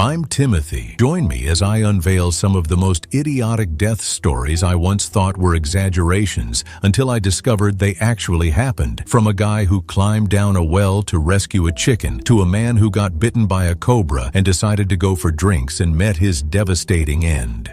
I'm Timothy. Join me as I unveil some of the most idiotic death stories I once thought were exaggerations until I discovered they actually happened. From a guy who climbed down a well to rescue a chicken, to a man who got bitten by a cobra and decided to go for drinks and met his devastating end.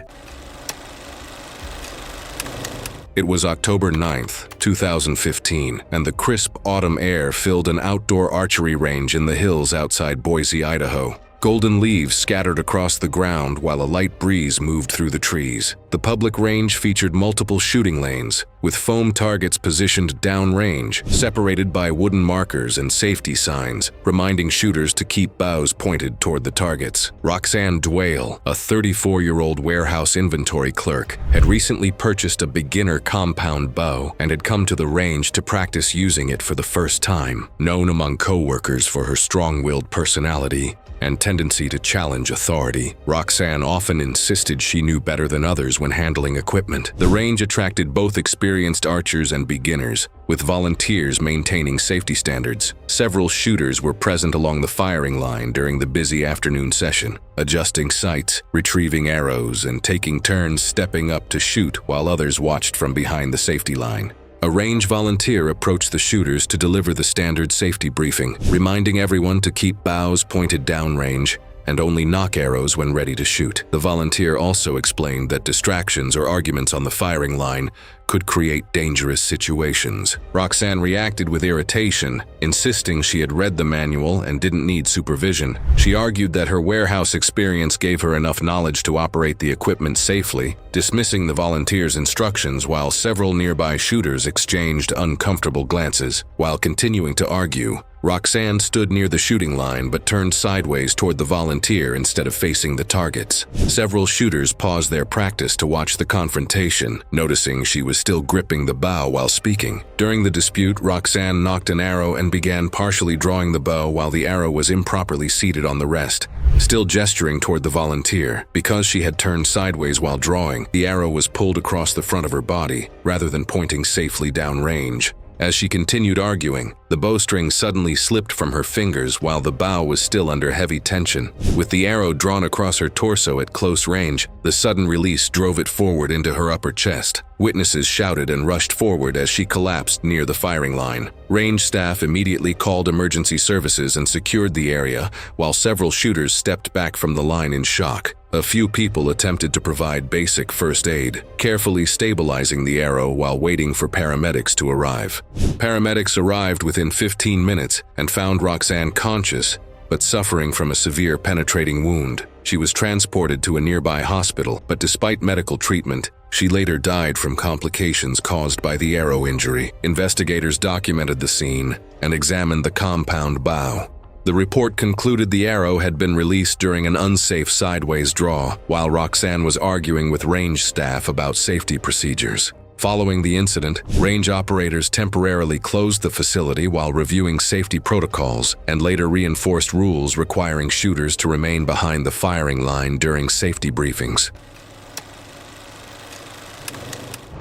It was October 9th, 2015, and the crisp autumn air filled an outdoor archery range in the hills outside Boise, Idaho. Golden leaves scattered across the ground while a light breeze moved through the trees. The public range featured multiple shooting lanes, with foam targets positioned downrange, separated by wooden markers and safety signs, reminding shooters to keep bows pointed toward the targets. Roxanne Dwale, a 34-year-old warehouse inventory clerk, had recently purchased a beginner compound bow and had come to the range to practice using it for the first time. Known among co-workers for her strong-willed personality and tendency to challenge authority, Roxanne often insisted she knew better than others when handling equipment. The range attracted both experienced archers and beginners, with volunteers maintaining safety standards. Several shooters were present along the firing line during the busy afternoon session, adjusting sights, retrieving arrows, and taking turns stepping up to shoot while others watched from behind the safety line. A range volunteer approached the shooters to deliver the standard safety briefing, reminding everyone to keep bows pointed downrange and only nock arrows when ready to shoot. The volunteer also explained that distractions or arguments on the firing line could create dangerous situations. Roxanne reacted with irritation, insisting she had read the manual and didn't need supervision. She argued that her warehouse experience gave her enough knowledge to operate the equipment safely, dismissing the volunteer's instructions while several nearby shooters exchanged uncomfortable glances. While continuing to argue, Roxanne stood near the shooting line but turned sideways toward the volunteer instead of facing the targets. Several shooters paused their practice to watch the confrontation, noticing she was still gripping the bow while speaking. During the dispute, Roxanne knocked an arrow and began partially drawing the bow while the arrow was improperly seated on the rest, still gesturing toward the volunteer. Because she had turned sideways while drawing, the arrow was pulled across the front of her body, rather than pointing safely downrange. As she continued arguing, the bowstring suddenly slipped from her fingers while the bow was still under heavy tension. With the arrow drawn across her torso at close range, the sudden release drove it forward into her upper chest. Witnesses shouted and rushed forward as she collapsed near the firing line. Range staff immediately called emergency services and secured the area, while several shooters stepped back from the line in shock. A few people attempted to provide basic first aid, carefully stabilizing the arrow while waiting for paramedics to arrive. Paramedics arrived within 15 minutes and found Roxanne conscious, but suffering from a severe penetrating wound. She was transported to a nearby hospital, but despite medical treatment, she later died from complications caused by the arrow injury. Investigators documented the scene and examined the compound bow. The report concluded the arrow had been released during an unsafe sideways draw, while Roxanne was arguing with range staff about safety procedures. Following the incident, range operators temporarily closed the facility while reviewing safety protocols and later reinforced rules requiring shooters to remain behind the firing line during safety briefings.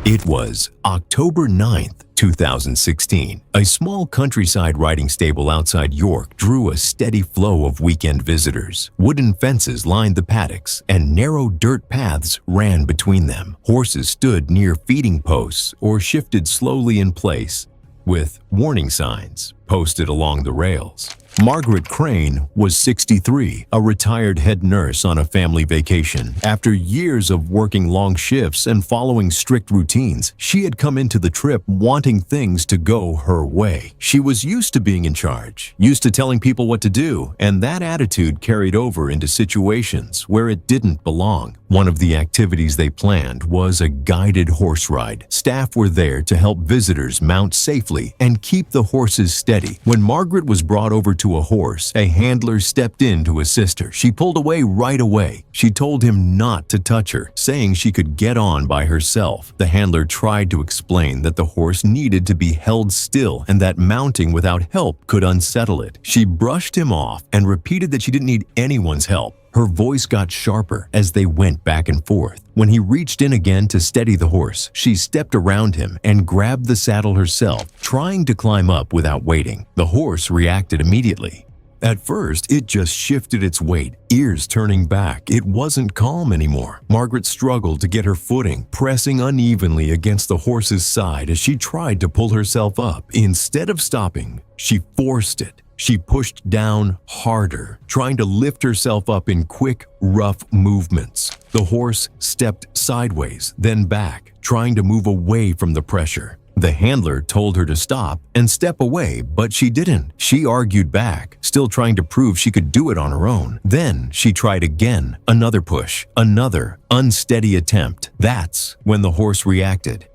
It was October 9th, 2016. A small countryside riding stable outside York drew a steady flow of weekend visitors. Wooden fences lined the paddocks, and narrow dirt paths ran between them. Horses stood near feeding posts or shifted slowly in place, with warning signs posted along the rails. Margaret Crane was 63, a retired head nurse on a family vacation. After years of working long shifts and following strict routines, she had come into the trip wanting things to go her way. She was used to being in charge, used to telling people what to do, and that attitude carried over into situations where it didn't belong. One of the activities they planned was a guided horse ride. Staff were there to help visitors mount safely and keep the horses steady. When Margaret was brought over to a horse, a handler stepped in to assist her. She pulled away right away. She told him not to touch her, saying she could get on by herself. The handler tried to explain that the horse needed to be held still and that mounting without help could unsettle it. She brushed him off and repeated that she didn't need anyone's help. Her voice got sharper as they went back and forth. When he reached in again to steady the horse, she stepped around him and grabbed the saddle herself, trying to climb up without waiting. The horse reacted immediately. At first, it just shifted its weight, ears turning back. It wasn't calm anymore. Margaret struggled to get her footing, pressing unevenly against the horse's side as she tried to pull herself up. Instead of stopping, she forced it. She pushed down harder, trying to lift herself up in quick, rough movements. The horse stepped sideways, then back, trying to move away from the pressure. The handler told her to stop and step away, but she didn't. She argued back, still trying to prove she could do it on her own. Then she tried again, another push, another unsteady attempt. That's when the horse reacted.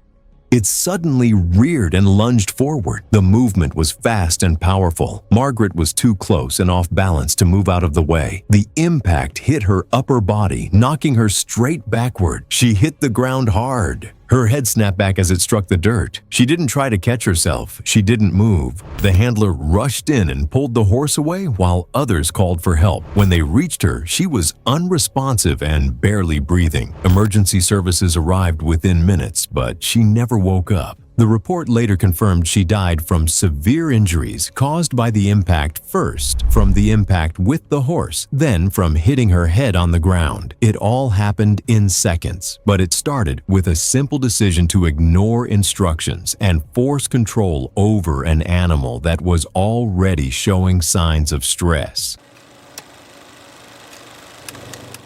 It suddenly reared and lunged forward. The movement was fast and powerful. Margaret was too close and off balance to move out of the way. The impact hit her upper body, knocking her straight backward. She hit the ground hard. Her head snapped back as it struck the dirt. She didn't try to catch herself. She didn't move. The handler rushed in and pulled the horse away while others called for help. When they reached her, she was unresponsive and barely breathing. Emergency services arrived within minutes, but she never woke up. The report later confirmed she died from severe injuries caused by the impact, first from the impact with the horse, then from hitting her head on the ground. It all happened in seconds, but it started with a simple decision to ignore instructions and force control over an animal that was already showing signs of stress.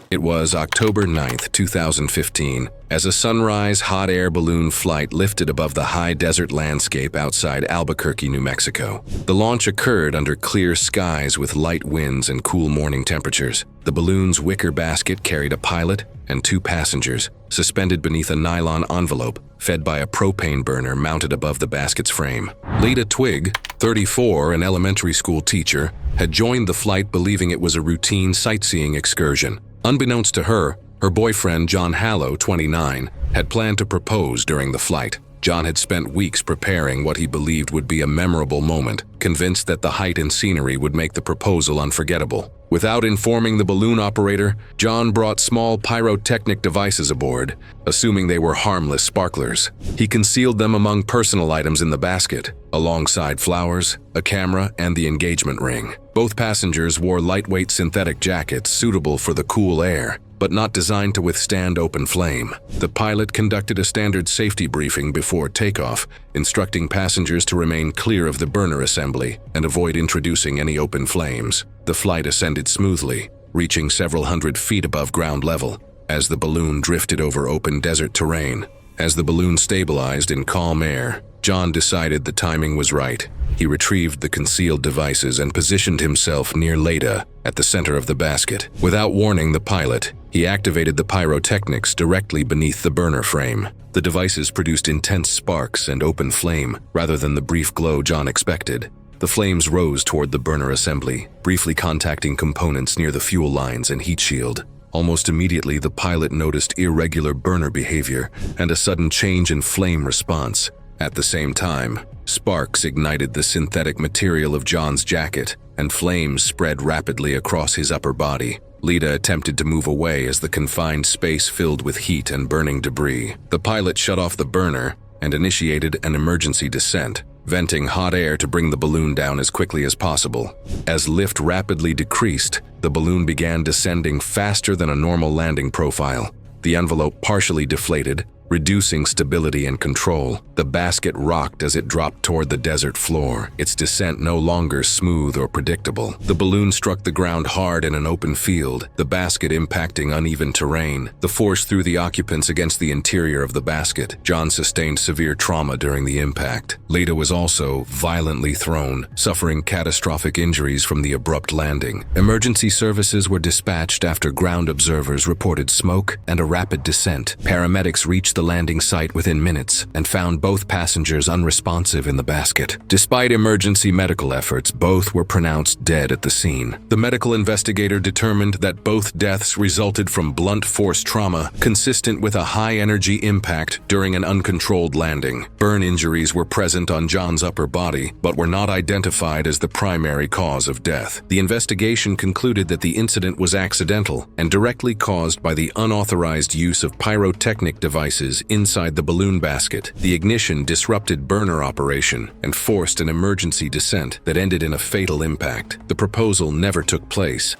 It was October 9th, 2015, as a sunrise hot air balloon flight lifted above the high desert landscape outside Albuquerque, New Mexico. The launch occurred under clear skies with light winds and cool morning temperatures. The balloon's wicker basket carried a pilot and 2 passengers, suspended beneath a nylon envelope fed by a propane burner mounted above the basket's frame. Leda Twigg, 34, an elementary school teacher, had joined the flight believing it was a routine sightseeing excursion. Unbeknownst to her, her boyfriend, John Hallow, 29, had planned to propose during the flight. John had spent weeks preparing what he believed would be a memorable moment, convinced that the height and scenery would make the proposal unforgettable. Without informing the balloon operator, John brought small pyrotechnic devices aboard, assuming they were harmless sparklers. He concealed them among personal items in the basket, alongside flowers, a camera, and the engagement ring. Both passengers wore lightweight synthetic jackets suitable for the cool air, but not designed to withstand open flame. The pilot conducted a standard safety briefing before takeoff, instructing passengers to remain clear of the burner assembly and avoid introducing any open flames. The flight ascended smoothly, reaching several hundred feet above ground level, as the balloon drifted over open desert terrain. As the balloon stabilized in calm air, John decided the timing was right. He retrieved the concealed devices and positioned himself near Leda at the center of the basket. Without warning the pilot, he activated the pyrotechnics directly beneath the burner frame. The devices produced intense sparks and open flame rather than the brief glow John expected. The flames rose toward the burner assembly, briefly contacting components near the fuel lines and heat shield. Almost immediately, the pilot noticed irregular burner behavior and a sudden change in flame response. At the same time, sparks ignited the synthetic material of John's jacket, and flames spread rapidly across his upper body. Leda attempted to move away as the confined space filled with heat and burning debris. The pilot shut off the burner and initiated an emergency descent, venting hot air to bring the balloon down as quickly as possible. As lift rapidly decreased, the balloon began descending faster than a normal landing profile. The envelope partially deflated, reducing stability and control. The basket rocked as it dropped toward the desert floor, its descent no longer smooth or predictable. The balloon struck the ground hard in an open field, the basket impacting uneven terrain. The force threw the occupants against the interior of the basket. John sustained severe trauma during the impact. Leda was also violently thrown, suffering catastrophic injuries from the abrupt landing. Emergency services were dispatched after ground observers reported smoke and a rapid descent. Paramedics reached the landing site within minutes and found both passengers unresponsive in the basket. Despite emergency medical efforts, both were pronounced dead at the scene. The medical investigator determined that both deaths resulted from blunt force trauma consistent with a high-energy impact during an uncontrolled landing. Burn injuries were present on John's upper body, but were not identified as the primary cause of death. The investigation concluded that the incident was accidental and directly caused by the unauthorized use of pyrotechnic devices pieces inside the balloon basket. The ignition disrupted burner operation and forced an emergency descent that ended in a fatal impact. The proposal never took place.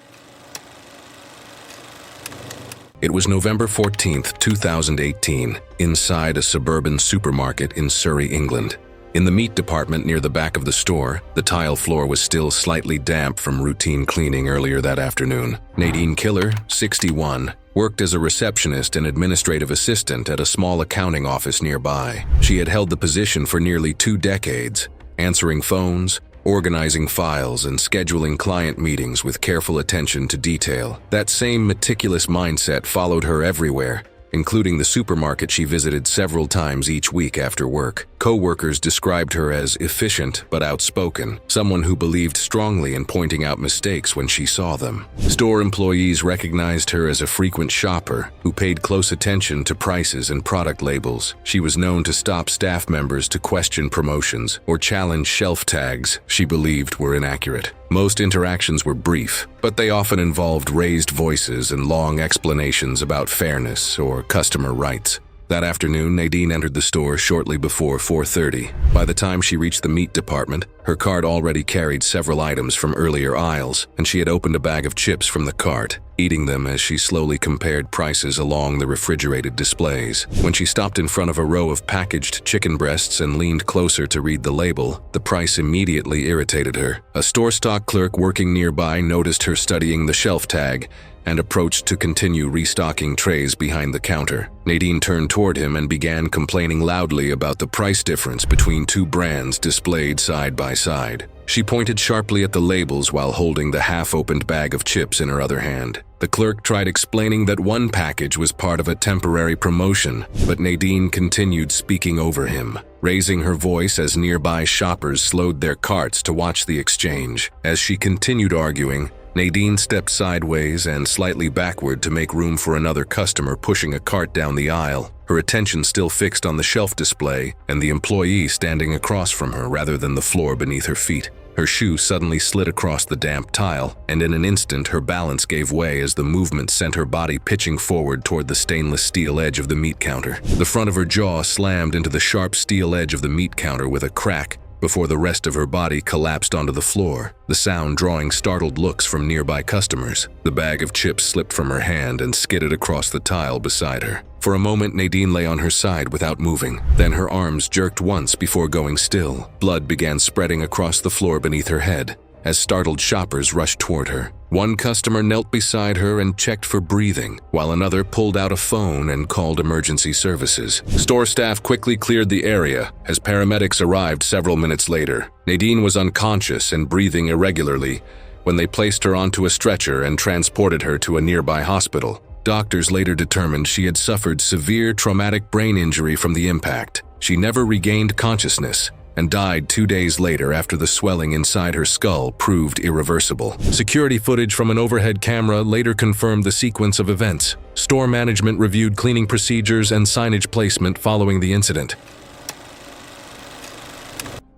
It was November 14, 2018, inside a suburban supermarket in Surrey, England. In the meat department near the back of the store, the tile floor was still slightly damp from routine cleaning earlier that afternoon. Nadine Killer, 61, worked as a receptionist and administrative assistant at a small accounting office nearby. She had held the position for nearly 2 decades, answering phones, organizing files, and scheduling client meetings with careful attention to detail. That same meticulous mindset followed her everywhere, including the supermarket she visited several times each week after work. Co-workers described her as efficient but outspoken, someone who believed strongly in pointing out mistakes when she saw them. Store employees recognized her as a frequent shopper who paid close attention to prices and product labels. She was known to stop staff members to question promotions or challenge shelf tags she believed were inaccurate. Most interactions were brief, but they often involved raised voices and long explanations about fairness or customer rights. That afternoon, Nadine entered the store shortly before 4:30. By the time she reached the meat department, her cart already carried several items from earlier aisles, and she had opened a bag of chips from the cart, eating them as she slowly compared prices along the refrigerated displays. When she stopped in front of a row of packaged chicken breasts and leaned closer to read the label, the price immediately irritated her. A store stock clerk working nearby noticed her studying the shelf tag and approached to continue restocking trays behind the counter. Nadine turned toward him and began complaining loudly about the price difference between 2 brands displayed side by side. She pointed sharply at the labels while holding the half-opened bag of chips in her other hand. The clerk tried explaining that one package was part of a temporary promotion, but Nadine continued speaking over him, raising her voice as nearby shoppers slowed their carts to watch the exchange. As she continued arguing, Nadine stepped sideways and slightly backward to make room for another customer pushing a cart down the aisle, her attention still fixed on the shelf display and the employee standing across from her rather than the floor beneath her feet. Her shoe suddenly slid across the damp tile, and in an instant her balance gave way as the movement sent her body pitching forward toward the stainless steel edge of the meat counter. The front of her jaw slammed into the sharp steel edge of the meat counter with a crack, before the rest of her body collapsed onto the floor, the sound drawing startled looks from nearby customers. The bag of chips slipped from her hand and skidded across the tile beside her. For a moment, Nadine lay on her side without moving. Then her arms jerked once before going still. Blood began spreading across the floor beneath her head as startled shoppers rushed toward her. One customer knelt beside her and checked for breathing, while another pulled out a phone and called emergency services. Store staff quickly cleared the area as paramedics arrived several minutes later. Nadine was unconscious and breathing irregularly when they placed her onto a stretcher and transported her to a nearby hospital. Doctors later determined she had suffered severe traumatic brain injury from the impact. She never regained consciousness and died 2 days later after the swelling inside her skull proved irreversible. Security footage from an overhead camera later confirmed the sequence of events. Store management reviewed cleaning procedures and signage placement following the incident.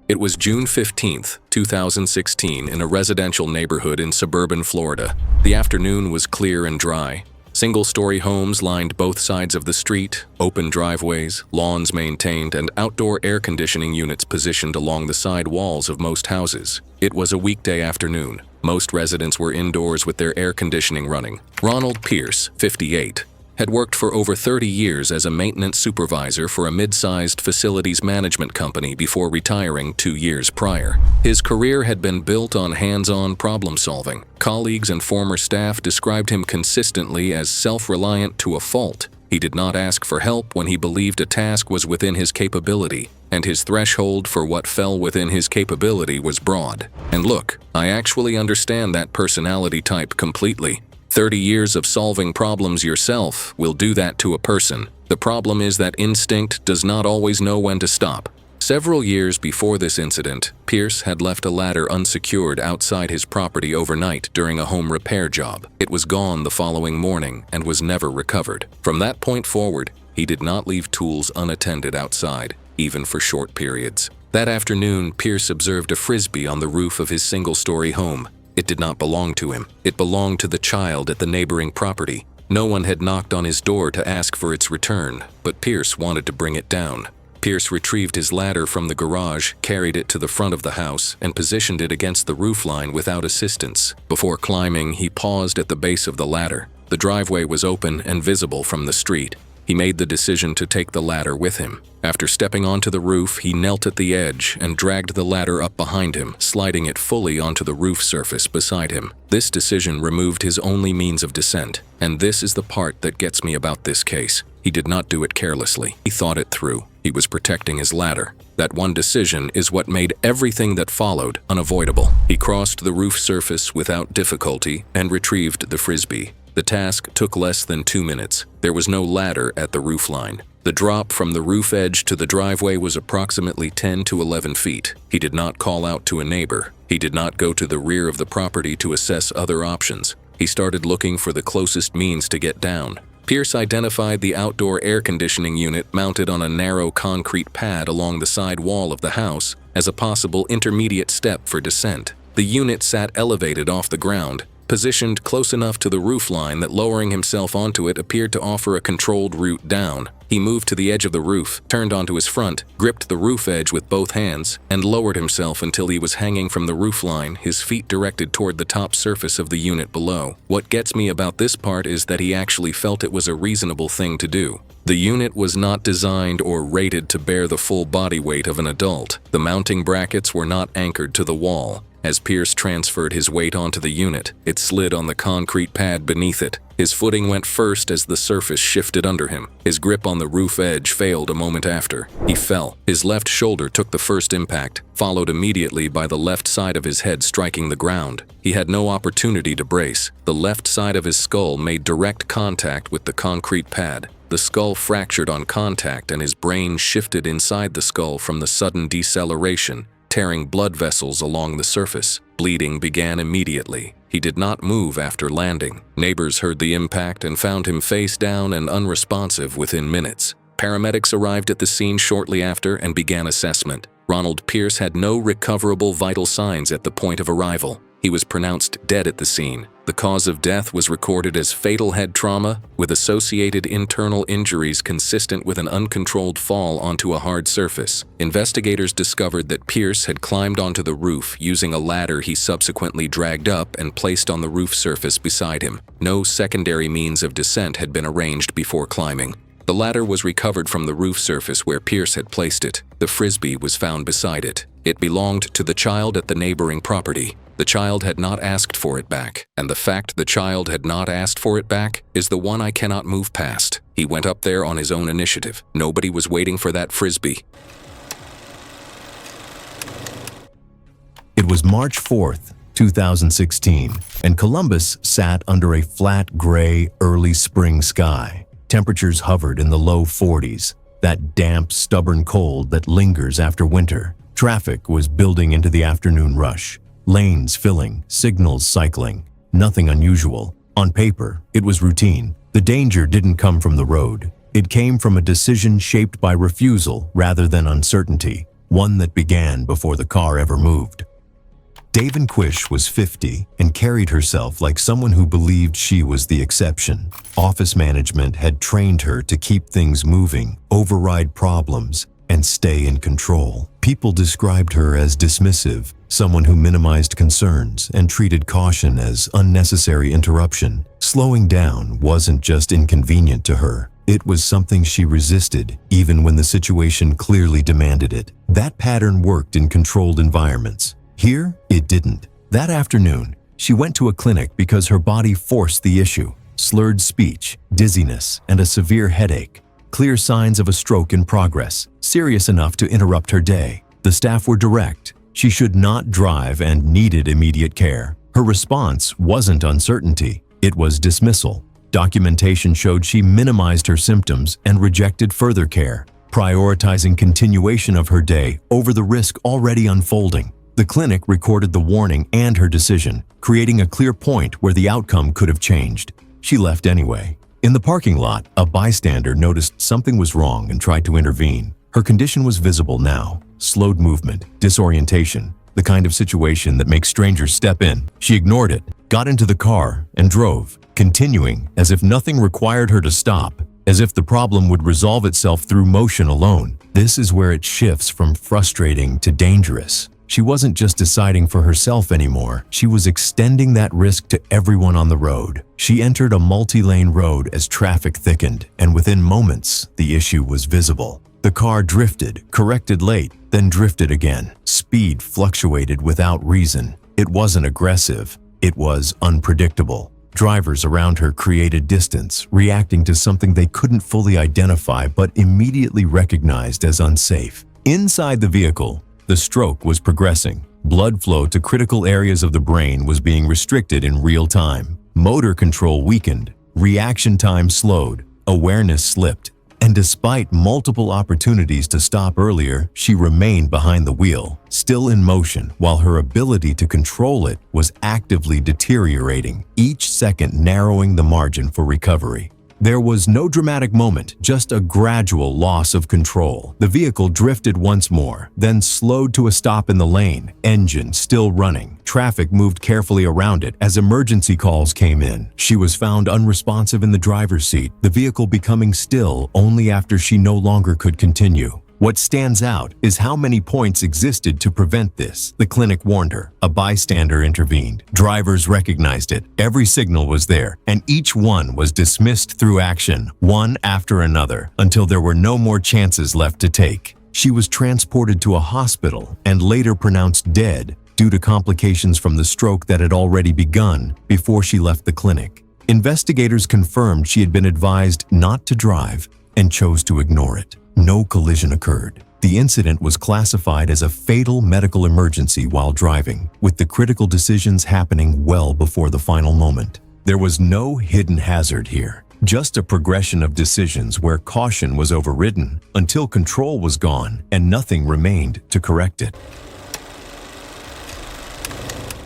It was June 15, 2016, in a residential neighborhood in suburban Florida. The afternoon was clear and dry. Single-story homes lined both sides of the street, open driveways, lawns maintained, and outdoor air conditioning units positioned along the side walls of most houses. It was a weekday afternoon. Most residents were indoors with their air conditioning running. Ronald Pierce, 58, had worked for over 30 years as a maintenance supervisor for a mid-sized facilities management company before retiring 2 years prior. His career had been built on hands-on problem-solving. Colleagues and former staff described him consistently as self-reliant to a fault. He did not ask for help when he believed a task was within his capability, and his threshold for what fell within his capability was broad. And look, I actually understand that personality type completely. 30 years of solving problems yourself will do that to a person. The problem is that instinct does not always know when to stop. Several years before this incident, Pierce had left a ladder unsecured outside his property overnight during a home repair job. It was gone the following morning and was never recovered. From that point forward, he did not leave tools unattended outside, even for short periods. That afternoon, Pierce observed a frisbee on the roof of his single-story home. It did not belong to him. It belonged to the child at the neighboring property. No one had knocked on his door to ask for its return, but Pierce wanted to bring it down. Pierce retrieved his ladder from the garage, carried it to the front of the house, and positioned it against the roofline without assistance. Before climbing, he paused at the base of the ladder. The driveway was open and visible from the street. He made the decision to take the ladder with him. After stepping onto the roof, he knelt at the edge and dragged the ladder up behind him, sliding it fully onto the roof surface beside him. This decision removed his only means of descent, and this is the part that gets me about this case. He did not do it carelessly. He thought it through. He was protecting his ladder. That one decision is what made everything that followed unavoidable. He crossed the roof surface without difficulty and retrieved the frisbee. The task took less than 2 minutes. There was no ladder at the roofline. The drop from the roof edge to the driveway was approximately 10 to 11 feet. He did not call out to a neighbor. He did not go to the rear of the property to assess other options. He started looking for the closest means to get down. Pierce identified the outdoor air conditioning unit mounted on a narrow concrete pad along the side wall of the house as a possible intermediate step for descent. The unit sat elevated off the ground, positioned close enough to the roofline that lowering himself onto it appeared to offer a controlled route down. He moved to the edge of the roof, turned onto his front, gripped the roof edge with both hands, and lowered himself until he was hanging from the roofline, his feet directed toward the top surface of the unit below. What gets me about this part is that he actually felt it was a reasonable thing to do. The unit was not designed or rated to bear the full body weight of an adult. The mounting brackets were not anchored to the wall. As Pierce transferred his weight onto the unit, it slid on the concrete pad beneath it. His footing went first as the surface shifted under him. His grip on the roof edge failed a moment after. He fell. His left shoulder took the first impact, followed immediately by the left side of his head striking the ground. He had no opportunity to brace. The left side of his skull made direct contact with the concrete pad. The skull fractured on contact and his brain shifted inside the skull from the sudden deceleration, tearing blood vessels along the surface. Bleeding began immediately. He did not move after landing. Neighbors heard the impact and found him face down and unresponsive within minutes. Paramedics arrived at the scene shortly after and began assessment. Ronald Pierce had no recoverable vital signs at the point of arrival. He was pronounced dead at the scene. The cause of death was recorded as fatal head trauma with associated internal injuries consistent with an uncontrolled fall onto a hard surface. Investigators discovered that Pierce had climbed onto the roof using a ladder he subsequently dragged up and placed on the roof surface beside him. No secondary means of descent had been arranged before climbing. The ladder was recovered from the roof surface where Pierce had placed it. The frisbee was found beside it. It belonged to the child at the neighboring property. The child had not asked for it back, and the fact the child had not asked for it back is the one I cannot move past. He went up there on his own initiative. Nobody was waiting for that frisbee. It was March 4th, 2016, and Columbus sat under a flat gray early spring sky. Temperatures hovered in the low 40s, that damp, stubborn cold that lingers after winter. Traffic was building into the afternoon rush. Lanes filling, signals cycling. Nothing unusual. On paper, it was routine. The danger didn't come from the road. It came from a decision shaped by refusal rather than uncertainty, one that began before the car ever moved. Davenquish was 50 and carried herself like someone who believed she was the exception. Office management had trained her to keep things moving, override problems, and stay in control. People described her as dismissive, someone who minimized concerns and treated caution as unnecessary interruption. Slowing down wasn't just inconvenient to her. It was something she resisted, even when the situation clearly demanded it. That pattern worked in controlled environments. Here, it didn't. That afternoon, she went to a clinic because her body forced the issue. Slurred speech, dizziness, and a severe headache. Clear signs of a stroke in progress, serious enough to interrupt her day. The staff were direct. She should not drive and needed immediate care. Her response wasn't uncertainty, it was dismissal. Documentation showed she minimized her symptoms and rejected further care, prioritizing continuation of her day over the risk already unfolding. The clinic recorded the warning and her decision, creating a clear point where the outcome could have changed. She left anyway. In the parking lot, a bystander noticed something was wrong and tried to intervene. Her condition was visible now. Slowed movement, disorientation, the kind of situation that makes strangers step in. She ignored it, got into the car, and drove. continuing as if nothing required her to stop, as if the problem would resolve itself through motion alone. This is where it shifts from frustrating to dangerous. She wasn't just deciding for herself anymore, she was extending that risk to everyone on the road. She entered a multi-lane road as traffic thickened, and within moments, the issue was visible. The car drifted, corrected late, then drifted again. Speed fluctuated without reason. It wasn't aggressive, it was unpredictable. Drivers around her created distance, reacting to something they couldn't fully identify but immediately recognized as unsafe. Inside the vehicle, the stroke was progressing. Blood flow to critical areas of the brain was being restricted in real time. Motor control weakened, reaction time slowed, awareness slipped. And despite multiple opportunities to stop earlier, she remained behind the wheel, still in motion, while her ability to control it was actively deteriorating, each second narrowing the margin for recovery. There was no dramatic moment, just a gradual loss of control. The vehicle drifted once more, then slowed to a stop in the lane, engine still running. Traffic moved carefully around it as emergency calls came in. She was found unresponsive in the driver's seat, the vehicle becoming still only after she no longer could continue. What stands out is how many points existed to prevent this. The clinic warned her. A bystander intervened. Drivers recognized it. Every signal was there, and each one was dismissed through action, one after another, until there were no more chances left to take. She was transported to a hospital and later pronounced dead due to complications from the stroke that had already begun before she left the clinic. Investigators confirmed she had been advised not to drive and chose to ignore it. No collision occurred. The incident was classified as a fatal medical emergency while driving, with the critical decisions happening well before the final moment. There was no hidden hazard here, just a progression of decisions where caution was overridden until control was gone and nothing remained to correct it.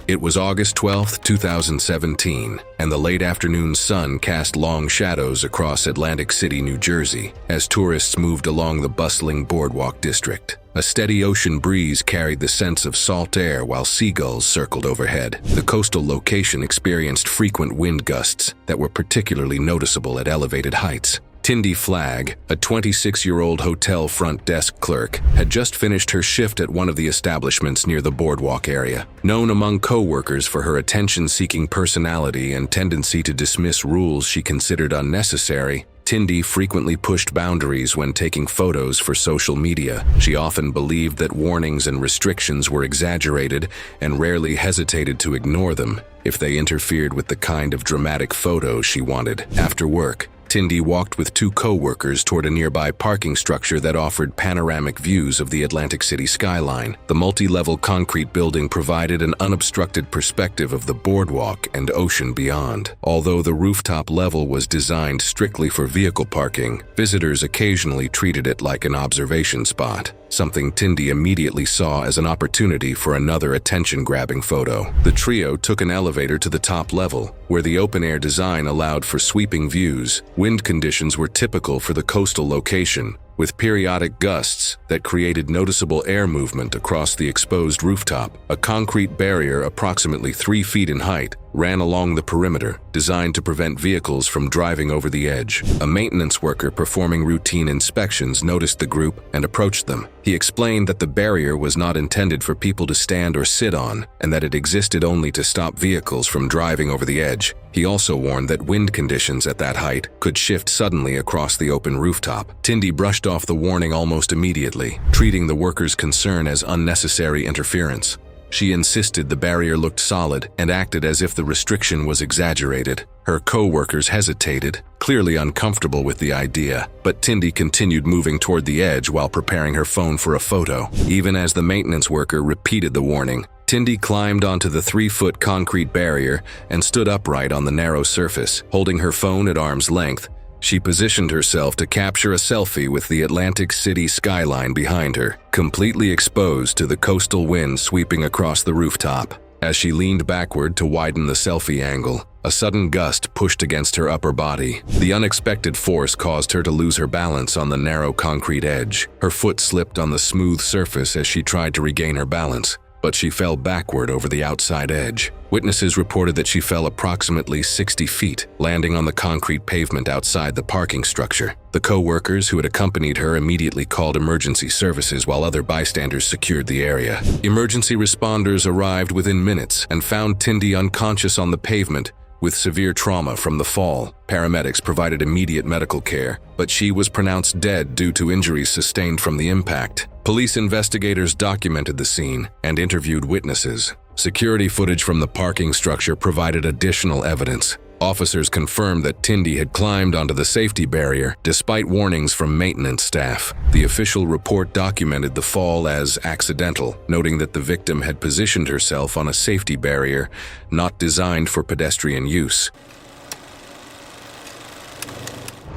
It was August 12, 2017, and the late afternoon sun cast long shadows across Atlantic City, New Jersey, as tourists moved along the bustling boardwalk district. A steady ocean breeze carried the sense of salt air while seagulls circled overhead. The coastal location experienced frequent wind gusts that were particularly noticeable at elevated heights. Tindy Flagg, a 26-year-old hotel front desk clerk, had just finished her shift at one of the establishments near the boardwalk area. Known among co-workers for her attention-seeking personality and tendency to dismiss rules she considered unnecessary, Tindy frequently pushed boundaries when taking photos for social media. She often believed that warnings and restrictions were exaggerated and rarely hesitated to ignore them if they interfered with the kind of dramatic photos she wanted. After work, Tindy walked with two co-workers toward a nearby parking structure that offered panoramic views of the Atlantic City skyline. The multi-level concrete building provided an unobstructed perspective of the boardwalk and ocean beyond. Although the rooftop level was designed strictly for vehicle parking, visitors occasionally treated it like an observation spot, something Tindy immediately saw as an opportunity for another attention-grabbing photo. The trio took an elevator to the top level, where the open-air design allowed for sweeping views. Wind conditions were typical for the coastal location, with periodic gusts that created noticeable air movement across the exposed rooftop. A concrete barrier approximately 3 feet in height ran along the perimeter, designed to prevent vehicles from driving over the edge. A maintenance worker performing routine inspections noticed the group and approached them. He explained that the barrier was not intended for people to stand or sit on, and that it existed only to stop vehicles from driving over the edge. He also warned that wind conditions at that height could shift suddenly across the open rooftop. Tindy brushed off the warning almost immediately, treating the workers' concern as unnecessary interference. She insisted the barrier looked solid and acted as if the restriction was exaggerated. Her co-workers hesitated, clearly uncomfortable with the idea, but Tindy continued moving toward the edge while preparing her phone for a photo. Even as the maintenance worker repeated the warning, Tindy climbed onto the 3-foot concrete barrier and stood upright on the narrow surface, holding her phone at arm's length. She positioned herself to capture a selfie with the Atlantic City skyline behind her, completely exposed to the coastal wind sweeping across the rooftop. As she leaned backward to widen the selfie angle, a sudden gust pushed against her upper body. The unexpected force caused her to lose her balance on the narrow concrete edge. Her foot slipped on the smooth surface as she tried to regain her balance. but she fell backward over the outside edge. Witnesses reported that she fell approximately 60 feet, landing on the concrete pavement outside the parking structure. The co-workers who had accompanied her immediately called emergency services while other bystanders secured the area. Emergency responders arrived within minutes and found Tindy unconscious on the pavement with severe trauma from the fall. Paramedics provided immediate medical care, but she was pronounced dead due to injuries sustained from the impact. Police investigators documented the scene and interviewed witnesses. Security footage from the parking structure provided additional evidence. Officers confirmed that Tindy had climbed onto the safety barrier despite warnings from maintenance staff. The official report documented the fall as accidental, noting that the victim had positioned herself on a safety barrier not designed for pedestrian use.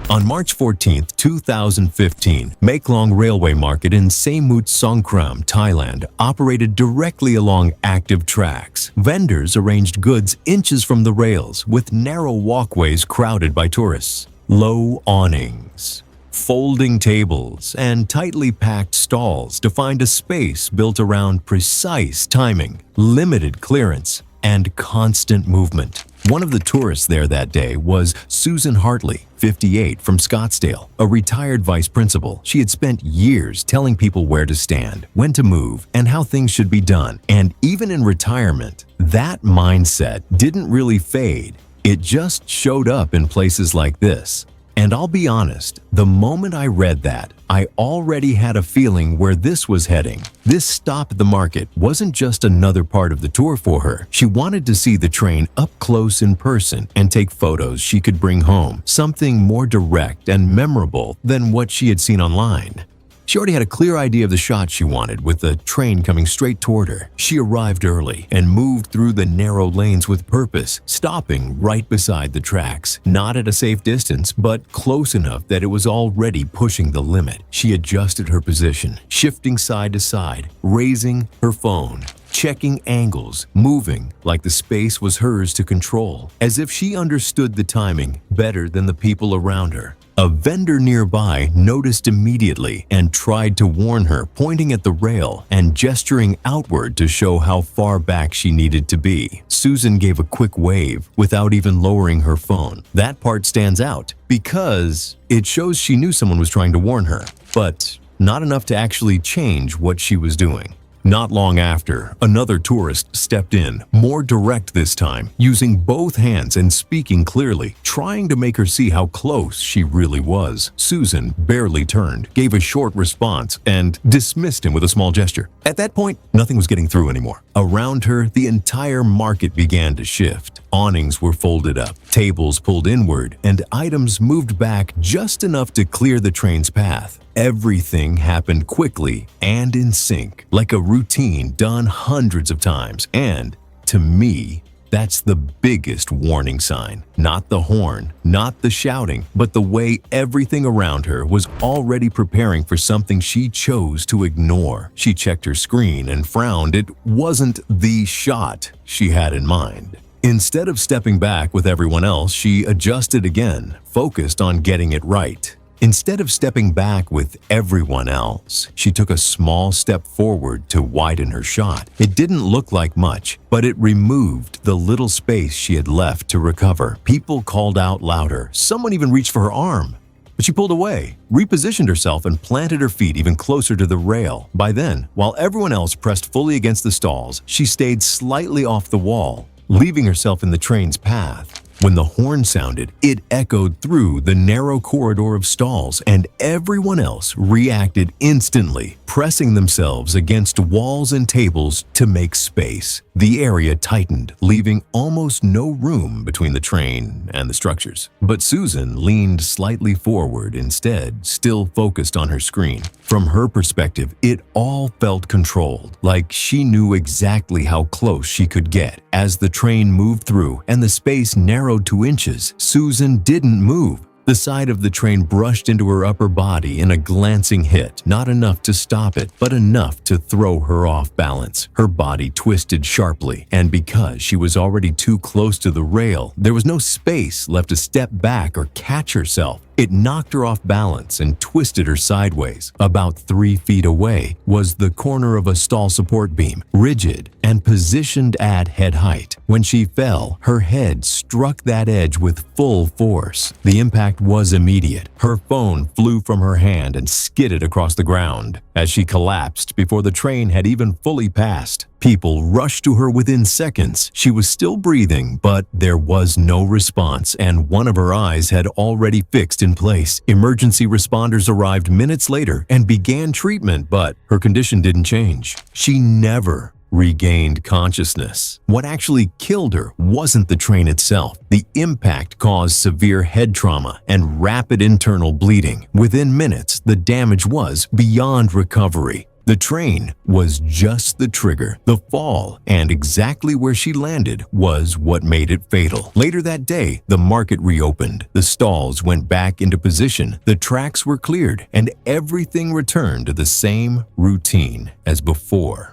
On March 14, 2015, Maeklong Railway Market in Samut Songkhram, Thailand, operated directly along active tracks. Vendors arranged goods inches from the rails, with narrow walkways crowded by tourists. Low awnings, folding tables, and tightly packed stalls defined a space built around precise timing, limited clearance, and constant movement. One of the tourists there that day was Susan Hartley, 58, from Scottsdale, a retired vice principal. She had spent years telling people where to stand, when to move, and how things should be done. And even in retirement, that mindset didn't really fade. It just showed up in places like this. And I'll be honest, the moment I read that, I already had a feeling where this was heading. This stop at the market wasn't just another part of the tour for her. She wanted to see the train up close in person and take photos she could bring home, something more direct and memorable than what she had seen online. She already had a clear idea of the shot she wanted, with the train coming straight toward her. She arrived early and moved through the narrow lanes with purpose, stopping right beside the tracks, not at a safe distance, but close enough that it was already pushing the limit. She adjusted her position, shifting side to side, raising her phone, checking angles, moving like the space was hers to control, as if she understood the timing better than the people around her. A vendor nearby noticed immediately and tried to warn her, pointing at the rail and gesturing outward to show how far back she needed to be. Susan gave a quick wave without even lowering her phone. That part stands out because it shows she knew someone was trying to warn her, but not enough to actually change what she was doing. Not long after, another tourist stepped in, more direct this time, using both hands and speaking clearly, trying to make her see how close she really was. Susan barely turned, gave a short response, and dismissed him with a small gesture. At that point, nothing was getting through anymore. Around her, the entire market began to shift. Awnings were folded up, tables pulled inward, and items moved back just enough to clear the train's path. Everything happened quickly and in sync, like a routine done hundreds of times. And, to me, that's the biggest warning sign. Not the horn, not the shouting, but the way everything around her was already preparing for something she chose to ignore. She checked her screen and frowned. It wasn't the shot she had in mind. Instead of stepping back with everyone else, she adjusted again, focused on getting it right. Instead of stepping back with everyone else, she took a small step forward to widen her shot. It didn't look like much, but it removed the little space she had left to recover. People called out louder. Someone even reached for her arm. But she pulled away, repositioned herself, and planted her feet even closer to the rail. By then, while everyone else pressed fully against the stalls, she stayed slightly off the wall, leaving herself in the train's path. When the horn sounded, it echoed through the narrow corridor of stalls, and everyone else reacted instantly, pressing themselves against walls and tables to make space. The area tightened, leaving almost no room between the train and the structures. But Susan leaned slightly forward instead, still focused on her screen. From her perspective, it all felt controlled, like she knew exactly how close she could get. As the train moved through and the space narrowed to inches, Susan didn't move. The side of the train brushed into her upper body in a glancing hit, not enough to stop it, but enough to throw her off balance. Her body twisted sharply, and because she was already too close to the rail, there was no space left to step back or catch herself. It knocked her off balance and twisted her sideways. About 3 feet away was the corner of a stall support beam, rigid and positioned at head height. When she fell, her head struck that edge with full force. The impact was immediate. Her phone flew from her hand and skidded across the ground. As she collapsed before the train had even fully passed, people rushed to her within seconds. She was still breathing, but there was no response, and one of her eyes had already fixed in place. Emergency responders arrived minutes later and began treatment, but her condition didn't change. She never regained consciousness. What actually killed her wasn't the train itself. The impact caused severe head trauma and rapid internal bleeding. Within minutes, the damage was beyond recovery. The train was just the trigger. The fall and exactly where she landed was what made it fatal. Later that day, the market reopened. The stalls went back into position, the tracks were cleared, and everything returned to the same routine as before.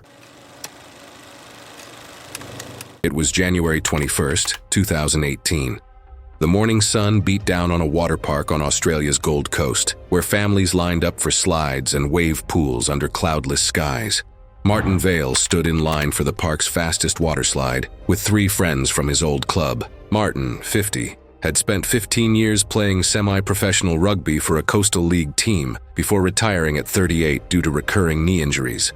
It was January 21st, 2018. The morning sun beat down on a water park on Australia's Gold Coast, where families lined up for slides and wave pools under cloudless skies. Martin Vale stood in line for the park's fastest water slide with 3 friends from his old club. Martin, 50, had spent 15 years playing semi-professional rugby for a coastal league team before retiring at 38 due to recurring knee injuries.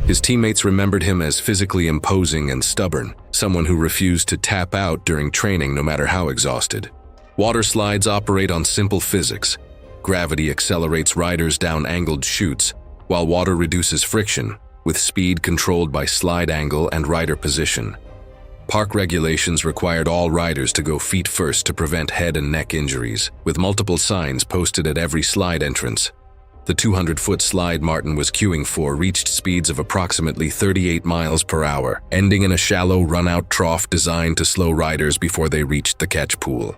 His teammates remembered him as physically imposing and stubborn, someone who refused to tap out during training no matter how exhausted. Water slides operate on simple physics. Gravity accelerates riders down angled chutes, while water reduces friction, with speed controlled by slide angle and rider position. Park regulations required all riders to go feet first to prevent head and neck injuries, with multiple signs posted at every slide entrance. The 200-foot slide Martin was queuing for reached speeds of approximately 38 miles per hour, ending in a shallow run-out trough designed to slow riders before they reached the catch pool.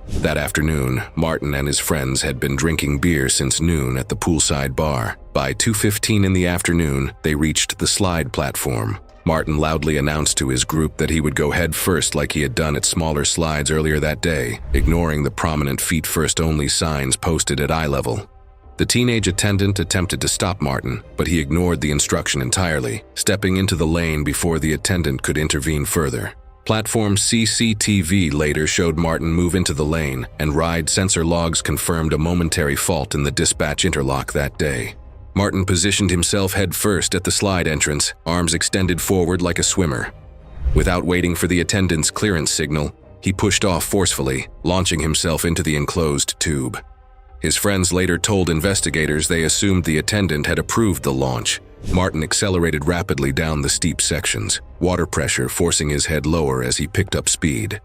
That afternoon, Martin and his friends had been drinking beer since noon at the poolside bar. By 2:15 in the afternoon, they reached the slide platform. Martin loudly announced to his group that he would go head first like he had done at smaller slides earlier that day, ignoring the prominent feet first only signs posted at eye level. The teenage attendant attempted to stop Martin, but he ignored the instruction entirely, stepping into the lane before the attendant could intervene further. Platform CCTV later showed Martin move into the lane, and ride sensor logs confirmed a momentary fault in the dispatch interlock that day. Martin positioned himself head first at the slide entrance, arms extended forward like a swimmer. Without waiting for the attendant's clearance signal, he pushed off forcefully, launching himself into the enclosed tube. His friends later told investigators they assumed the attendant had approved the launch. Martin accelerated rapidly down the steep sections, water pressure forcing his head lower as he picked up speed.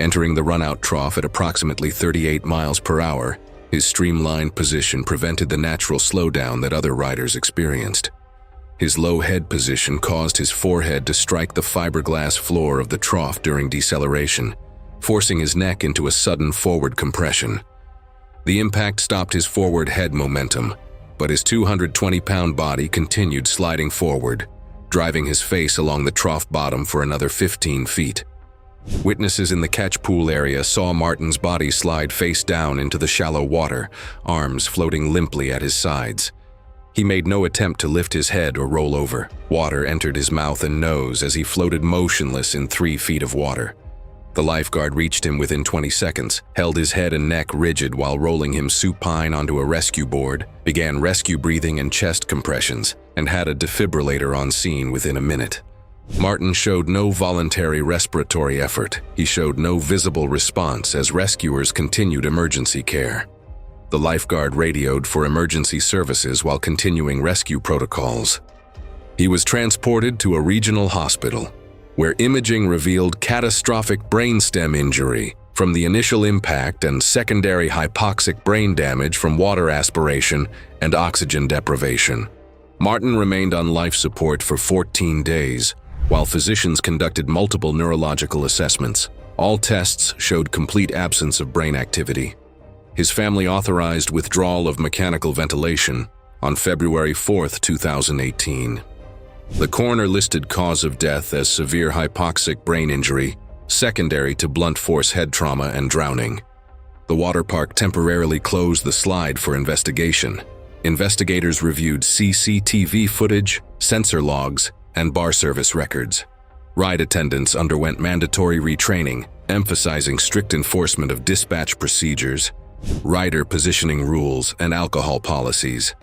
Entering the run-out trough at approximately 38 miles per hour, his streamlined position prevented the natural slowdown that other riders experienced. His low head position caused his forehead to strike the fiberglass floor of the trough during deceleration, forcing his neck into a sudden forward compression. The impact stopped his forward head momentum, but his 220-pound body continued sliding forward, driving his face along the trough bottom for another 15 feet. Witnesses in the catch pool area saw Martin's body slide face down into the shallow water, arms floating limply at his sides. He made no attempt to lift his head or roll over. Water entered his mouth and nose as he floated motionless in 3 feet of water. The lifeguard reached him within 20 seconds, held his head and neck rigid while rolling him supine onto a rescue board, began rescue breathing and chest compressions, and had a defibrillator on scene within a minute. Martin showed no voluntary respiratory effort. He showed no visible response as rescuers continued emergency care. The lifeguard radioed for emergency services while continuing rescue protocols. He was transported to a regional hospital, where imaging revealed catastrophic brainstem injury from the initial impact and secondary hypoxic brain damage from water aspiration and oxygen deprivation. Martin remained on life support for 14 days, while physicians conducted multiple neurological assessments. All tests showed complete absence of brain activity. His family authorized withdrawal of mechanical ventilation on February 4, 2018. The coroner listed cause of death as severe hypoxic brain injury, secondary to blunt force head trauma and drowning. The water park temporarily closed the slide for investigation. Investigators reviewed CCTV footage, sensor logs, and bar service records. Ride attendants underwent mandatory retraining, emphasizing strict enforcement of dispatch procedures, rider positioning rules, and alcohol policies.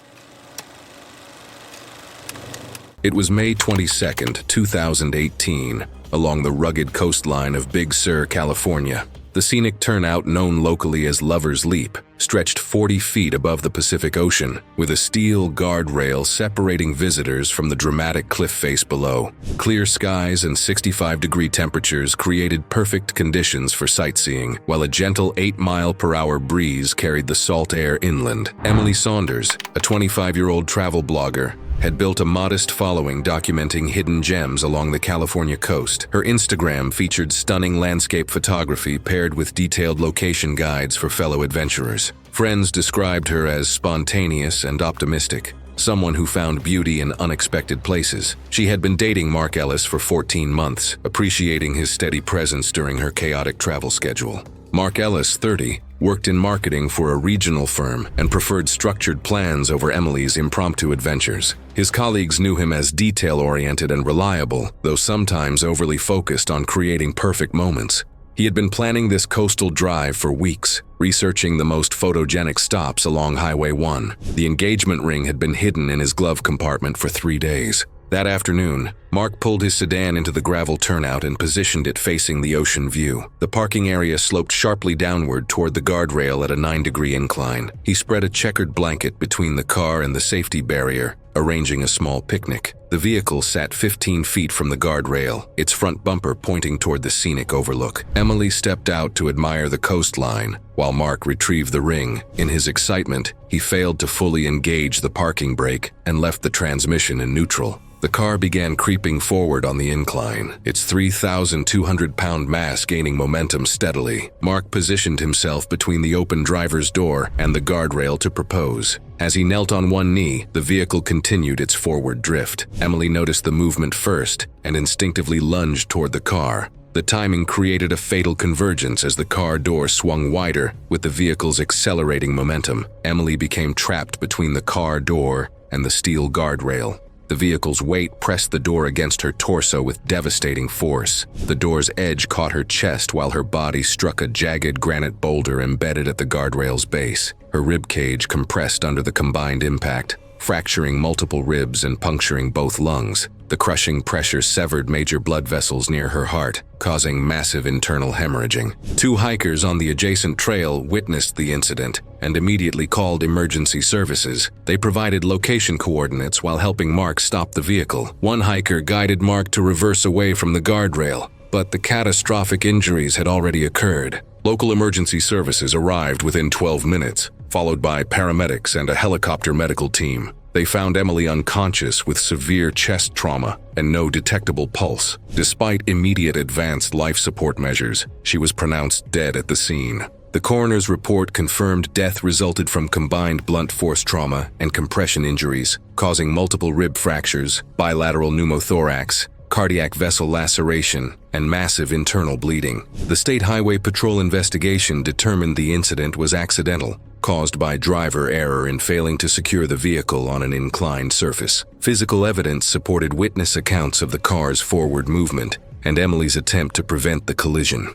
It was May 22, 2018, along the rugged coastline of Big Sur, California. The scenic turnout, known locally as Lover's Leap, stretched 40 feet above the Pacific Ocean, with a steel guardrail separating visitors from the dramatic cliff face below. Clear skies and 65-degree temperatures created perfect conditions for sightseeing, while a gentle 8-mile-per-hour breeze carried the salt air inland. Emily Saunders, a 25-year-old travel blogger, had built a modest following documenting hidden gems along the California coast. Her Instagram featured stunning landscape photography paired with detailed location guides for fellow adventurers. Friends described her as spontaneous and optimistic, someone who found beauty in unexpected places. She had been dating Mark Ellis for 14 months, appreciating his steady presence during her chaotic travel schedule. Mark Ellis, 30, worked in marketing for a regional firm and preferred structured plans over Emily's impromptu adventures. His colleagues knew him as detail-oriented and reliable, though sometimes overly focused on creating perfect moments. He had been planning this coastal drive for weeks, researching the most photogenic stops along Highway 1. The engagement ring had been hidden in his glove compartment for 3 days. That afternoon, Mark pulled his sedan into the gravel turnout and positioned it facing the ocean view. The parking area sloped sharply downward toward the guardrail at a 9-degree incline. He spread a checkered blanket between the car and the safety barrier, arranging a small picnic. The vehicle sat 15 feet from the guardrail, its front bumper pointing toward the scenic overlook. Emily stepped out to admire the coastline, while Mark retrieved the ring. In his excitement, he failed to fully engage the parking brake and left the transmission in neutral. The car began creeping forward on the incline, its 3,200-pound mass gaining momentum steadily. Mark positioned himself between the open driver's door and the guardrail to propose. As he knelt on one knee, the vehicle continued its forward drift. Emily noticed the movement first and instinctively lunged toward the car. The timing created a fatal convergence as the car door swung wider with the vehicle's accelerating momentum. Emily became trapped between the car door and the steel guardrail. The vehicle's weight pressed the door against her torso with devastating force. The door's edge caught her chest while her body struck a jagged granite boulder embedded at the guardrail's base. Her ribcage compressed under the combined impact, fracturing multiple ribs and puncturing both lungs. The crushing pressure severed major blood vessels near her heart, causing massive internal hemorrhaging. 2 hikers on the adjacent trail witnessed the incident and immediately called emergency services. They provided location coordinates while helping Mark stop the vehicle. One hiker guided Mark to reverse away from the guardrail, but the catastrophic injuries had already occurred. Local emergency services arrived within 12 minutes, followed by paramedics and a helicopter medical team. They found Emily unconscious with severe chest trauma and no detectable pulse. Despite immediate advanced life support measures, she was pronounced dead at the scene. The coroner's report confirmed death resulted from combined blunt force trauma and compression injuries, causing multiple rib fractures, bilateral pneumothorax, cardiac vessel laceration, and massive internal bleeding. The State Highway Patrol investigation determined the incident was accidental, caused by driver error in failing to secure the vehicle on an inclined surface. Physical evidence supported witness accounts of the car's forward movement and Emily's attempt to prevent the collision.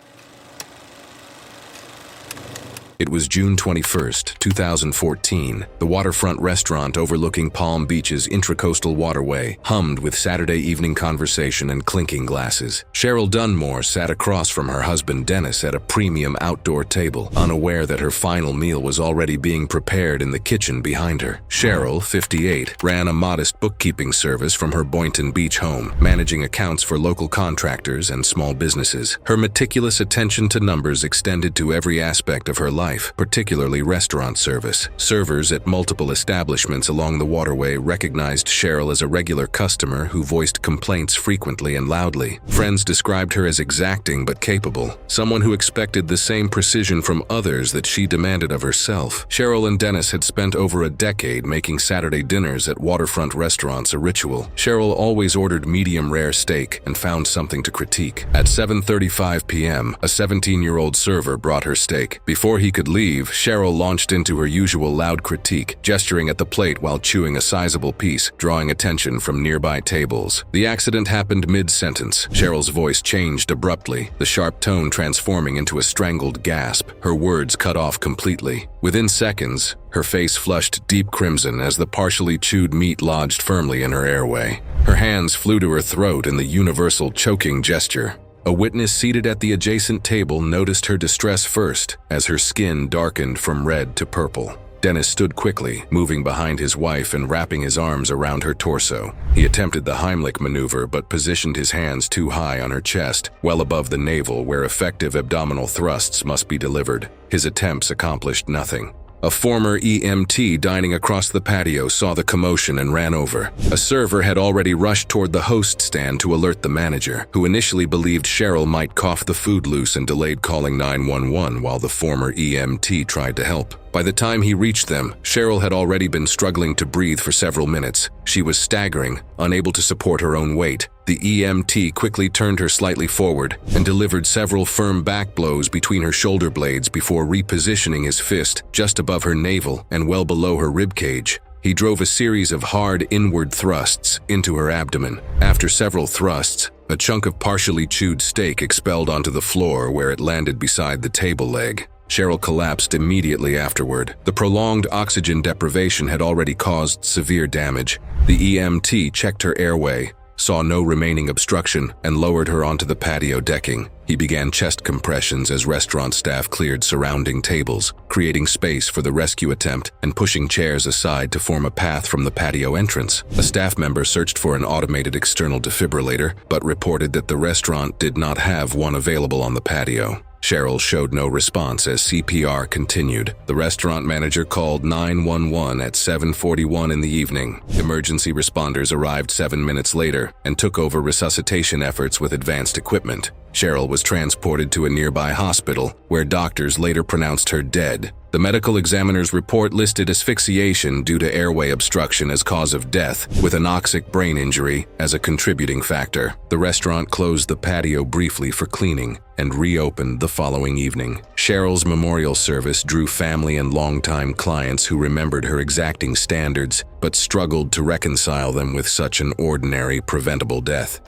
It was June 21, 2014. The waterfront restaurant overlooking Palm Beach's intracoastal waterway hummed with Saturday evening conversation and clinking glasses. Cheryl Dunmore sat across from her husband Dennis at a premium outdoor table, unaware that her final meal was already being prepared in the kitchen behind her. Cheryl, 58, ran a modest bookkeeping service from her Boynton Beach home, managing accounts for local contractors and small businesses. Her meticulous attention to numbers extended to every aspect of her life, particularly restaurant service. Servers at multiple establishments along the waterway recognized Cheryl as a regular customer who voiced complaints frequently and loudly. Friends described her as exacting but capable, someone who expected the same precision from others that she demanded of herself. Cheryl and Dennis had spent over a decade making Saturday dinners at waterfront restaurants a ritual. Cheryl always ordered medium-rare steak and found something to critique. At 7:35 p.m., a 17-year-old server brought her steak. Before he could leave, Cheryl launched into her usual loud critique, gesturing at the plate while chewing a sizable piece, drawing attention from nearby tables. The accident happened mid-sentence. Cheryl's voice changed abruptly, the sharp tone transforming into a strangled gasp, her words cut off completely. Within seconds, her face flushed deep crimson as the partially chewed meat lodged firmly in her airway. Her hands flew to her throat in the universal choking gesture. A witness seated at the adjacent table noticed her distress first, as her skin darkened from red to purple. Dennis stood quickly, moving behind his wife and wrapping his arms around her torso. He attempted the Heimlich maneuver but positioned his hands too high on her chest, well above the navel where effective abdominal thrusts must be delivered. His attempts accomplished nothing. A former EMT dining across the patio saw the commotion and ran over. A server had already rushed toward the host stand to alert the manager, who initially believed Cheryl might cough the food loose and delayed calling 911 while the former EMT tried to help. By the time he reached them, Cheryl had already been struggling to breathe for several minutes. She was staggering, unable to support her own weight. The EMT quickly turned her slightly forward and delivered several firm back blows between her shoulder blades before repositioning his fist just above her navel and well below her ribcage. He drove a series of hard inward thrusts into her abdomen. After several thrusts, a chunk of partially chewed steak expelled onto the floor where it landed beside the table leg. Cheryl collapsed immediately afterward. The prolonged oxygen deprivation had already caused severe damage. The EMT checked her airway, saw no remaining obstruction, and lowered her onto the patio decking. He began chest compressions as restaurant staff cleared surrounding tables, creating space for the rescue attempt and pushing chairs aside to form a path from the patio entrance. A staff member searched for an automated external defibrillator, but reported that the restaurant did not have one available on the patio. Cheryl showed no response as CPR continued. The restaurant manager called 911 at 7:41 in the evening. Emergency responders arrived 7 minutes later and took over resuscitation efforts with advanced equipment. Cheryl was transported to a nearby hospital, where doctors later pronounced her dead. The medical examiner's report listed asphyxiation due to airway obstruction as cause of death, with anoxic brain injury as a contributing factor. The restaurant closed the patio briefly for cleaning and reopened the following evening. Cheryl's memorial service drew family and longtime clients who remembered her exacting standards, but struggled to reconcile them with such an ordinary, preventable death.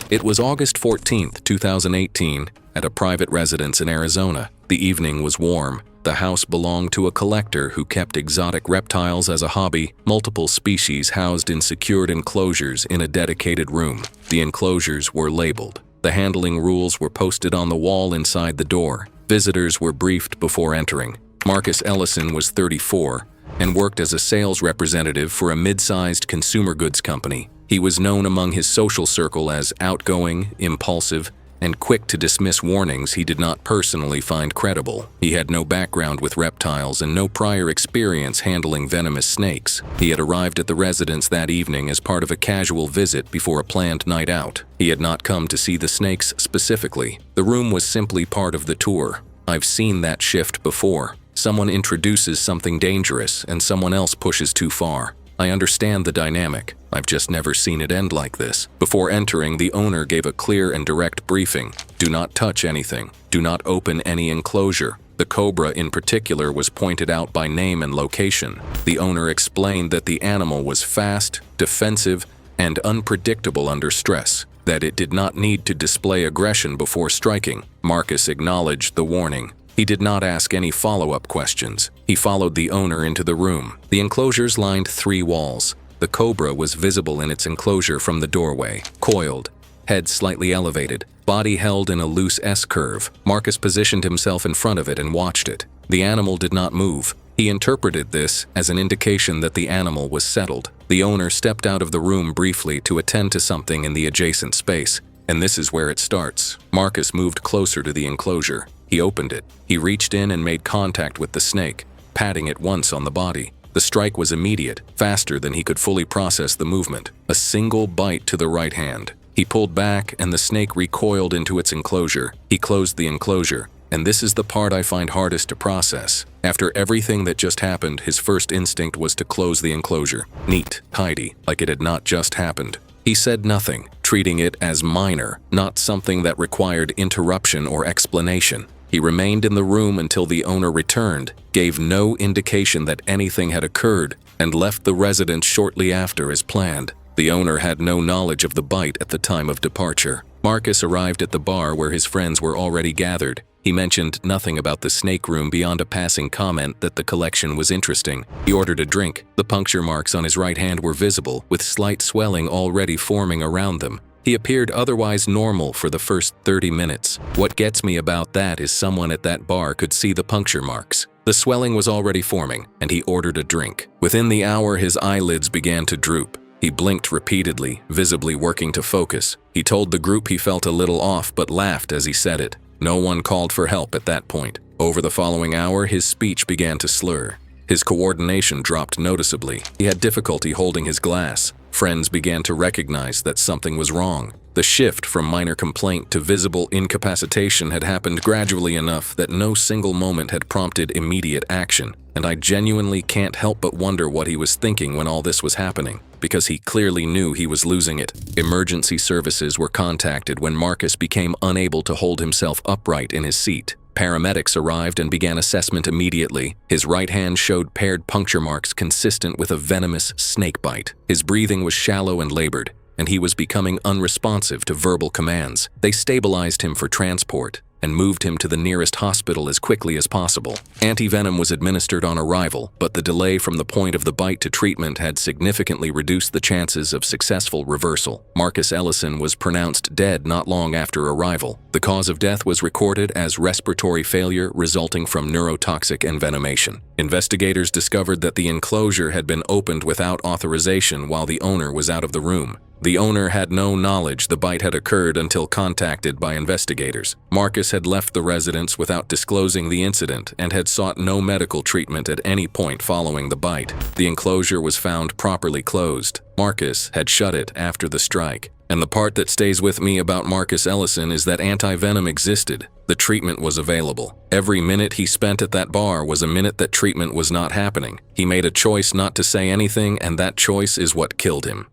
It was August 14, 2018, at a private residence in Arizona. The evening was warm. The house belonged to a collector who kept exotic reptiles as a hobby, multiple species housed in secured enclosures in a dedicated room. The enclosures were labeled. The handling rules were posted on the wall inside the door. Visitors were briefed before entering. Marcus Ellison was 34 and worked as a sales representative for a mid-sized consumer goods company. He was known among his social circle as outgoing, impulsive, and quick to dismiss warnings he did not personally find credible. He had no background with reptiles and no prior experience handling venomous snakes. He had arrived at the residence that evening as part of a casual visit before a planned night out. He had not come to see the snakes specifically. The room was simply part of the tour. I've seen that shift before. Someone introduces something dangerous and someone else pushes too far. I understand the dynamic. I've just never seen it end like this. Before entering, the owner gave a clear and direct briefing. Do not touch anything. Do not open any enclosure. The cobra in particular was pointed out by name and location. The owner explained that the animal was fast, defensive, and unpredictable under stress, that it did not need to display aggression before striking. Marcus acknowledged the warning. He did not ask any follow-up questions. He followed the owner into the room. The enclosures lined 3 walls. The cobra was visible in its enclosure from the doorway, coiled, head slightly elevated, body held in a loose S-curve. Marcus positioned himself in front of it and watched it. The animal did not move. He interpreted this as an indication that the animal was settled. The owner stepped out of the room briefly to attend to something in the adjacent space, and this is where it starts. Marcus moved closer to the enclosure. He opened it. He reached in and made contact with the snake, patting it once on the body. The strike was immediate, faster than he could fully process the movement. A single bite to the right hand. He pulled back and the snake recoiled into its enclosure. He closed the enclosure, and this is the part I find hardest to process. After everything that just happened, his first instinct was to close the enclosure. Neat, tidy, like it had not just happened. He said nothing, treating it as minor, not something that required interruption or explanation. He remained in the room until the owner returned, gave no indication that anything had occurred, and left the residence shortly after as planned. The owner had no knowledge of the bite at the time of departure. Marcus arrived at the bar where his friends were already gathered. He mentioned nothing about the snake room beyond a passing comment that the collection was interesting. He ordered a drink. The puncture marks on his right hand were visible, with slight swelling already forming around them. He appeared otherwise normal for the first 30 minutes. What gets me about that is someone at that bar could see the puncture marks. The swelling was already forming, and he ordered a drink. Within the hour, his eyelids began to droop. He blinked repeatedly, visibly working to focus. He told the group he felt a little off but laughed as he said it. No one called for help at that point. Over the following hour, his speech began to slur. His coordination dropped noticeably. He had difficulty holding his glass. Friends began to recognize that something was wrong. The shift from minor complaint to visible incapacitation had happened gradually enough that no single moment had prompted immediate action, and I genuinely can't help but wonder what he was thinking when all this was happening, because he clearly knew he was losing it. Emergency services were contacted when Marcus became unable to hold himself upright in his seat. Paramedics arrived and began assessment immediately. His right hand showed paired puncture marks consistent with a venomous snake bite. His breathing was shallow and labored, and he was becoming unresponsive to verbal commands. They stabilized him for transport and moved him to the nearest hospital as quickly as possible. Antivenom was administered on arrival, but the delay from the point of the bite to treatment had significantly reduced the chances of successful reversal. Marcus Ellison was pronounced dead not long after arrival. The cause of death was recorded as respiratory failure resulting from neurotoxic envenomation. Investigators discovered that the enclosure had been opened without authorization while the owner was out of the room. The owner had no knowledge the bite had occurred until contacted by investigators. Marcus had left the residence without disclosing the incident and had sought no medical treatment at any point following the bite. The enclosure was found properly closed. Marcus had shut it after the strike. And the part that stays with me about Marcus Ellison is that antivenom existed. The treatment was available. Every minute he spent at that bar was a minute that treatment was not happening. He made a choice not to say anything, and that choice is what killed him.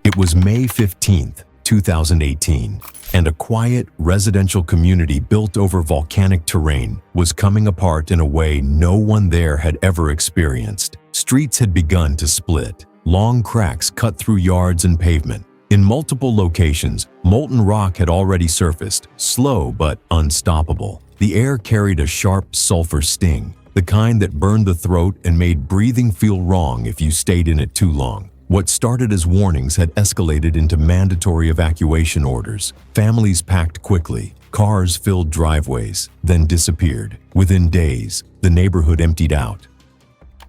It was May 15th, 2018, and a quiet residential community built over volcanic terrain was coming apart in a way no one there had ever experienced. Streets had begun to split. Long cracks cut through yards and pavement. In multiple locations, molten rock had already surfaced, slow but unstoppable. The air carried a sharp sulfur sting, the kind that burned the throat and made breathing feel wrong if you stayed in it too long. What started as warnings had escalated into mandatory evacuation orders. Families packed quickly, cars filled driveways, then disappeared. Within days, the neighborhood emptied out.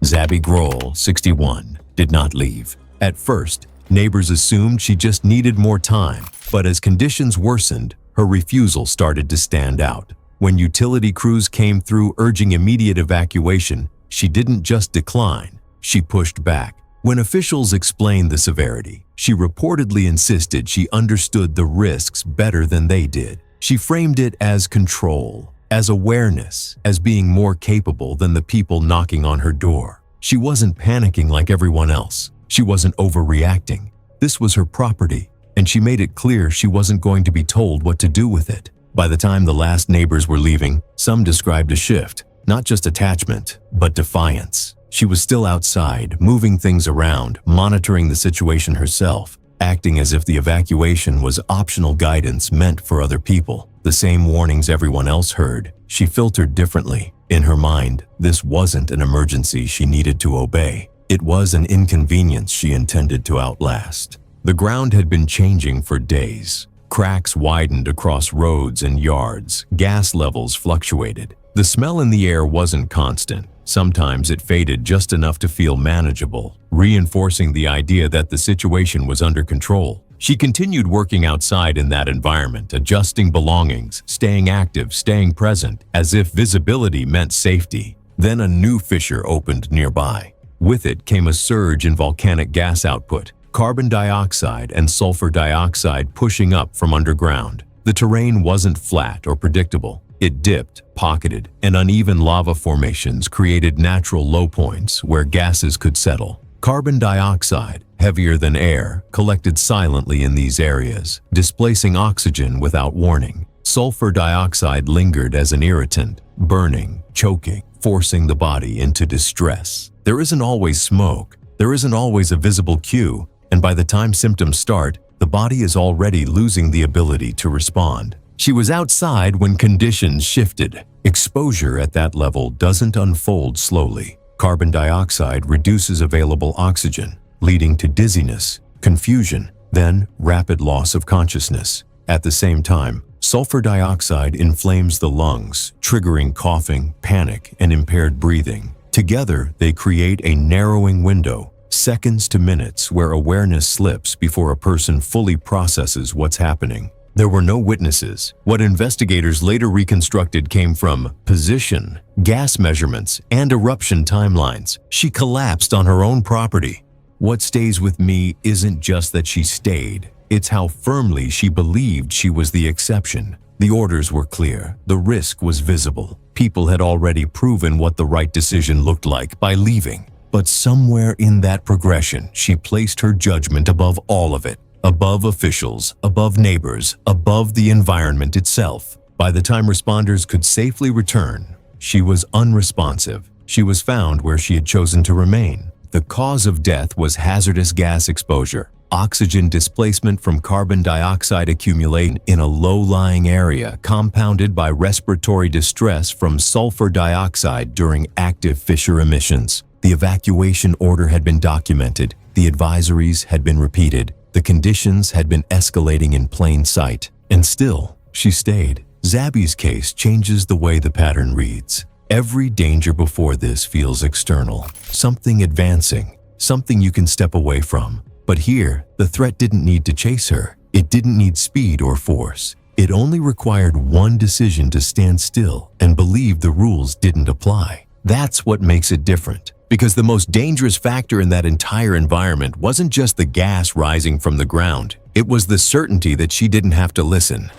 Zabby Grohl, 61, did not leave. At first, neighbors assumed she just needed more time, but as conditions worsened, her refusal started to stand out. When utility crews came through urging immediate evacuation, she didn't just decline, she pushed back. When officials explained the severity, she reportedly insisted she understood the risks better than they did. She framed it as control, as awareness, as being more capable than the people knocking on her door. She wasn't panicking like everyone else. She wasn't overreacting. This was her property, and she made it clear she wasn't going to be told what to do with it. By the time the last neighbors were leaving, some described a shift, not just attachment, but defiance. She was still outside, moving things around, monitoring the situation herself, acting as if the evacuation was optional guidance meant for other people. The same warnings everyone else heard, she filtered differently. In her mind, this wasn't an emergency she needed to obey. It was an inconvenience she intended to outlast. The ground had been changing for days. Cracks widened across roads and yards. Gas levels fluctuated. The smell in the air wasn't constant. Sometimes it faded just enough to feel manageable, reinforcing the idea that the situation was under control. She continued working outside in that environment, adjusting belongings, staying active, staying present, as if visibility meant safety. Then a new fissure opened nearby. With it came a surge in volcanic gas output, carbon dioxide and sulfur dioxide pushing up from underground. The terrain wasn't flat or predictable. It dipped, pocketed, and uneven lava formations created natural low points where gases could settle. Carbon dioxide, heavier than air, collected silently in these areas, displacing oxygen without warning. Sulfur dioxide lingered as an irritant, burning, choking, forcing the body into distress. There isn't always smoke, there isn't always a visible cue, and by the time symptoms start, the body is already losing the ability to respond. She was outside when conditions shifted. Exposure at that level doesn't unfold slowly. Carbon dioxide reduces available oxygen, leading to dizziness, confusion, then rapid loss of consciousness. At the same time, sulfur dioxide inflames the lungs, triggering coughing, panic, and impaired breathing. Together, they create a narrowing window, seconds to minutes, where awareness slips before a person fully processes what's happening. There were no witnesses. What investigators later reconstructed came from position, gas measurements, and eruption timelines. She collapsed on her own property. What stays with me isn't just that she stayed, it's how firmly she believed she was the exception. The orders were clear, the risk was visible. People had already proven what the right decision looked like by leaving. But somewhere in that progression, she placed her judgment above all of it. Above officials, above neighbors, above the environment itself. By the time responders could safely return, she was unresponsive. She was found where she had chosen to remain. The cause of death was hazardous gas exposure, oxygen displacement from carbon dioxide accumulating in a low-lying area, compounded by respiratory distress from sulfur dioxide during active fissure emissions. The evacuation order had been documented, the advisories had been repeated, the conditions had been escalating in plain sight. And still, she stayed. Zabby's case changes the way the pattern reads. Every danger before this feels external, something advancing, something you can step away from. But here, the threat didn't need to chase her. It didn't need speed or force. It only required one decision to stand still and believe the rules didn't apply. That's what makes it different. Because the most dangerous factor in that entire environment wasn't just the gas rising from the ground. It was the certainty that she didn't have to listen.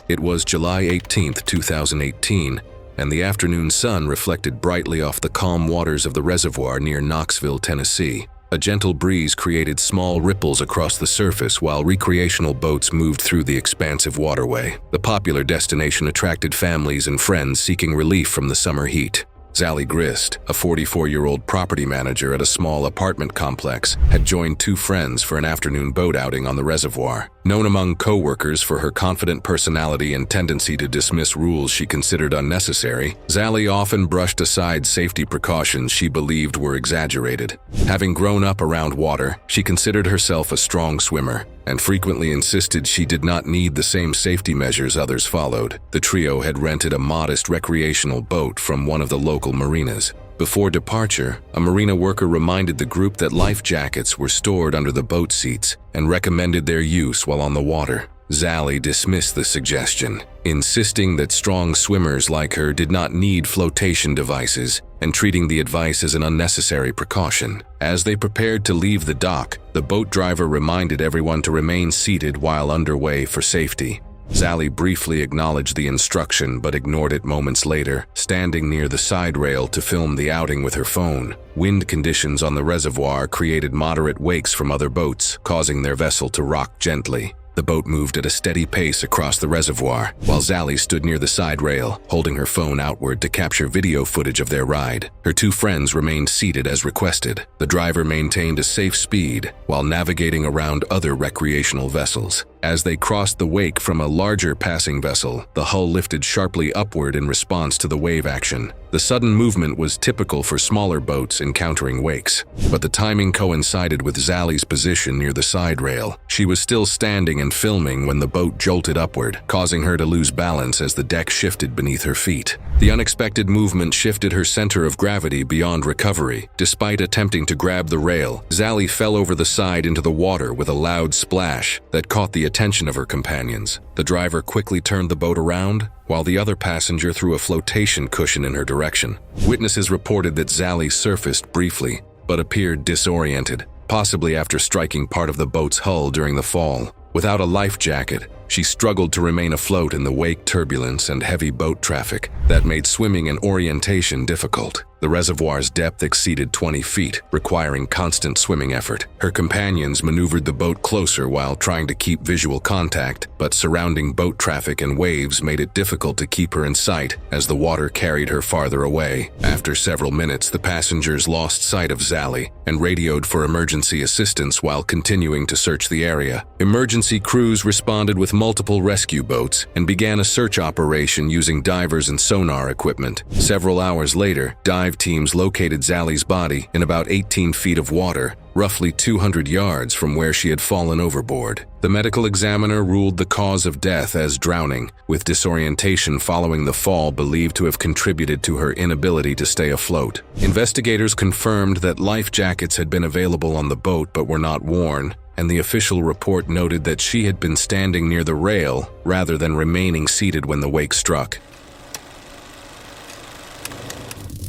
It was July 18, 2018, and the afternoon sun reflected brightly off the calm waters of the reservoir near Knoxville, Tennessee. A gentle breeze created small ripples across the surface while recreational boats moved through the expansive waterway. The popular destination attracted families and friends seeking relief from the summer heat. Sally Grist, a 44-year-old property manager at a small apartment complex, had joined two friends for an afternoon boat outing on the reservoir. Known among co-workers for her confident personality and tendency to dismiss rules she considered unnecessary, Sally often brushed aside safety precautions she believed were exaggerated. Having grown up around water, she considered herself a strong swimmer and frequently insisted she did not need the same safety measures others followed. The trio had rented a modest recreational boat from one of the local marinas. Before departure, a marina worker reminded the group that life jackets were stored under the boat seats and recommended their use while on the water. Sally dismissed the suggestion, insisting that strong swimmers like her did not need flotation devices and treating the advice as an unnecessary precaution. As they prepared to leave the dock, the boat driver reminded everyone to remain seated while underway for safety. Sally briefly acknowledged the instruction but ignored it moments later, standing near the side rail to film the outing with her phone. Wind conditions on the reservoir created moderate wakes from other boats, causing their vessel to rock gently. The boat moved at a steady pace across the reservoir, while Sally stood near the side rail, holding her phone outward to capture video footage of their ride. Her two friends remained seated as requested. The driver maintained a safe speed while navigating around other recreational vessels. As they crossed the wake from a larger passing vessel, the hull lifted sharply upward in response to the wave action. The sudden movement was typical for smaller boats encountering wakes, but the timing coincided with Sally's position near the side rail. She was still standing and filming when the boat jolted upward, causing her to lose balance as the deck shifted beneath her feet. The unexpected movement shifted her center of gravity beyond recovery. Despite attempting to grab the rail, Sally fell over the side into the water with a loud splash that caught the attention of her companions. The driver quickly turned the boat around, while the other passenger threw a flotation cushion in her direction. Witnesses reported that Sally surfaced briefly, but appeared disoriented, possibly after striking part of the boat's hull during the fall. Without a life jacket, she struggled to remain afloat in the wake turbulence and heavy boat traffic that made swimming and orientation difficult. The reservoir's depth exceeded 20 feet, requiring constant swimming effort. Her companions maneuvered the boat closer while trying to keep visual contact, but surrounding boat traffic and waves made it difficult to keep her in sight as the water carried her farther away. After several minutes, the passengers lost sight of Zali and radioed for emergency assistance while continuing to search the area. Emergency crews responded with multiple rescue boats and began a search operation using divers and sonar equipment. Several hours later, dive teams located Zali's body in about 18 feet of water, roughly 200 yards from where she had fallen overboard. The medical examiner ruled the cause of death as drowning, with disorientation following the fall believed to have contributed to her inability to stay afloat. Investigators confirmed that life jackets had been available on the boat but were not worn, and the official report noted that she had been standing near the rail rather than remaining seated when the wake struck.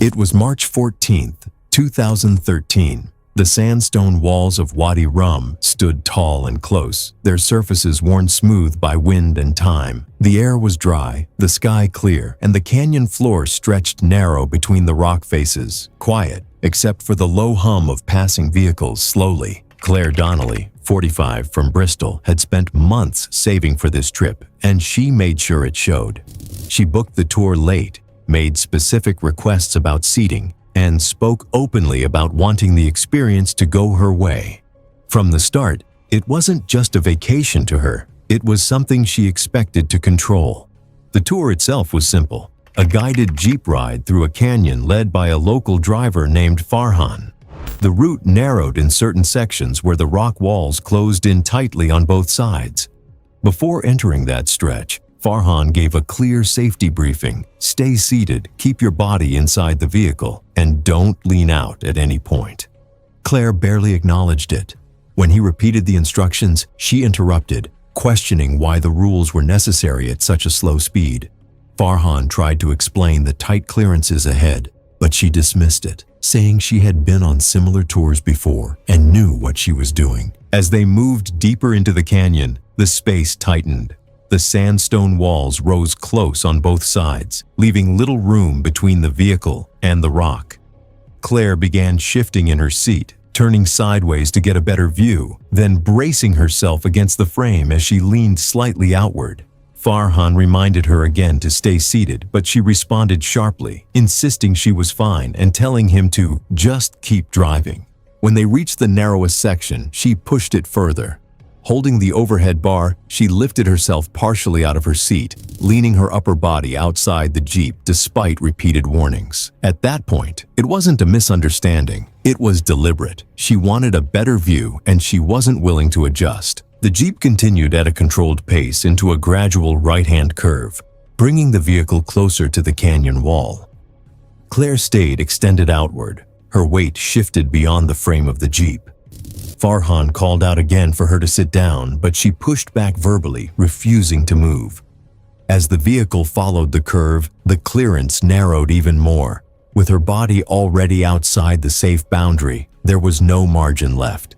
It was March 14th, 2013. The sandstone walls of Wadi Rum stood tall and close, their surfaces worn smooth by wind and time. The air was dry, the sky clear, and the canyon floor stretched narrow between the rock faces, quiet, except for the low hum of passing vehicles slowly. Claire Donnelly, 45, from Bristol, had spent months saving for this trip, and she made sure it showed. She booked the tour late, made specific requests about seating, and spoke openly about wanting the experience to go her way. From the start, it wasn't just a vacation to her, it was something she expected to control. The tour itself was simple, a guided jeep ride through a canyon led by a local driver named Farhan. The route narrowed in certain sections where the rock walls closed in tightly on both sides. Before entering that stretch, Farhan gave a clear safety briefing. Stay seated, keep your body inside the vehicle, and don't lean out at any point. Claire barely acknowledged it. When he repeated the instructions, she interrupted, questioning why the rules were necessary at such a slow speed. Farhan tried to explain the tight clearances ahead, but she dismissed it, saying she had been on similar tours before and knew what she was doing. As they moved deeper into the canyon, the space tightened. The sandstone walls rose close on both sides, leaving little room between the vehicle and the rock. Claire began shifting in her seat, turning sideways to get a better view, then bracing herself against the frame as she leaned slightly outward. Farhan reminded her again to stay seated, but she responded sharply, insisting she was fine and telling him to just keep driving. When they reached the narrowest section, she pushed it further. Holding the overhead bar, she lifted herself partially out of her seat, leaning her upper body outside the Jeep despite repeated warnings. At that point, it wasn't a misunderstanding. It was deliberate. She wanted a better view, and she wasn't willing to adjust. The Jeep continued at a controlled pace into a gradual right-hand curve, bringing the vehicle closer to the canyon wall. Claire stayed extended outward. Her weight shifted beyond the frame of the Jeep. Farhan called out again for her to sit down, but she pushed back verbally, refusing to move. As the vehicle followed the curve, the clearance narrowed even more. With her body already outside the safe boundary, there was no margin left.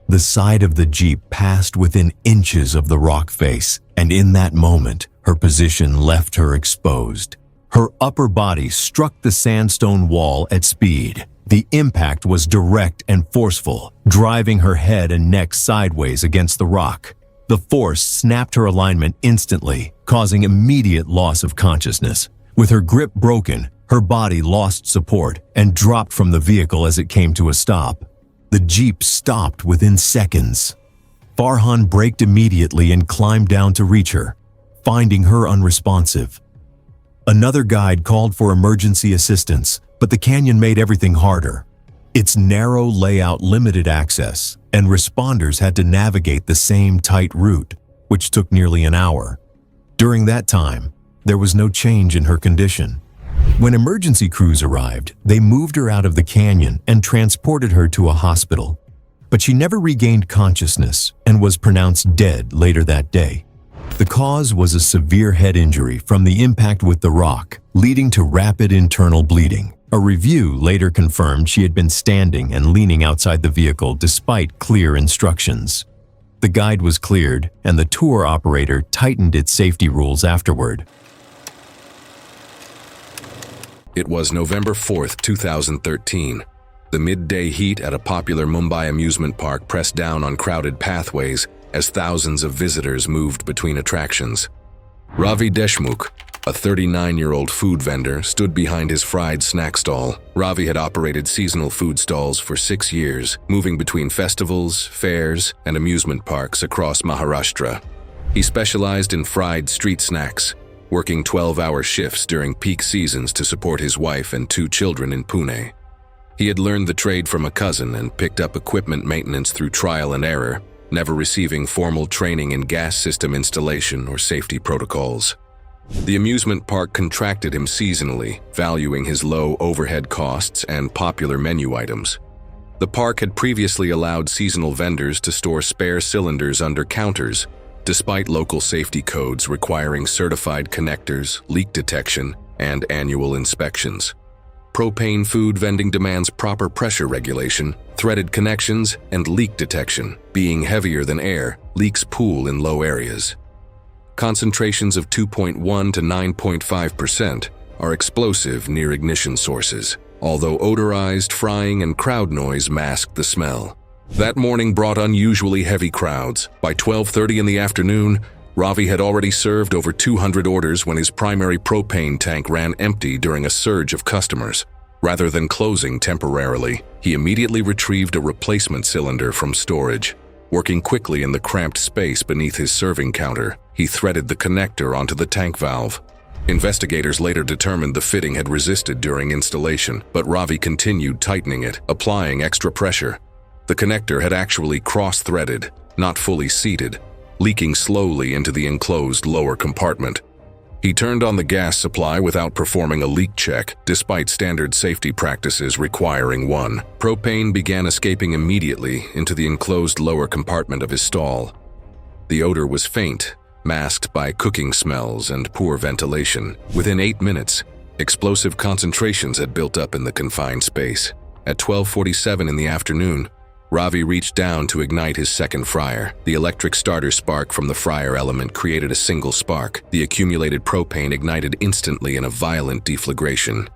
The side of the Jeep passed within inches of the rock face, and in that moment, her position left her exposed. Her upper body struck the sandstone wall at speed. The impact was direct and forceful, driving her head and neck sideways against the rock. The force snapped her alignment instantly, causing immediate loss of consciousness. With her grip broken, her body lost support and dropped from the vehicle as it came to a stop. The Jeep stopped within seconds. Farhan braked immediately and climbed down to reach her, finding her unresponsive. Another guide called for emergency assistance, but the canyon made everything harder. Its narrow layout limited access, and responders had to navigate the same tight route, which took nearly an hour. During that time, there was no change in her condition. When emergency crews arrived, they moved her out of the canyon and transported her to a hospital. But she never regained consciousness and was pronounced dead later that day. The cause was a severe head injury from the impact with the rock, leading to rapid internal bleeding. A review later confirmed she had been standing and leaning outside the vehicle despite clear instructions. The guide was cleared, and the tour operator tightened its safety rules afterward. It was November 4th, 2013. The midday heat at a popular Mumbai amusement park pressed down on crowded pathways as thousands of visitors moved between attractions. Ravi Deshmukh, a 39-year-old food vendor, stood behind his fried snack stall. Ravi had operated seasonal food stalls for 6 years, moving between festivals, fairs, and amusement parks across Maharashtra. He specialized in fried street snacks, working 12-hour shifts during peak seasons to support his wife and 2 children in Pune. He had learned the trade from a cousin and picked up equipment maintenance through trial and error, never receiving formal training in gas system installation or safety protocols. The amusement park contracted him seasonally, valuing his low overhead costs and popular menu items. The park had previously allowed seasonal vendors to store spare cylinders under counters, despite local safety codes requiring certified connectors, leak detection, and annual inspections. Propane food vending demands proper pressure regulation, threaded connections, and leak detection. Being heavier than air, leaks pool in low areas. Concentrations of 2.1 to 9.5% are explosive near ignition sources, although odorized frying and crowd noise masked the smell. That morning brought unusually heavy crowds. By 12:30 in the afternoon, Ravi had already served over 200 orders when his primary propane tank ran empty during a surge of customers. Rather than closing temporarily, he immediately retrieved a replacement cylinder from storage. Working quickly in the cramped space beneath his serving counter, he threaded the connector onto the tank valve. Investigators later determined the fitting had resisted during installation, but Ravi continued tightening it, applying extra pressure. The connector had actually cross-threaded, not fully seated, leaking slowly into the enclosed lower compartment. He turned on the gas supply without performing a leak check, despite standard safety practices requiring one. Propane began escaping immediately into the enclosed lower compartment of his stall. The odor was faint, masked by cooking smells and poor ventilation. Within 8 minutes, explosive concentrations had built up in the confined space. At 12:47 in the afternoon, Ravi reached down to ignite his second fryer. The electric starter spark from the fryer element created a single spark. The accumulated propane ignited instantly in a violent deflagration.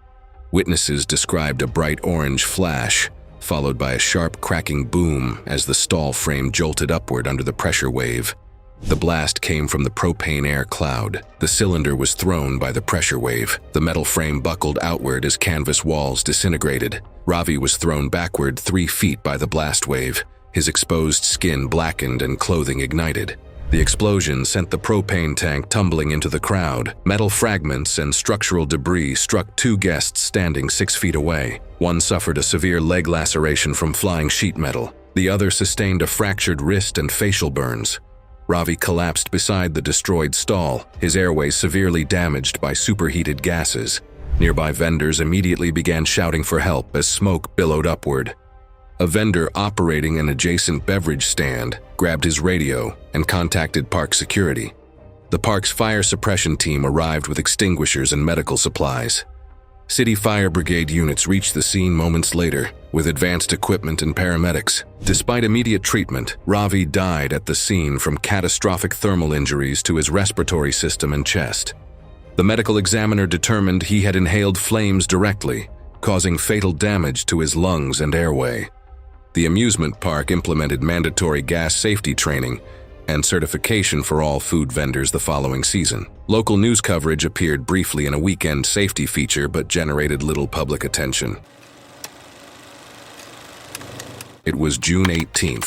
Witnesses described a bright orange flash, followed by a sharp cracking boom as the stall frame jolted upward under the pressure wave. The blast came from the propane air cloud. The cylinder was thrown by the pressure wave. The metal frame buckled outward as canvas walls disintegrated. Ravi was thrown backward 3 feet by the blast wave. His exposed skin blackened and clothing ignited. The explosion sent the propane tank tumbling into the crowd. Metal fragments and structural debris struck 2 guests standing 6 feet away. One suffered a severe leg laceration from flying sheet metal. The other sustained a fractured wrist and facial burns. Ravi collapsed beside the destroyed stall, his airways severely damaged by superheated gases. Nearby vendors immediately began shouting for help as smoke billowed upward. A vendor operating an adjacent beverage stand grabbed his radio and contacted park security. The park's fire suppression team arrived with extinguishers and medical supplies. City Fire Brigade units reached the scene moments later with advanced equipment and paramedics. Despite immediate treatment, Ravi died at the scene from catastrophic thermal injuries to his respiratory system and chest. The medical examiner determined he had inhaled flames directly, causing fatal damage to his lungs and airway. The amusement park implemented mandatory gas safety training and certification for all food vendors the following season. Local news coverage appeared briefly in a weekend safety feature but generated little public attention. It was June 18,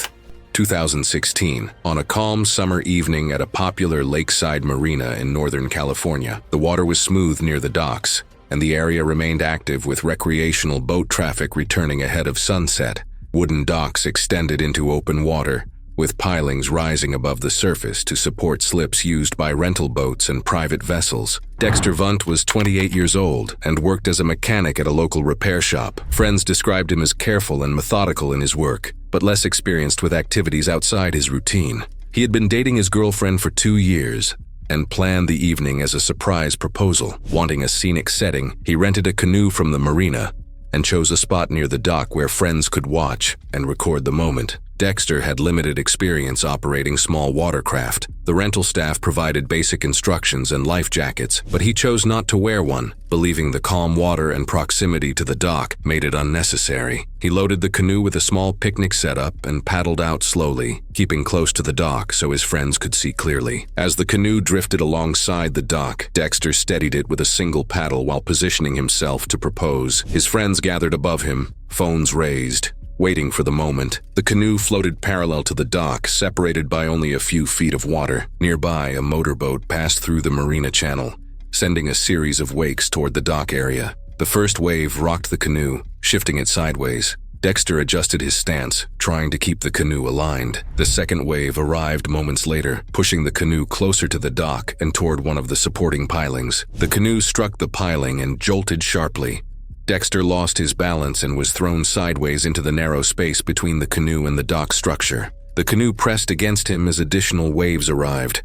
2016, on a calm summer evening at a popular lakeside marina in Northern California. The water was smooth near the docks, and the area remained active with recreational boat traffic returning ahead of sunset. Wooden docks extended into open water, with pilings rising above the surface to support slips used by rental boats and private vessels. Dexter Vunt was 28 years old and worked as a mechanic at a local repair shop. Friends described him as careful and methodical in his work, but less experienced with activities outside his routine. He had been dating his girlfriend for 2 years and planned the evening as a surprise proposal. Wanting a scenic setting, he rented a canoe from the marina and chose a spot near the dock where friends could watch and record the moment. Dexter had limited experience operating small watercraft. The rental staff provided basic instructions and life jackets, but he chose not to wear one, believing the calm water and proximity to the dock made it unnecessary. He loaded the canoe with a small picnic setup and paddled out slowly, keeping close to the dock so his friends could see clearly. As the canoe drifted alongside the dock, Dexter steadied it with a single paddle while positioning himself to propose. His friends gathered above him, phones raised, waiting for the moment. The canoe floated parallel to the dock, separated by only a few feet of water. Nearby, a motorboat passed through the marina channel, sending a series of wakes toward the dock area. The first wave rocked the canoe, shifting it sideways. Dexter adjusted his stance, trying to keep the canoe aligned. The second wave arrived moments later, pushing the canoe closer to the dock and toward one of the supporting pilings. The canoe struck the piling and jolted sharply. Dexter lost his balance and was thrown sideways into the narrow space between the canoe and the dock structure. The canoe pressed against him as additional waves arrived,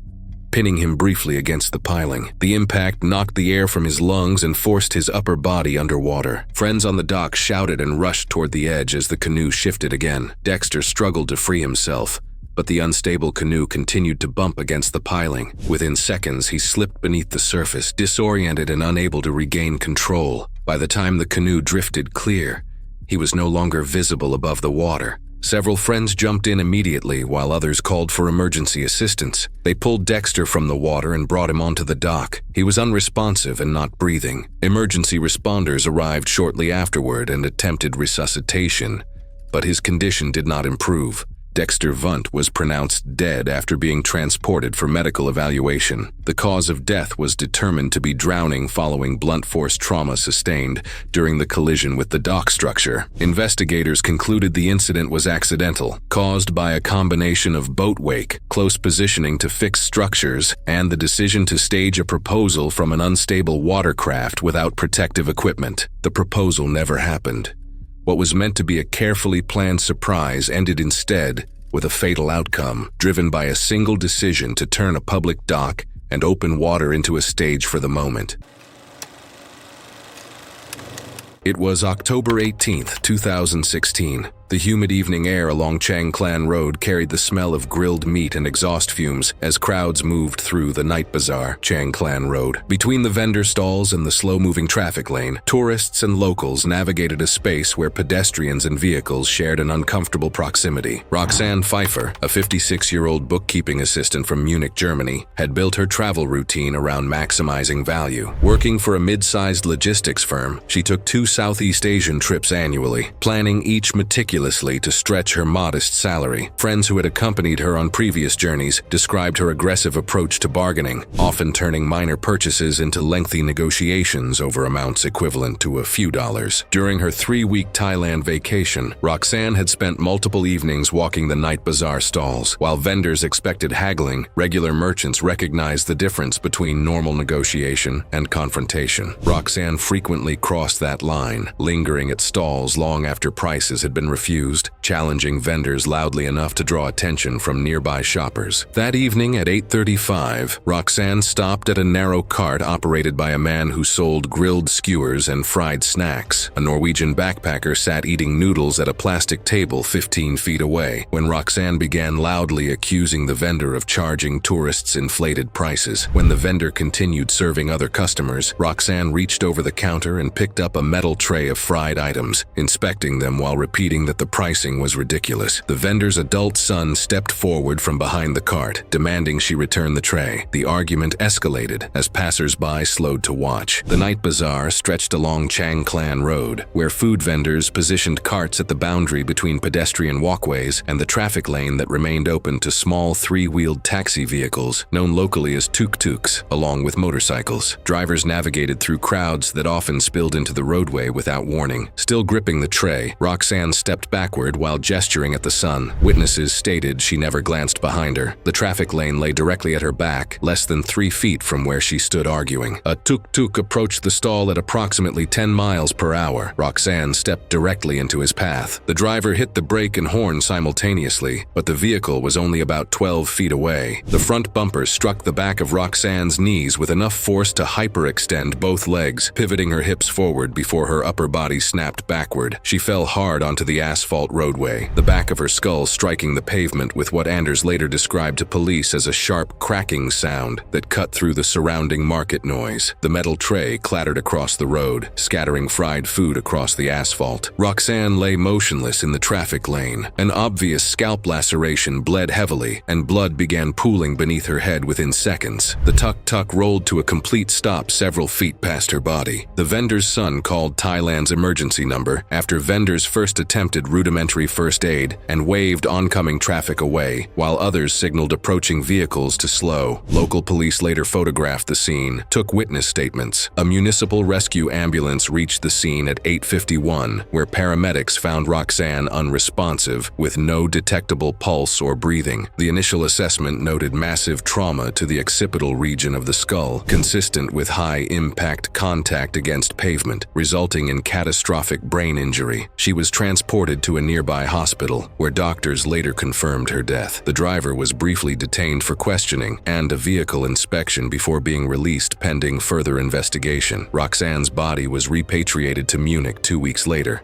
pinning him briefly against the piling. The impact knocked the air from his lungs and forced his upper body underwater. Friends on the dock shouted and rushed toward the edge as the canoe shifted again. Dexter struggled to free himself, but the unstable canoe continued to bump against the piling. Within seconds, he slipped beneath the surface, disoriented and unable to regain control. By the time the canoe drifted clear, he was no longer visible above the water. Several friends jumped in immediately while others called for emergency assistance. They pulled Dexter from the water and brought him onto the dock. He was unresponsive and not breathing. Emergency responders arrived shortly afterward and attempted resuscitation, but his condition did not improve. Dexter Vunt was pronounced dead after being transported for medical evaluation. The cause of death was determined to be drowning following blunt force trauma sustained during the collision with the dock structure. Investigators concluded the incident was accidental, caused by a combination of boat wake, close positioning to fixed structures, and the decision to stage a proposal from an unstable watercraft without protective equipment. The proposal never happened. What was meant to be a carefully planned surprise ended instead with a fatal outcome, driven by a single decision to turn a public dock and open water into a stage for the moment. It was October 18, 2016. The humid evening air along Chang Klan Road carried the smell of grilled meat and exhaust fumes as crowds moved through the night bazaar, Chang Klan Road. Between the vendor stalls and the slow-moving traffic lane, tourists and locals navigated a space where pedestrians and vehicles shared an uncomfortable proximity. Roxanne Pfeiffer, a 56-year-old bookkeeping assistant from Munich, Germany, had built her travel routine around maximizing value. Working for a mid-sized logistics firm, she took 2 Southeast Asian trips annually, planning each meticulously to stretch her modest salary. Friends who had accompanied her on previous journeys described her aggressive approach to bargaining, often turning minor purchases into lengthy negotiations over amounts equivalent to a few dollars. During her 3-week Thailand vacation, Roxanne had spent multiple evenings walking the night bazaar stalls. While vendors expected haggling, regular merchants recognized the difference between normal negotiation and confrontation. Roxanne frequently crossed that line, lingering at stalls long after prices had been refused, challenging vendors loudly enough to draw attention from nearby shoppers. That evening at 8:35, Roxanne stopped at a narrow cart operated by a man who sold grilled skewers and fried snacks. A Norwegian backpacker sat eating noodles at a plastic table 15 feet away when Roxanne began loudly accusing the vendor of charging tourists inflated prices. When the vendor continued serving other customers, Roxanne reached over the counter and picked up a metal tray of fried items, inspecting them while repeating that the pricing was ridiculous. The vendor's adult son stepped forward from behind the cart, demanding she return the tray. The argument escalated as passers-by slowed to watch. The night bazaar stretched along Chang Klan Road, where food vendors positioned carts at the boundary between pedestrian walkways and the traffic lane that remained open to small 3-wheeled taxi vehicles, known locally as tuk-tuks, along with motorcycles. Drivers navigated through crowds that often spilled into the roadway without warning. Still gripping the tray, Roxanne stepped backward while gesturing at the son. Witnesses stated she never glanced behind her. The traffic lane lay directly at her back, less than 3 feet from where she stood arguing. A tuk-tuk approached the stall at approximately 10 miles per hour. Roxanne stepped directly into his path. The driver hit the brake and horn simultaneously, but the vehicle was only about 12 feet away. The front bumper struck the back of Roxanne's knees with enough force to hyperextend both legs, pivoting her hips forward before her upper body snapped backward. She fell hard onto the asphalt asphalt roadway, the back of her skull striking the pavement with what Anders later described to police as a sharp cracking sound that cut through the surrounding market noise. The metal tray clattered across the road, scattering fried food across the asphalt. Roxanne lay motionless in the traffic lane. An obvious scalp laceration bled heavily, and blood began pooling beneath her head within seconds. The tuk-tuk rolled to a complete stop several feet past her body. The vendor's son called Thailand's emergency number after vendors first attempted rudimentary first aid and waved oncoming traffic away, while others signaled approaching vehicles to slow. Local police later photographed the scene, took witness statements. A municipal rescue ambulance reached the scene at 8:51, where paramedics found Roxanne unresponsive, with no detectable pulse or breathing. The initial assessment noted massive trauma to the occipital region of the skull, consistent with high-impact contact against pavement, resulting in catastrophic brain injury. She was transported to a nearby hospital, where doctors later confirmed her death. The driver was briefly detained for questioning and a vehicle inspection before being released pending further investigation. Roxanne's body was repatriated to Munich 2 weeks later.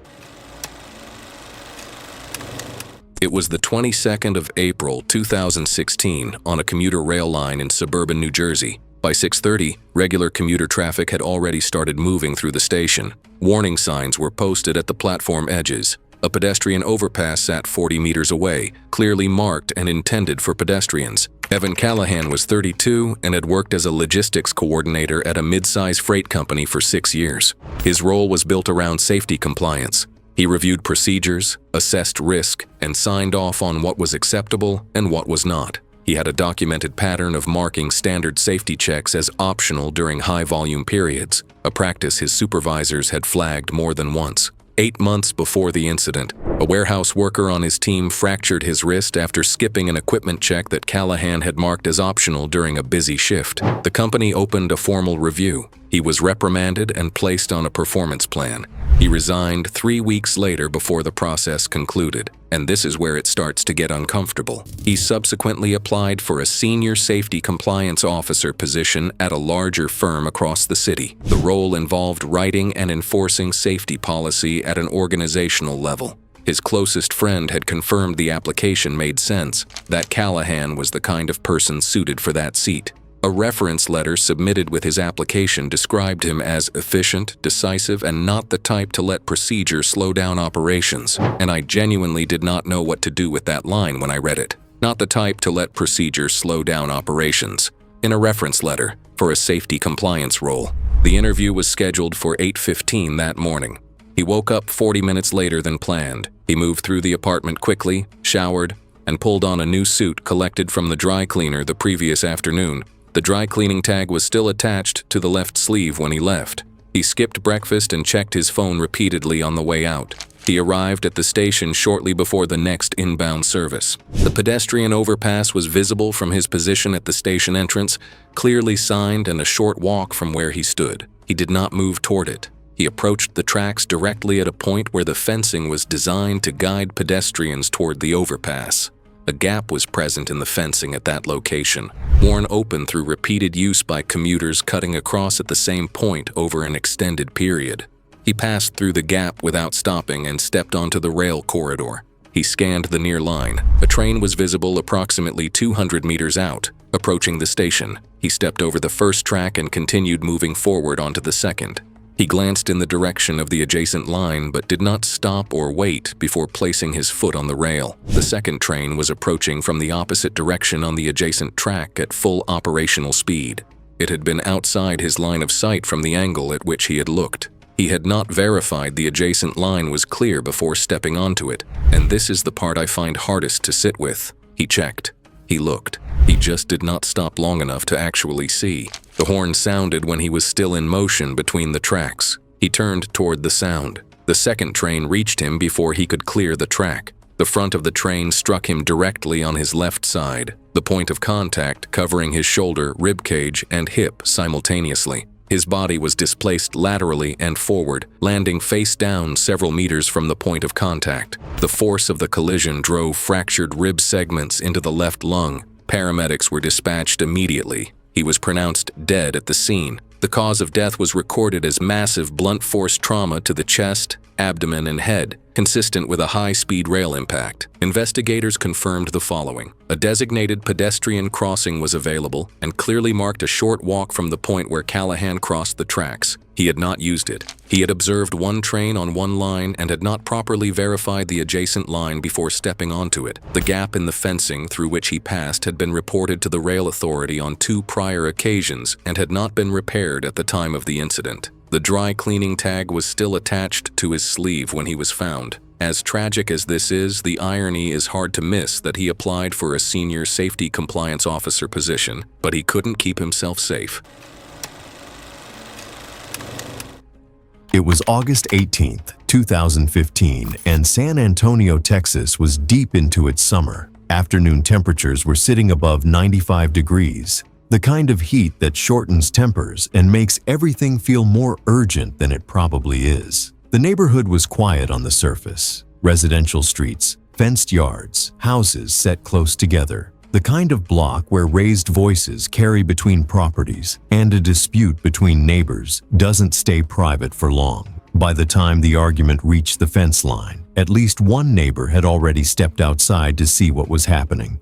It was the 22nd of April 2016 on a commuter rail line in suburban New Jersey. By 6:30, regular commuter traffic had already started moving through the station. Warning signs were posted at the platform edges. A pedestrian overpass sat 40 meters away, clearly marked and intended for pedestrians. Evan Callahan was 32 and had worked as a logistics coordinator at a mid-size freight company for 6 years. His role was built around safety compliance. He reviewed procedures, assessed risk, and signed off on what was acceptable and what was not. He had a documented pattern of marking standard safety checks as optional during high-volume periods, a practice his supervisors had flagged more than once. 8 months before the incident, a warehouse worker on his team fractured his wrist after skipping an equipment check that Callahan had marked as optional during a busy shift. The company opened a formal review. He was reprimanded and placed on a performance plan. He resigned 3 weeks later before the process concluded, and this is where it starts to get uncomfortable. He subsequently applied for a senior safety compliance officer position at a larger firm across the city. The role involved writing and enforcing safety policy at an organizational level. His closest friend had confirmed the application made sense, that Callahan was the kind of person suited for that seat. A reference letter submitted with his application described him as efficient, decisive, and not the type to let procedure slow down operations. And I genuinely did not know what to do with that line when I read it. Not the type to let procedure slow down operations. In a reference letter for a safety compliance role. The interview was scheduled for 8:15 that morning. He woke up 40 minutes later than planned. He moved through the apartment quickly, showered, and pulled on a new suit collected from the dry cleaner the previous afternoon. The dry cleaning tag was still attached to the left sleeve when he left. He skipped breakfast and checked his phone repeatedly on the way out. He arrived at the station shortly before the next inbound service. The pedestrian overpass was visible from his position at the station entrance, clearly signed and a short walk from where he stood. He did not move toward it. He approached the tracks directly at a point where the fencing was designed to guide pedestrians toward the overpass. A gap was present in the fencing at that location, worn open through repeated use by commuters cutting across at the same point over an extended period. He passed through the gap without stopping and stepped onto the rail corridor. He scanned the near line. A train was visible approximately 200 meters out, approaching the station. He stepped over the first track and continued moving forward onto the second. He glanced in the direction of the adjacent line but did not stop or wait before placing his foot on the rail. The second train was approaching from the opposite direction on the adjacent track at full operational speed. It had been outside his line of sight from the angle at which he had looked. He had not verified the adjacent line was clear before stepping onto it, and this is the part I find hardest to sit with. He checked. He looked. He just did not stop long enough to actually see. The horn sounded when he was still in motion between the tracks. He turned toward the sound. The second train reached him before he could clear the track. The front of the train struck him directly on his left side, the point of contact covering his shoulder, ribcage, and hip simultaneously. His body was displaced laterally and forward, landing face down several meters from the point of contact. The force of the collision drove fractured rib segments into the left lung. Paramedics were dispatched immediately. He was pronounced dead at the scene. The cause of death was recorded as massive blunt force trauma to the chest, abdomen, and head, consistent with a high-speed rail impact. Investigators confirmed the following. A designated pedestrian crossing was available and clearly marked a short walk from the point where Callahan crossed the tracks. He had not used it. He had observed one train on one line and had not properly verified the adjacent line before stepping onto it. The gap in the fencing through which he passed had been reported to the rail authority on 2 prior occasions and had not been repaired at the time of the incident. The dry cleaning tag was still attached to his sleeve when he was found. As tragic as this is, the irony is hard to miss that he applied for a senior safety compliance officer position, but he couldn't keep himself safe. It was August 18th, 2015, and San Antonio, Texas was deep into its summer. Afternoon temperatures were sitting above 95 degrees. The kind of heat that shortens tempers and makes everything feel more urgent than it probably is. The neighborhood was quiet on the surface. Residential streets, fenced yards, houses set close together. The kind of block where raised voices carry between properties and a dispute between neighbors doesn't stay private for long. By the time the argument reached the fence line, at least one neighbor had already stepped outside to see what was happening.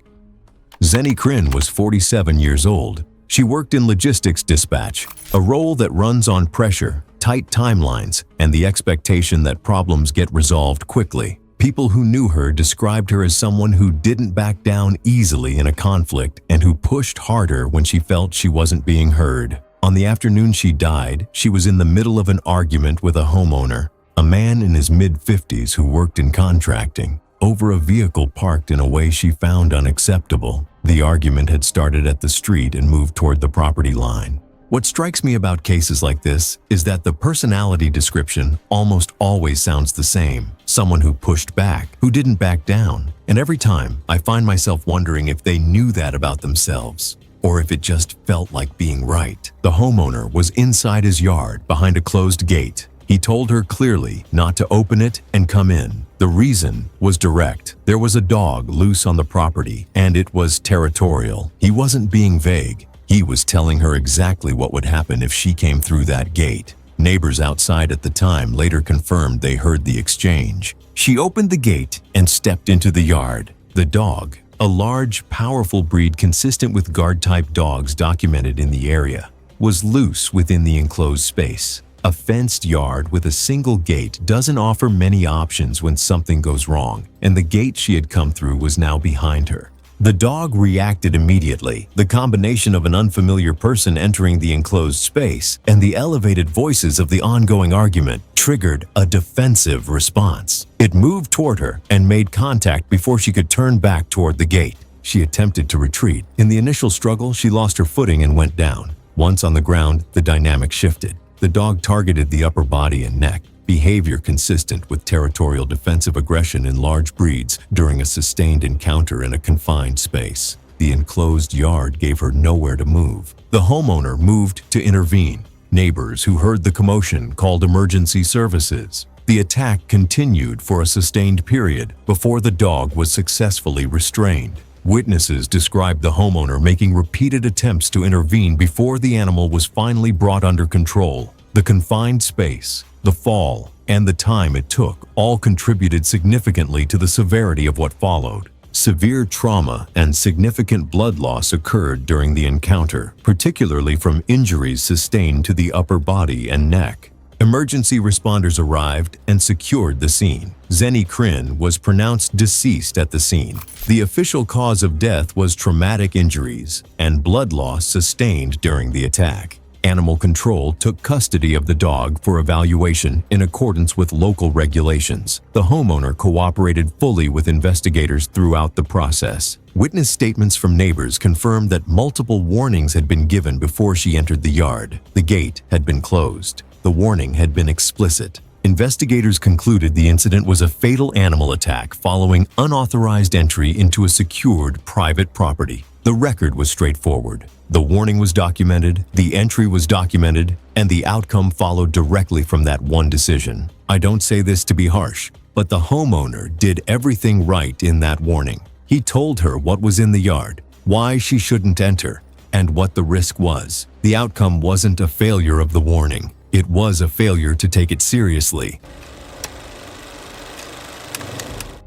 Zenny Crin was 47 years old. She worked in logistics dispatch, a role that runs on pressure, tight timelines, and the expectation that problems get resolved quickly. People who knew her described her as someone who didn't back down easily in a conflict and who pushed harder when she felt she wasn't being heard. On the afternoon she died, she was in the middle of an argument with a homeowner, a man in his mid-50s who worked in contracting, over a vehicle parked in a way she found unacceptable. The argument had started at the street and moved toward the property line. What strikes me about cases like this is that the personality description almost always sounds the same. Someone who pushed back, who didn't back down. And every time, I find myself wondering if they knew that about themselves, or if it just felt like being right. The homeowner was inside his yard behind a closed gate. He told her clearly not to open it and come in. The reason was direct. There was a dog loose on the property, and it was territorial. He wasn't being vague. He was telling her exactly what would happen if she came through that gate. Neighbors outside at the time later confirmed they heard the exchange. She opened the gate and stepped into the yard. The dog, a large, powerful breed consistent with guard-type dogs documented in the area, was loose within the enclosed space. A fenced yard with a single gate doesn't offer many options when something goes wrong, and the gate she had come through was now behind her. The dog reacted immediately. The combination of an unfamiliar person entering the enclosed space and the elevated voices of the ongoing argument triggered a defensive response. It moved toward her and made contact before she could turn back toward the gate. She attempted to retreat. In the initial struggle, she lost her footing and went down. Once on the ground, the dynamic shifted. The dog targeted the upper body and neck, behavior consistent with territorial defensive aggression in large breeds during a sustained encounter in a confined space. The enclosed yard gave her nowhere to move. The homeowner moved to intervene. Neighbors who heard the commotion called emergency services. The attack continued for a sustained period before the dog was successfully restrained. Witnesses described the homeowner making repeated attempts to intervene before the animal was finally brought under control. The confined space, the fall, and the time it took all contributed significantly to the severity of what followed. Severe trauma and significant blood loss occurred during the encounter, particularly from injuries sustained to the upper body and neck. Emergency responders arrived and secured the scene. Zenny Crin was pronounced deceased at the scene. The official cause of death was traumatic injuries and blood loss sustained during the attack. Animal Control took custody of the dog for evaluation in accordance with local regulations. The homeowner cooperated fully with investigators throughout the process. Witness statements from neighbors confirmed that multiple warnings had been given before she entered the yard. The gate had been closed. The warning had been explicit. Investigators concluded the incident was a fatal animal attack following unauthorized entry into a secured private property. The record was straightforward. The warning was documented, the entry was documented, and the outcome followed directly from that one decision. I don't say this to be harsh, but the homeowner did everything right in that warning. He told her what was in the yard, why she shouldn't enter, and what the risk was. The outcome wasn't a failure of the warning. It was a failure to take it seriously.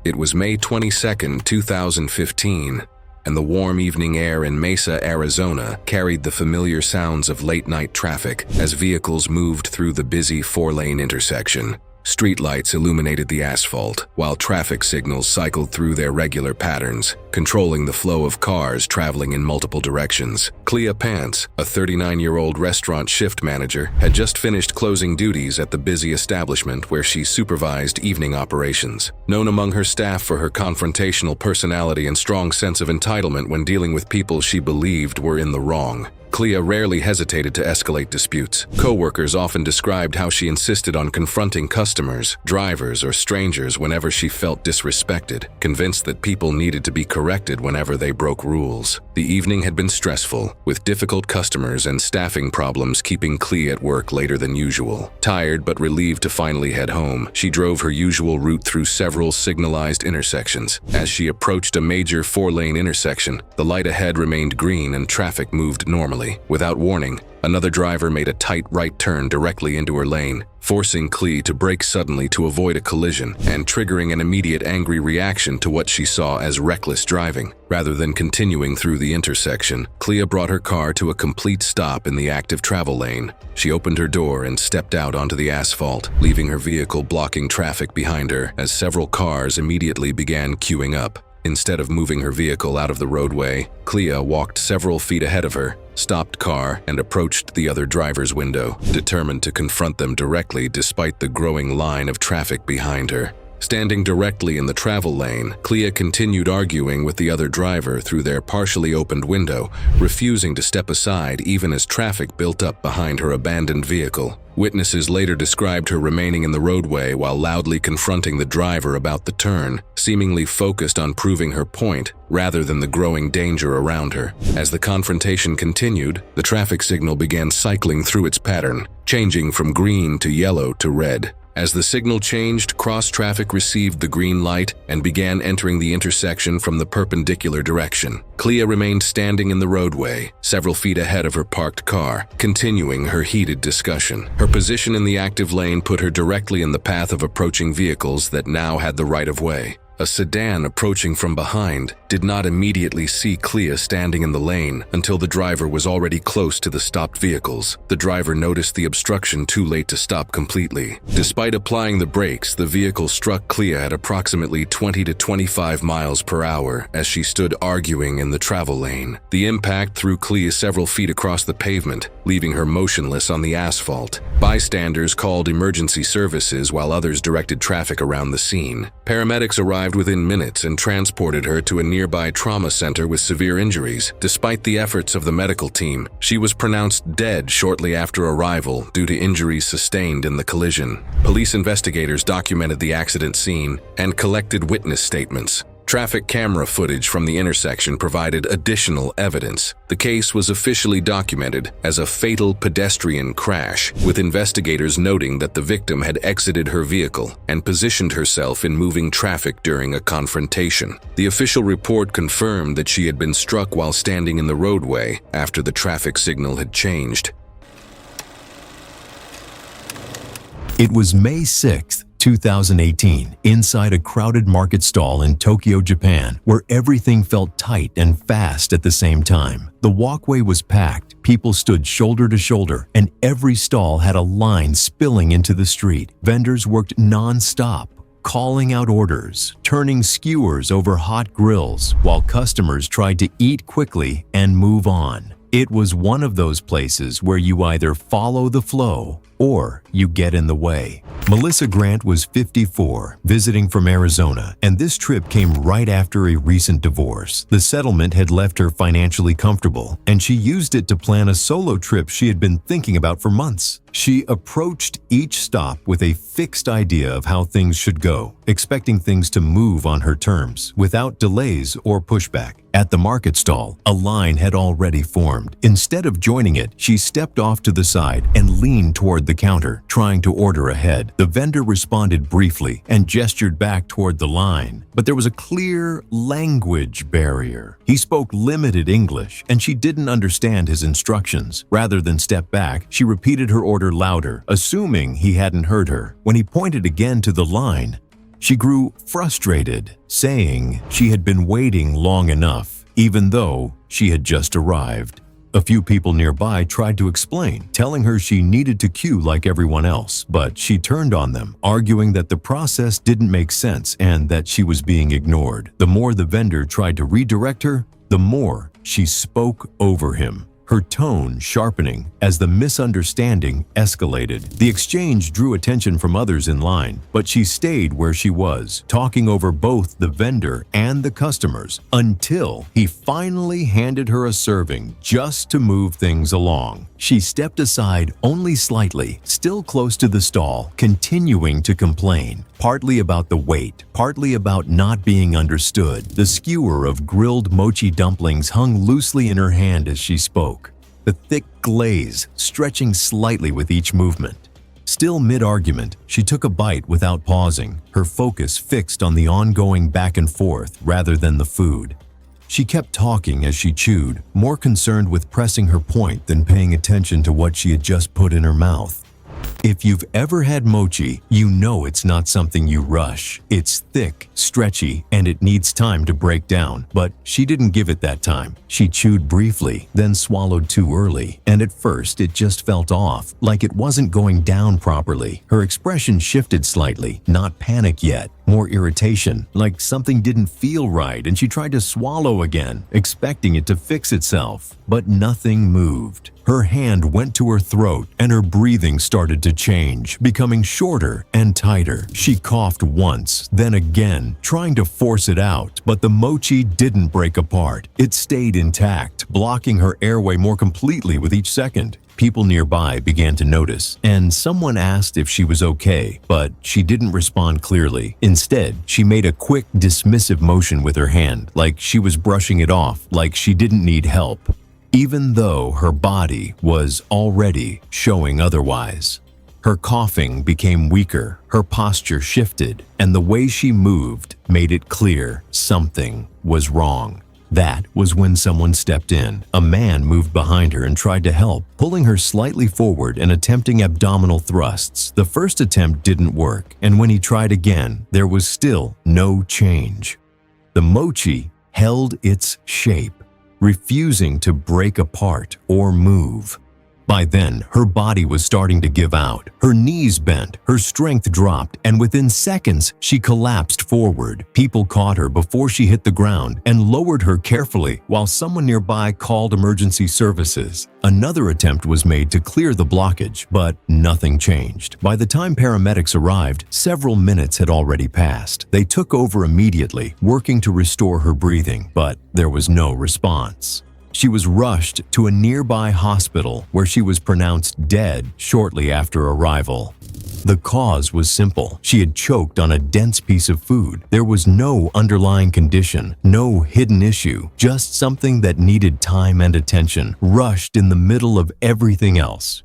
It was May 22, 2015, and the warm evening air in Mesa, Arizona carried the familiar sounds of late-night traffic as vehicles moved through the busy four-lane intersection. Streetlights illuminated the asphalt, while traffic signals cycled through their regular patterns, controlling the flow of cars traveling in multiple directions. Clea Pants, a 39-year-old restaurant shift manager, had just finished closing duties at the busy establishment where she supervised evening operations. Known among her staff for her confrontational personality and strong sense of entitlement when dealing with people she believed were in the wrong, Clea rarely hesitated to escalate disputes. Co-workers often described how she insisted on confronting customers, drivers, or strangers whenever she felt disrespected, convinced that people needed to be corrected whenever they broke rules. The evening had been stressful, with difficult customers and staffing problems keeping Clea at work later than usual. Tired but relieved to finally head home, she drove her usual route through several signalized intersections. As she approached a major four-lane intersection, the light ahead remained green and traffic moved normally. Without warning, another driver made a tight right turn directly into her lane, forcing Clea to brake suddenly to avoid a collision and triggering an immediate angry reaction to what she saw as reckless driving. Rather than continuing through the intersection, Clea brought her car to a complete stop in the active travel lane. She opened her door and stepped out onto the asphalt, leaving her vehicle blocking traffic behind her as several cars immediately began queuing up. Instead of moving her vehicle out of the roadway, Clea walked several feet ahead of her, stopped car, and approached the other driver's window, determined to confront them directly despite the growing line of traffic behind her. Standing directly in the travel lane, Clea continued arguing with the other driver through their partially opened window, refusing to step aside even as traffic built up behind her abandoned vehicle. Witnesses later described her remaining in the roadway while loudly confronting the driver about the turn, seemingly focused on proving her point rather than the growing danger around her. As the confrontation continued, the traffic signal began cycling through its pattern, changing from green to yellow to red. As the signal changed, cross-traffic received the green light and began entering the intersection from the perpendicular direction. Clea remained standing in the roadway, several feet ahead of her parked car, continuing her heated discussion. Her position in the active lane put her directly in the path of approaching vehicles that now had the right-of-way. A sedan approaching from behind did not immediately see Clea standing in the lane until the driver was already close to the stopped vehicles. The driver noticed the obstruction too late to stop completely. Despite applying the brakes, the vehicle struck Clea at approximately 20 to 25 miles per hour as she stood arguing in the travel lane. The impact threw Clea several feet across the pavement, leaving her motionless on the asphalt. Bystanders called emergency services while others directed traffic around the scene. Paramedics arrived within minutes and transported her to a nearby trauma center with severe injuries. Despite the efforts of the medical team, she was pronounced dead shortly after arrival due to injuries sustained in the collision. Police investigators documented the accident scene and collected witness statements. Traffic camera footage from the intersection provided additional evidence. The case was officially documented as a fatal pedestrian crash, with investigators noting that the victim had exited her vehicle and positioned herself in moving traffic during a confrontation. The official report confirmed that she had been struck while standing in the roadway after the traffic signal had changed. It was May 6th, 2018, inside a crowded market stall in Tokyo, Japan, where everything felt tight and fast at the same time. The walkway was packed, people stood shoulder to shoulder, and every stall had a line spilling into the street. Vendors worked non-stop, calling out orders, turning skewers over hot grills, while customers tried to eat quickly and move on. It was one of those places where you either follow the flow or you get in the way. Melissa Grant was 54, visiting from Arizona, and this trip came right after a recent divorce. The settlement had left her financially comfortable, and she used it to plan a solo trip she had been thinking about for months. She approached each stop with a fixed idea of how things should go, expecting things to move on her terms, without delays or pushback. At the market stall, a line had already formed. Instead of joining it, she stepped off to the side and leaned toward the counter, trying to order ahead. The vendor responded briefly and gestured back toward the line, but there was a clear language barrier. He spoke limited English, and she didn't understand his instructions. Rather than step back, she repeated her order louder, assuming he hadn't heard her. When he pointed again to the line, She grew frustrated, saying she had been waiting long enough, even though she had just arrived. A few people nearby tried to explain, telling her she needed to queue like everyone else, but she turned on them, arguing that the process didn't make sense and that she was being ignored. The more the vendor tried to redirect her, the more she spoke over him, her tone sharpening as the misunderstanding escalated. The exchange drew attention from others in line, but she stayed where she was, talking over both the vendor and the customers until he finally handed her a serving just to move things along. She stepped aside only slightly, still close to the stall, continuing to complain, partly about the wait, partly about not being understood. The skewer of grilled mochi dumplings hung loosely in her hand as she spoke, the thick glaze stretching slightly with each movement. Still mid-argument, she took a bite without pausing, her focus fixed on the ongoing back and forth rather than the food. She kept talking as she chewed, more concerned with pressing her point than paying attention to what she had just put in her mouth. If you've ever had mochi, you know it's not something you rush. It's thick, stretchy, and it needs time to break down. But she didn't give it that time. She chewed briefly, then swallowed too early, and at first it just felt off, like it wasn't going down properly. Her expression shifted slightly, not panic yet, more irritation, like something didn't feel right, and she tried to swallow again, expecting it to fix itself. But nothing moved. Her hand went to her throat and her breathing started to change, becoming shorter and tighter. She coughed once, then again, trying to force it out, but the mochi didn't break apart. It stayed intact, blocking her airway more completely with each second. People nearby began to notice, and someone asked if she was okay, but she didn't respond clearly. Instead, she made a quick, dismissive motion with her hand, like she was brushing it off, like she didn't need help, even though her body was already showing otherwise. Her coughing became weaker, her posture shifted, and the way she moved made it clear something was wrong. That was when someone stepped in. A man moved behind her and tried to help, pulling her slightly forward and attempting abdominal thrusts. The first attempt didn't work, and when he tried again, there was still no change. The mochi held its shape, refusing to break apart or move. By then, her body was starting to give out. Her knees bent, her strength dropped, and within seconds, she collapsed forward. People caught her before she hit the ground and lowered her carefully while someone nearby called emergency services. Another attempt was made to clear the blockage, but nothing changed. By the time paramedics arrived, several minutes had already passed. They took over immediately, working to restore her breathing, but there was no response. She was rushed to a nearby hospital where she was pronounced dead shortly after arrival. The cause was simple. She had choked on a dense piece of food. There was no underlying condition, no hidden issue, just something that needed time and attention, rushed in the middle of everything else.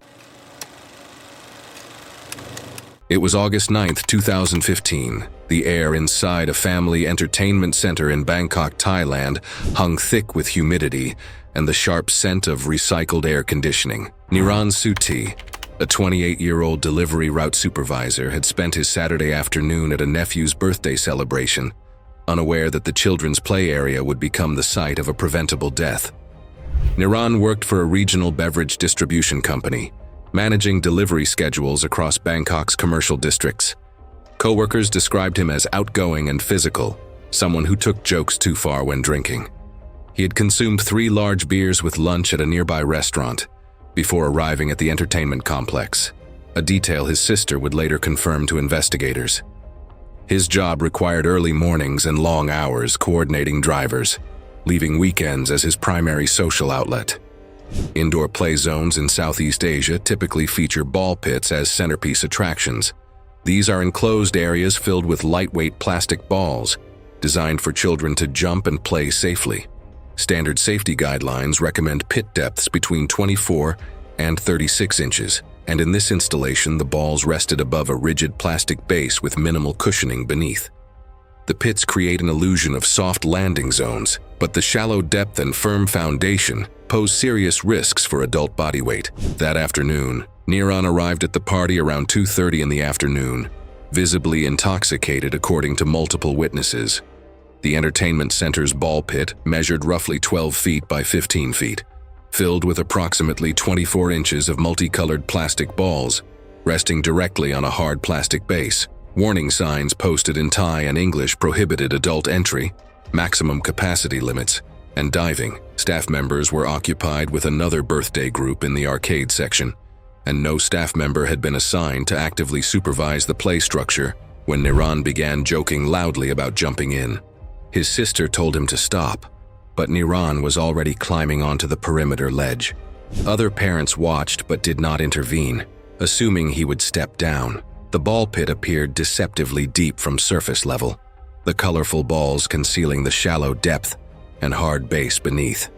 It was August 9th, 2015. The air inside a family entertainment center in Bangkok, Thailand, hung thick with humidity and the sharp scent of recycled air conditioning. Niran Suti, a 28-year-old delivery route supervisor, had spent his Saturday afternoon at a nephew's birthday celebration, unaware that the children's play area would become the site of a preventable death. Niran worked for a regional beverage distribution company, managing delivery schedules across Bangkok's commercial districts. Co-workers described him as outgoing and physical, someone who took jokes too far when drinking. He had consumed 3 large beers with lunch at a nearby restaurant before arriving at the entertainment complex, a detail his sister would later confirm to investigators. His job required early mornings and long hours coordinating drivers, leaving weekends as his primary social outlet. Indoor play zones in Southeast Asia typically feature ball pits as centerpiece attractions. These are enclosed areas filled with lightweight plastic balls, designed for children to jump and play safely. Standard safety guidelines recommend pit depths between 24 and 36 inches, and in this installation the balls rested above a rigid plastic base with minimal cushioning beneath. The pits create an illusion of soft landing zones, but the shallow depth and firm foundation pose serious risks for adult body weight. That afternoon, Niran arrived at the party around 2:30 in the afternoon. visibly intoxicated according to multiple witnesses. The entertainment center's ball pit measured roughly 12 feet by 15 feet, filled with approximately 24 inches of multicolored plastic balls, resting directly on a hard plastic base. Warning signs posted in Thai and English prohibited adult entry, maximum capacity limits, and diving. Staff members were occupied with another birthday group in the arcade section, and no staff member had been assigned to actively supervise the play structure when Niran began joking loudly about jumping in. His sister told him to stop, but Niran was already climbing onto the perimeter ledge. Other parents watched but did not intervene, assuming he would step down. The ball pit appeared deceptively deep from surface level, the colorful balls concealing the shallow depth and hard base beneath.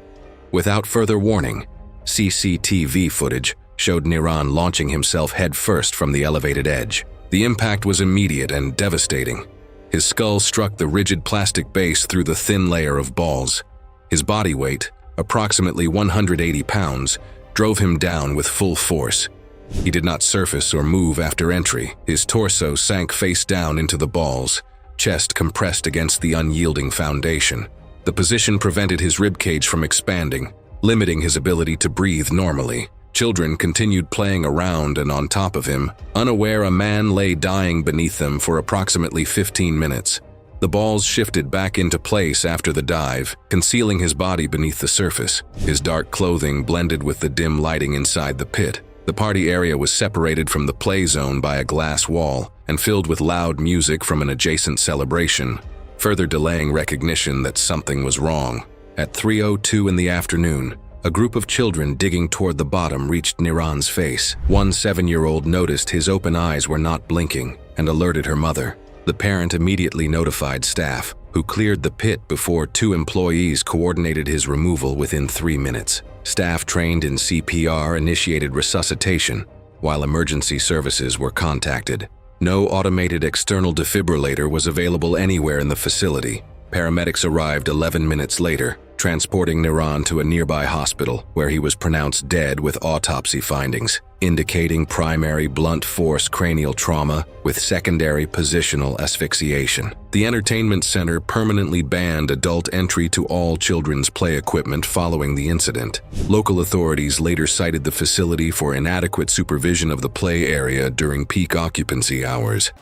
Without further warning, CCTV footage showed Niran launching himself headfirst from the elevated edge. The impact was immediate and devastating. His skull struck the rigid plastic base through the thin layer of balls. His body weight, approximately 180 pounds, drove him down with full force. He did not surface or move after entry. His torso sank face down into the balls, chest compressed against the unyielding foundation. The position prevented his ribcage from expanding, limiting his ability to breathe normally. Children continued playing around and on top of him, unaware a man lay dying beneath them for approximately 15 minutes. The balls shifted back into place after the dive, concealing his body beneath the surface. His dark clothing blended with the dim lighting inside the pit. The party area was separated from the play zone by a glass wall and filled with loud music from an adjacent celebration, further delaying recognition that something was wrong. At 3:02 in the afternoon, a group of children digging toward the bottom reached Niran's face. One 7-year-old noticed his open eyes were not blinking and alerted her mother. The parent immediately notified staff, who cleared the pit before 2 employees coordinated his removal within 3 minutes. Staff trained in CPR initiated resuscitation, while emergency services were contacted. No automated external defibrillator was available anywhere in the facility. Paramedics arrived 11 minutes later, transporting Niran to a nearby hospital, where he was pronounced dead with autopsy findings, indicating primary blunt force cranial trauma with secondary positional asphyxiation. The entertainment center permanently banned adult entry to all children's play equipment following the incident. Local authorities later cited the facility for inadequate supervision of the play area during peak occupancy hours.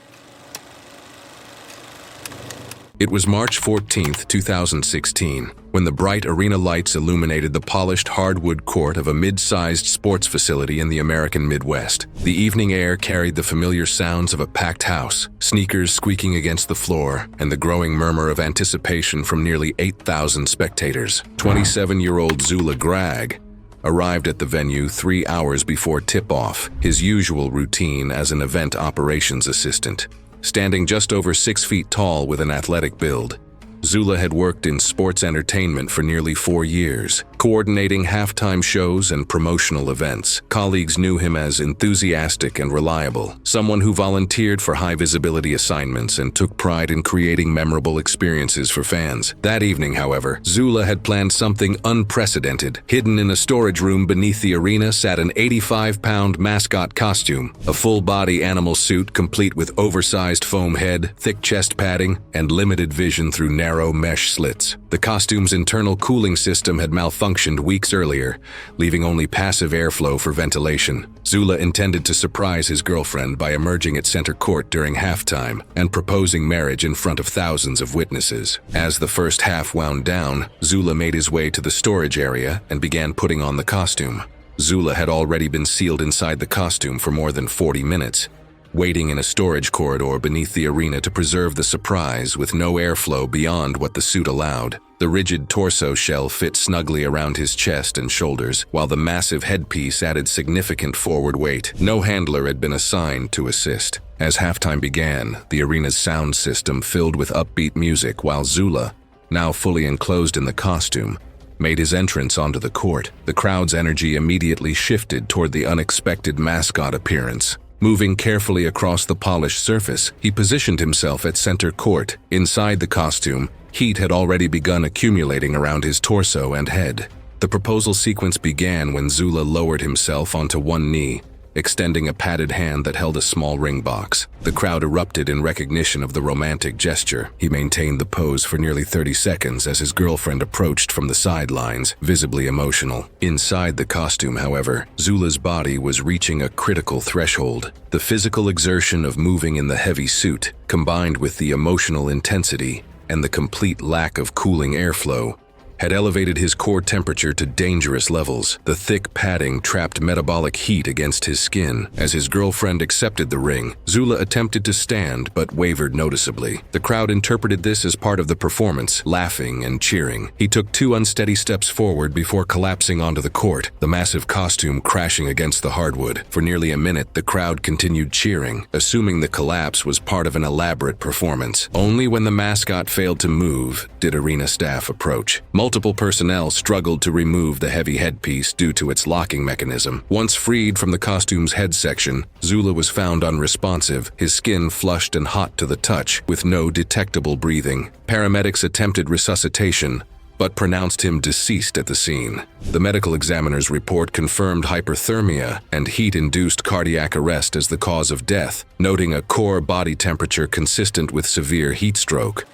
It was March 14, 2016, when the bright arena lights illuminated the polished hardwood court of a mid-sized sports facility in the American Midwest. The evening air carried the familiar sounds of a packed house, sneakers squeaking against the floor, and the growing murmur of anticipation from nearly 8,000 spectators. 27-year-old Zula Gragg arrived at the venue 3 hours before tip-off, his usual routine as an event operations assistant. Standing just over 6 feet tall with an athletic build, Zula had worked in sports entertainment for nearly 4 years, coordinating halftime shows and promotional events. Colleagues knew him as enthusiastic and reliable, someone who volunteered for high-visibility assignments and took pride in creating memorable experiences for fans. That evening, however, Zula had planned something unprecedented. Hidden in a storage room beneath the arena sat an 85-pound mascot costume, a full-body animal suit complete with oversized foam head, thick chest padding, and limited vision through narrow mesh slits. The costume's internal cooling system had malfunctioned weeks earlier, leaving only passive airflow for ventilation. Zula intended to surprise his girlfriend by emerging at center court during halftime and proposing marriage in front of thousands of witnesses. As the first half wound down, Zula made his way to the storage area and began putting on the costume. Zula had already been sealed inside the costume for more than 40 minutes, waiting in a storage corridor beneath the arena to preserve the surprise with no airflow beyond what the suit allowed. The rigid torso shell fit snugly around his chest and shoulders, while the massive headpiece added significant forward weight. No handler had been assigned to assist. As halftime began, the arena's sound system filled with upbeat music while Zula, now fully enclosed in the costume, made his entrance onto the court. The crowd's energy immediately shifted toward the unexpected mascot appearance. Moving carefully across the polished surface, he positioned himself at center court. Inside the costume, heat had already begun accumulating around his torso and head. The proposal sequence began when Zula lowered himself onto one knee, extending a padded hand that held a small ring box. The crowd erupted in recognition of the romantic gesture. He maintained the pose for nearly 30 seconds as his girlfriend approached from the sidelines, visibly emotional. Inside the costume, however, Zula's body was reaching a critical threshold. The physical exertion of moving in the heavy suit, combined with the emotional intensity and the complete lack of cooling airflow, had elevated his core temperature to dangerous levels. The thick padding trapped metabolic heat against his skin. As his girlfriend accepted the ring, Zula attempted to stand but wavered noticeably. The crowd interpreted this as part of the performance, laughing and cheering. He took 2 unsteady steps forward before collapsing onto the court, the massive costume crashing against the hardwood. For nearly a minute, the crowd continued cheering, assuming the collapse was part of an elaborate performance. Only when the mascot failed to move did arena staff approach. Multiple personnel struggled to remove the heavy headpiece due to its locking mechanism. Once freed from the costume's head section, Zula was found unresponsive, his skin flushed and hot to the touch, with no detectable breathing. Paramedics attempted resuscitation, but pronounced him deceased at the scene. The medical examiner's report confirmed hyperthermia and heat-induced cardiac arrest as the cause of death, noting a core body temperature consistent with severe heat stroke.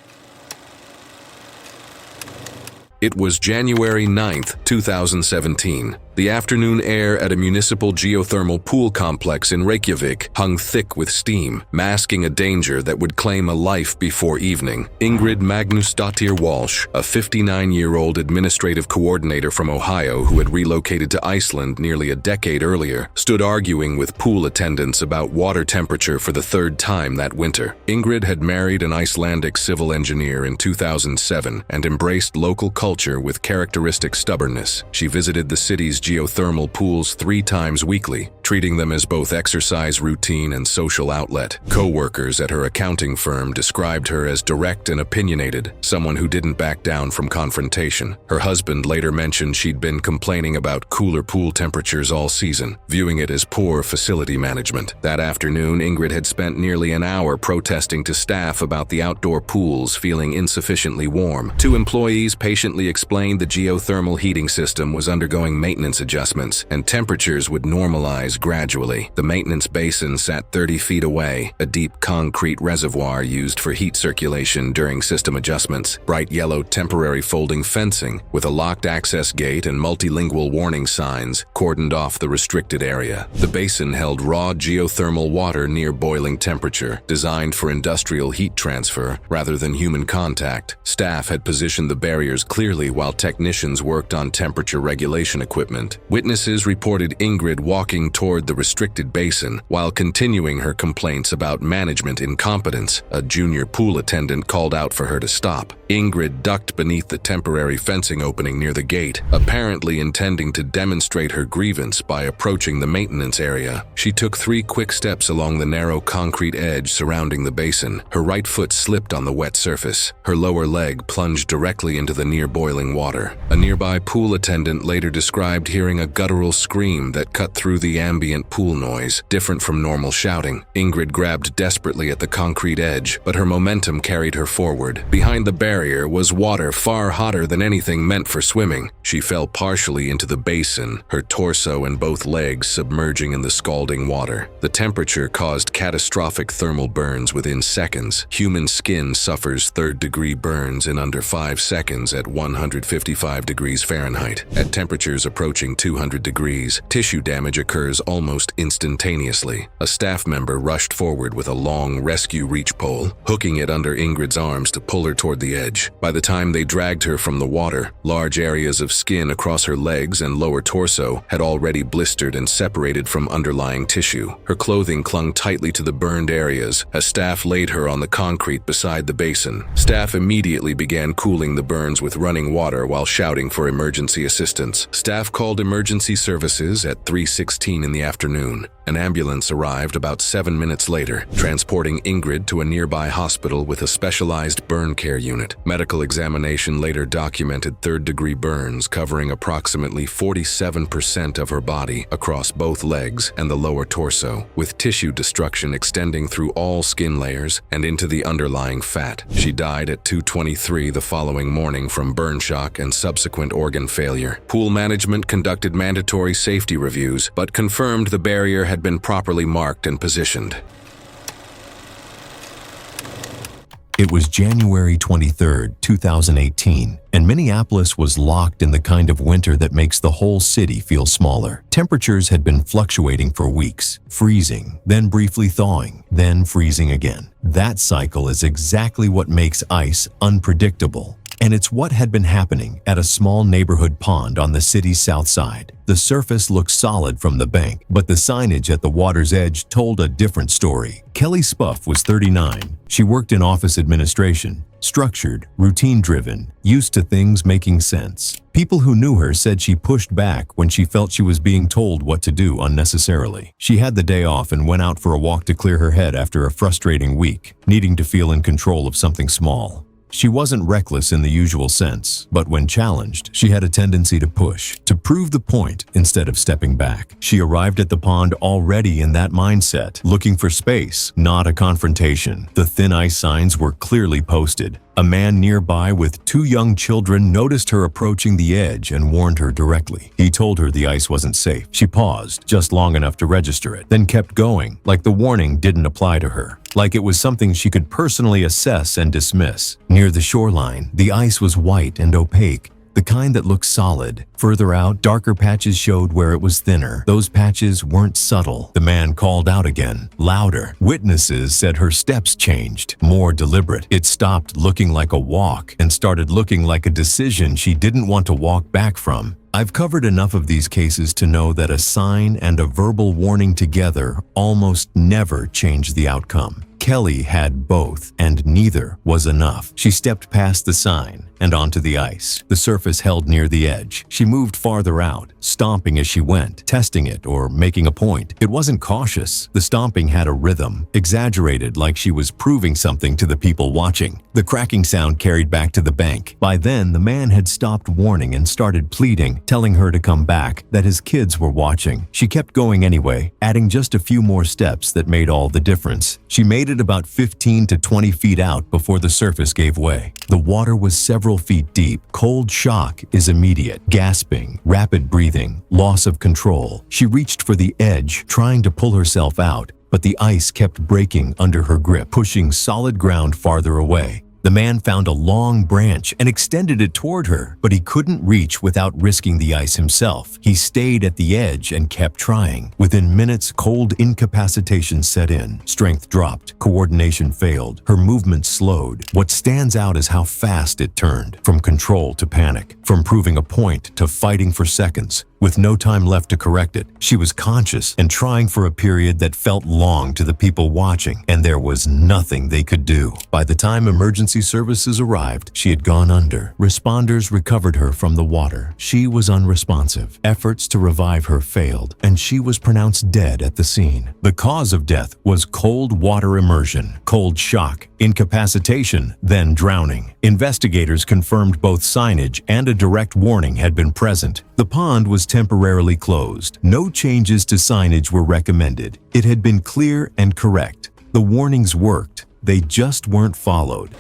It was January 9th, 2017. The afternoon air at a municipal geothermal pool complex in Reykjavik hung thick with steam, masking a danger that would claim a life before evening. Ingrid Magnusdóttir Walsh, a 59-year-old administrative coordinator from Ohio who had relocated to Iceland nearly a decade earlier, stood arguing with pool attendants about water temperature for the 3rd time that winter. Ingrid had married an Icelandic civil engineer in 2007 and embraced local culture with characteristic stubbornness. She visited the city's geothermal pools 3 times weekly, treating them as both exercise routine and social outlet. Co-workers at her accounting firm described her as direct and opinionated, someone who didn't back down from confrontation. Her husband later mentioned she'd been complaining about cooler pool temperatures all season, viewing it as poor facility management. That afternoon, Ingrid had spent nearly an hour protesting to staff about the outdoor pools feeling insufficiently warm. 2 employees patiently explained the geothermal heating system was undergoing maintenance adjustments, and temperatures would normalize gradually. The maintenance basin sat 30 feet away, a deep concrete reservoir used for heat circulation during system adjustments. Bright yellow temporary folding fencing with a locked access gate and multilingual warning signs cordoned off the restricted area. The basin held raw geothermal water near boiling temperature, designed for industrial heat transfer rather than human contact. Staff had positioned the barriers clearly while technicians worked on temperature regulation equipment. Witnesses reported Ingrid walking toward the restricted basin while continuing her complaints about management incompetence. A junior pool attendant called out for her to stop. Ingrid ducked beneath the temporary fencing opening near the gate, apparently intending to demonstrate her grievance by approaching the maintenance area. She took 3 quick steps along the narrow concrete edge surrounding the basin. Her right foot slipped on the wet surface. Her lower leg plunged directly into the near-boiling water. A nearby pool attendant later described hearing a guttural scream that cut through the ambient pool noise, different from normal shouting. Ingrid grabbed desperately at the concrete edge, but her momentum carried her forward. Behind the barrier was water far hotter than anything meant for swimming. She fell partially into the basin, her torso and both legs submerging in the scalding water. The temperature caused catastrophic thermal burns within seconds. Human skin suffers 3rd-degree burns in under 5 seconds at 155 degrees Fahrenheit. At temperatures approaching 200 degrees, tissue damage occurs almost instantaneously. A staff member rushed forward with a long rescue reach pole, hooking it under Ingrid's arms to pull her toward the edge. By the time they dragged her from the water, large areas of skin across her legs and lower torso had already blistered and separated from underlying tissue. Her clothing clung tightly to the burned areas as staff laid her on the concrete beside the basin. Staff immediately began cooling the burns with running water while shouting for emergency assistance. Staff called emergency services at 3:16 in the afternoon. An ambulance arrived about 7 minutes later, transporting Ingrid to a nearby hospital with a specialized burn care unit. Medical examination later documented 3rd-degree burns covering approximately 47% of her body across both legs and the lower torso, with tissue destruction extending through all skin layers and into the underlying fat. She died at 2:23 the following morning from burn shock and subsequent organ failure. Pool management conducted mandatory safety reviews, but confirmed the barrier had been properly marked and positioned. It was January 23, 2018, and Minneapolis was locked in the kind of winter that makes the whole city feel smaller. Temperatures had been fluctuating for weeks, freezing, then briefly thawing, then freezing again. That cycle is exactly what makes ice unpredictable. And it's what had been happening at a small neighborhood pond on the city's south side. The surface looked solid from the bank, but the signage at the water's edge told a different story. Kelly Spuff was 39. She worked in office administration, structured, routine-driven, used to things making sense. People who knew her said she pushed back when she felt she was being told what to do unnecessarily. She had the day off and went out for a walk to clear her head after a frustrating week, needing to feel in control of something small. She wasn't reckless in the usual sense, but when challenged, she had a tendency to push, to prove the point instead of stepping back. She arrived at the pond already in that mindset, looking for space, not a confrontation. The thin ice signs were clearly posted. A man nearby with 2 young children noticed her approaching the edge and warned her directly. He told her the ice wasn't safe. She paused just long enough to register it, then kept going, like the warning didn't apply to her, like it was something she could personally assess and dismiss. Near the shoreline, the ice was white and opaque, the kind that looks solid. Further out, darker patches showed where it was thinner. Those patches weren't subtle. The man called out again, louder. Witnesses said her steps changed, more deliberate. It stopped looking like a walk and started looking like a decision she didn't want to walk back from. I've covered enough of these cases to know that a sign and a verbal warning together almost never change the outcome. Kelly had both, and neither was enough. She stepped past the sign and onto the ice. The surface held near the edge. She moved farther out, stomping as she went, testing it or making a point. It wasn't cautious. The stomping had a rhythm, exaggerated like she was proving something to the people watching. The cracking sound carried back to the bank. By then, the man had stopped warning and started pleading, telling her to come back, that his kids were watching. She kept going anyway, adding just a few more steps that made all the difference. She made it about 15 to 20 feet out before the surface gave way. The water was several feet deep. Cold shock is immediate. Gasping, rapid breathing, loss of control. She reached for the edge, trying to pull herself out, but the ice kept breaking under her grip, pushing solid ground farther away. The man found a long branch and extended it toward her, but he couldn't reach without risking the ice himself. He stayed at the edge and kept trying. Within minutes, cold incapacitation set in. Strength dropped. Coordination failed. Her movement slowed. What stands out is how fast it turned, from control to panic, from proving a point to fighting for seconds. With no time left to correct it, she was conscious and trying for a period that felt long to the people watching, and there was nothing they could do. By the time emergency services arrived, she had gone under. Responders recovered her from the water. She was unresponsive. Efforts to revive her failed, and she was pronounced dead at the scene. The cause of death was cold water immersion, cold shock, incapacitation, then drowning. Investigators confirmed both signage and a direct warning had been present. The pond was temporarily closed. No changes to signage were recommended. It had been clear and correct. The warnings worked. They just weren't followed.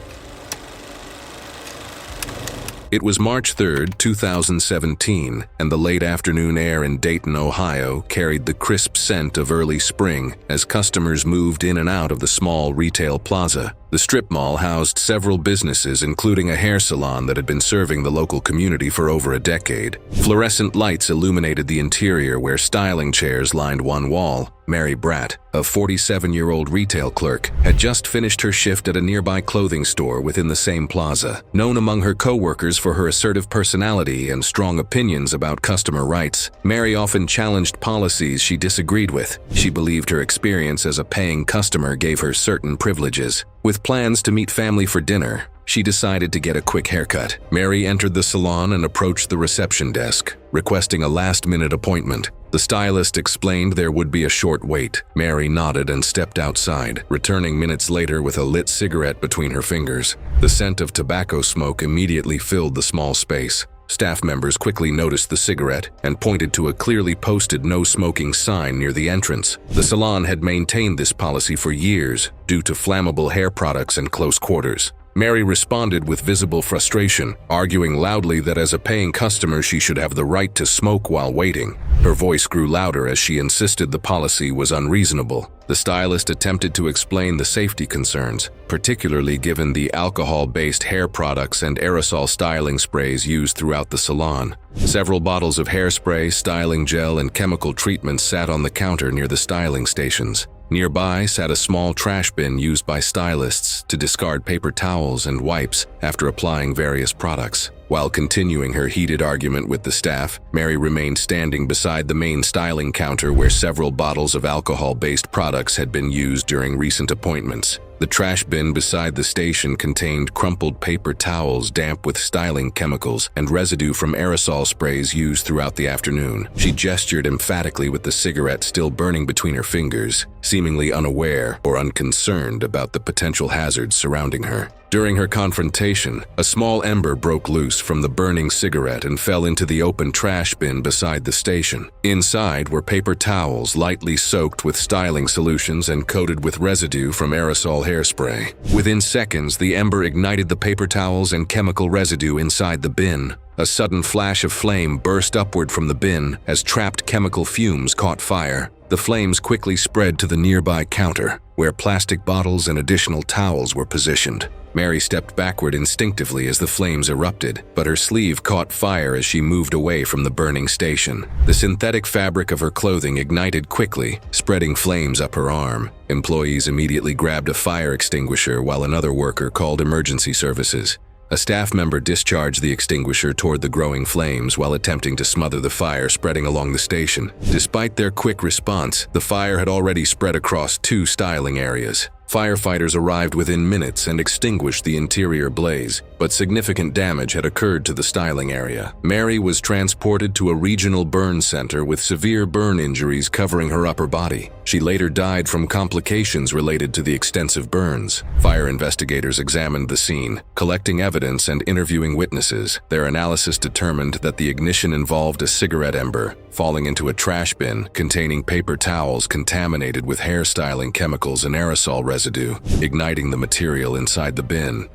It was March 3, 2017, and the late afternoon air in Dayton, Ohio carried the crisp scent of early spring as customers moved in and out of the small retail plaza. The strip mall housed several businesses, including a hair salon that had been serving the local community for over a decade. Fluorescent lights illuminated the interior where styling chairs lined one wall. Mary Bratt, a 47-year-old retail clerk, had just finished her shift at a nearby clothing store within the same plaza. Known among her co-workers for her assertive personality and strong opinions about customer rights, Mary often challenged policies she disagreed with. She believed her experience as a paying customer gave her certain privileges. With plans to meet family for dinner, she decided to get a quick haircut. Mary entered the salon and approached the reception desk, requesting a last-minute appointment. The stylist explained there would be a short wait. Mary nodded and stepped outside, returning minutes later with a lit cigarette between her fingers. The scent of tobacco smoke immediately filled the small space. Staff members quickly noticed the cigarette and pointed to a clearly posted no smoking sign near the entrance. The salon had maintained this policy for years due to flammable hair products and close quarters. Mary responded with visible frustration, arguing loudly that as a paying customer she should have the right to smoke while waiting. Her voice grew louder as she insisted the policy was unreasonable. The stylist attempted to explain the safety concerns, particularly given the alcohol-based hair products and aerosol styling sprays used throughout the salon. Several bottles of hairspray, styling gel, and chemical treatments sat on the counter near the styling stations. Nearby sat a small trash bin used by stylists to discard paper towels and wipes after applying various products. While continuing her heated argument with the staff, Mary remained standing beside the main styling counter where several bottles of alcohol-based products had been used during recent appointments. The trash bin beside the station contained crumpled paper towels damp with styling chemicals and residue from aerosol sprays used throughout the afternoon. She gestured emphatically with the cigarette still burning between her fingers, seemingly unaware or unconcerned about the potential hazards surrounding her. During her confrontation, a small ember broke loose from the burning cigarette and fell into the open trash bin beside the station. Inside were paper towels lightly soaked with styling solutions and coated with residue from aerosol hairspray. Within seconds, the ember ignited the paper towels and chemical residue inside the bin. A sudden flash of flame burst upward from the bin as trapped chemical fumes caught fire. The flames quickly spread to the nearby counter, where plastic bottles and additional towels were positioned. Mary stepped backward instinctively as the flames erupted, but her sleeve caught fire as she moved away from the burning station. The synthetic fabric of her clothing ignited quickly, spreading flames up her arm. Employees immediately grabbed a fire extinguisher while another worker called emergency services. A staff member discharged the extinguisher toward the growing flames while attempting to smother the fire spreading along the station. Despite their quick response, the fire had already spread across 2 styling areas. Firefighters arrived within minutes and extinguished the interior blaze, but significant damage had occurred to the styling area. Mary was transported to a regional burn center with severe burn injuries covering her upper body. She later died from complications related to the extensive burns. Fire investigators examined the scene, collecting evidence and interviewing witnesses. Their analysis determined that the ignition involved a cigarette ember falling into a trash bin containing paper towels contaminated with hairstyling chemicals and aerosol residue, igniting the material inside the bin.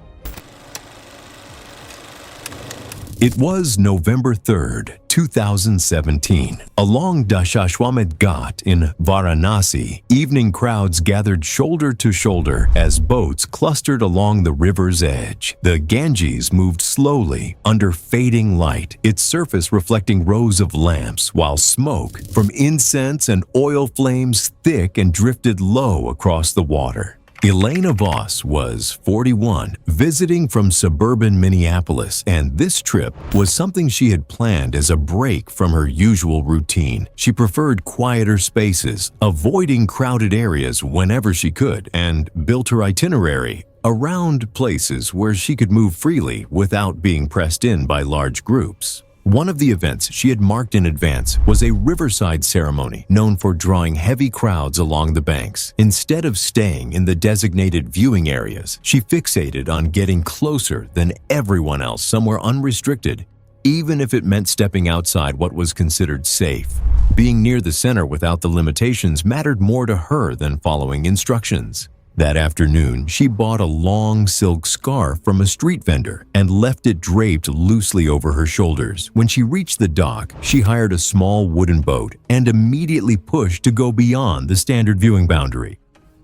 It was November 3rd, 2017. Along Dashashwamedh Ghat in Varanasi, evening crowds gathered shoulder to shoulder as boats clustered along the river's edge. The Ganges moved slowly under fading light, its surface reflecting rows of lamps, while smoke from incense and oil flames thick and drifted low across the water. Elena Voss was 41, visiting from suburban Minneapolis, and this trip was something she had planned as a break from her usual routine. She preferred quieter spaces, avoiding crowded areas whenever she could, and built her itinerary around places where she could move freely without being pressed in by large groups. One of the events she had marked in advance was a riverside ceremony known for drawing heavy crowds along the banks. Instead of staying in the designated viewing areas, she fixated on getting closer than everyone else somewhere unrestricted, even if it meant stepping outside what was considered safe. Being near the center without the limitations mattered more to her than following instructions. That afternoon, she bought a long silk scarf from a street vendor and left it draped loosely over her shoulders. When she reached the dock, she hired a small wooden boat and immediately pushed to go beyond the standard viewing boundary.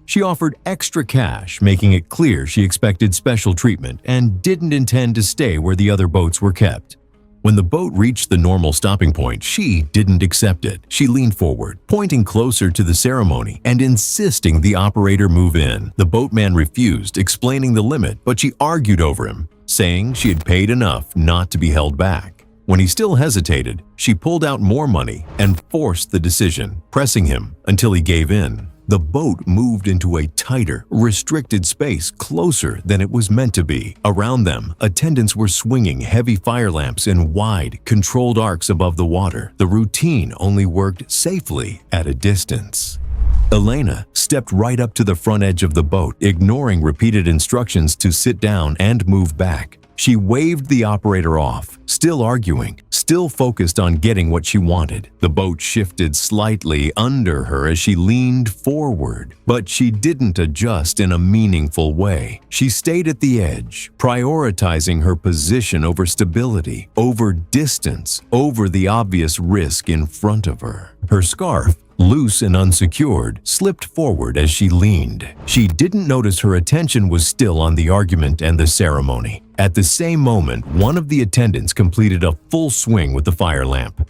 She offered extra cash, making it clear she expected special treatment and didn't intend to stay where the other boats were kept. When the boat reached the normal stopping point, she didn't accept it. She leaned forward, pointing closer to the ceremony and insisting the operator move in. The boatman refused, explaining the limit, but she argued over him, saying she had paid enough not to be held back. When he still hesitated, she pulled out more money and forced the decision, pressing him until he gave in. The boat moved into a tighter, restricted space closer than it was meant to be. Around them, attendants were swinging heavy fire lamps in wide, controlled arcs above the water. The routine only worked safely at a distance. Elena stepped right up to the front edge of the boat, ignoring repeated instructions to sit down and move back. She waved the operator off, still arguing, still focused on getting what she wanted. The boat shifted slightly under her as she leaned forward, but she didn't adjust in a meaningful way. She stayed at the edge, prioritizing her position over stability, over distance, over the obvious risk in front of her. Her scarf, loose and unsecured, slipped forward as she leaned. She didn't notice her attention was still on the argument and the ceremony. At the same moment, one of the attendants completed a full swing with the fire lamp.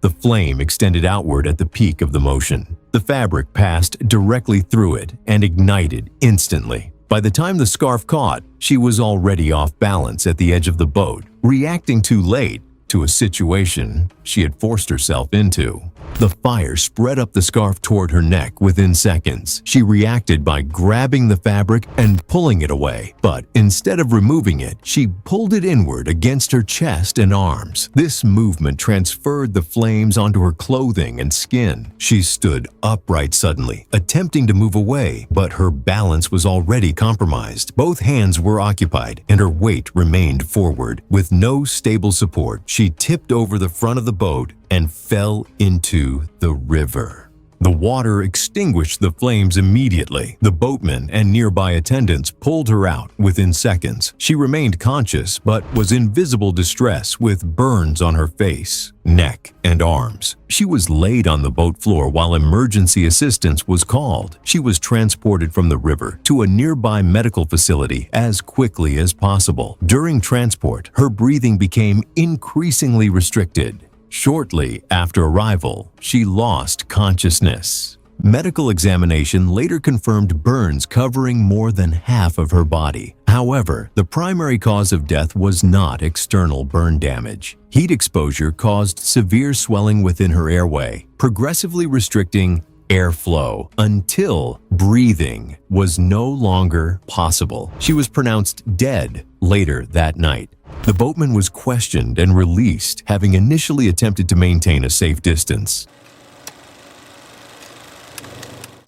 The flame extended outward at the peak of the motion. The fabric passed directly through it and ignited instantly. By the time the scarf caught, she was already off balance at the edge of the boat, reacting too late to a situation she had forced herself into. The fire spread up the scarf toward her neck within seconds. She reacted by grabbing the fabric and pulling it away, but instead of removing it, she pulled it inward against her chest and arms. This movement transferred the flames onto her clothing and skin. She stood upright suddenly, attempting to move away, but her balance was already compromised. Both hands were occupied, and her weight remained forward. With no stable support, she tipped over the front of the boat and fell into the river. The water extinguished the flames immediately. The boatmen and nearby attendants pulled her out within seconds. She remained conscious but was in visible distress with burns on her face, neck, and arms. She was laid on the boat floor while emergency assistance was called. She was transported from the river to a nearby medical facility as quickly as possible. During transport, her breathing became increasingly restricted. Shortly after arrival, she lost consciousness. Medical examination later confirmed burns covering more than half of her body. However, the primary cause of death was not external burn damage. Heat exposure caused severe swelling within her airway, progressively restricting airflow until breathing was no longer possible. She was pronounced dead later that night. The boatman was questioned and released, having initially attempted to maintain a safe distance.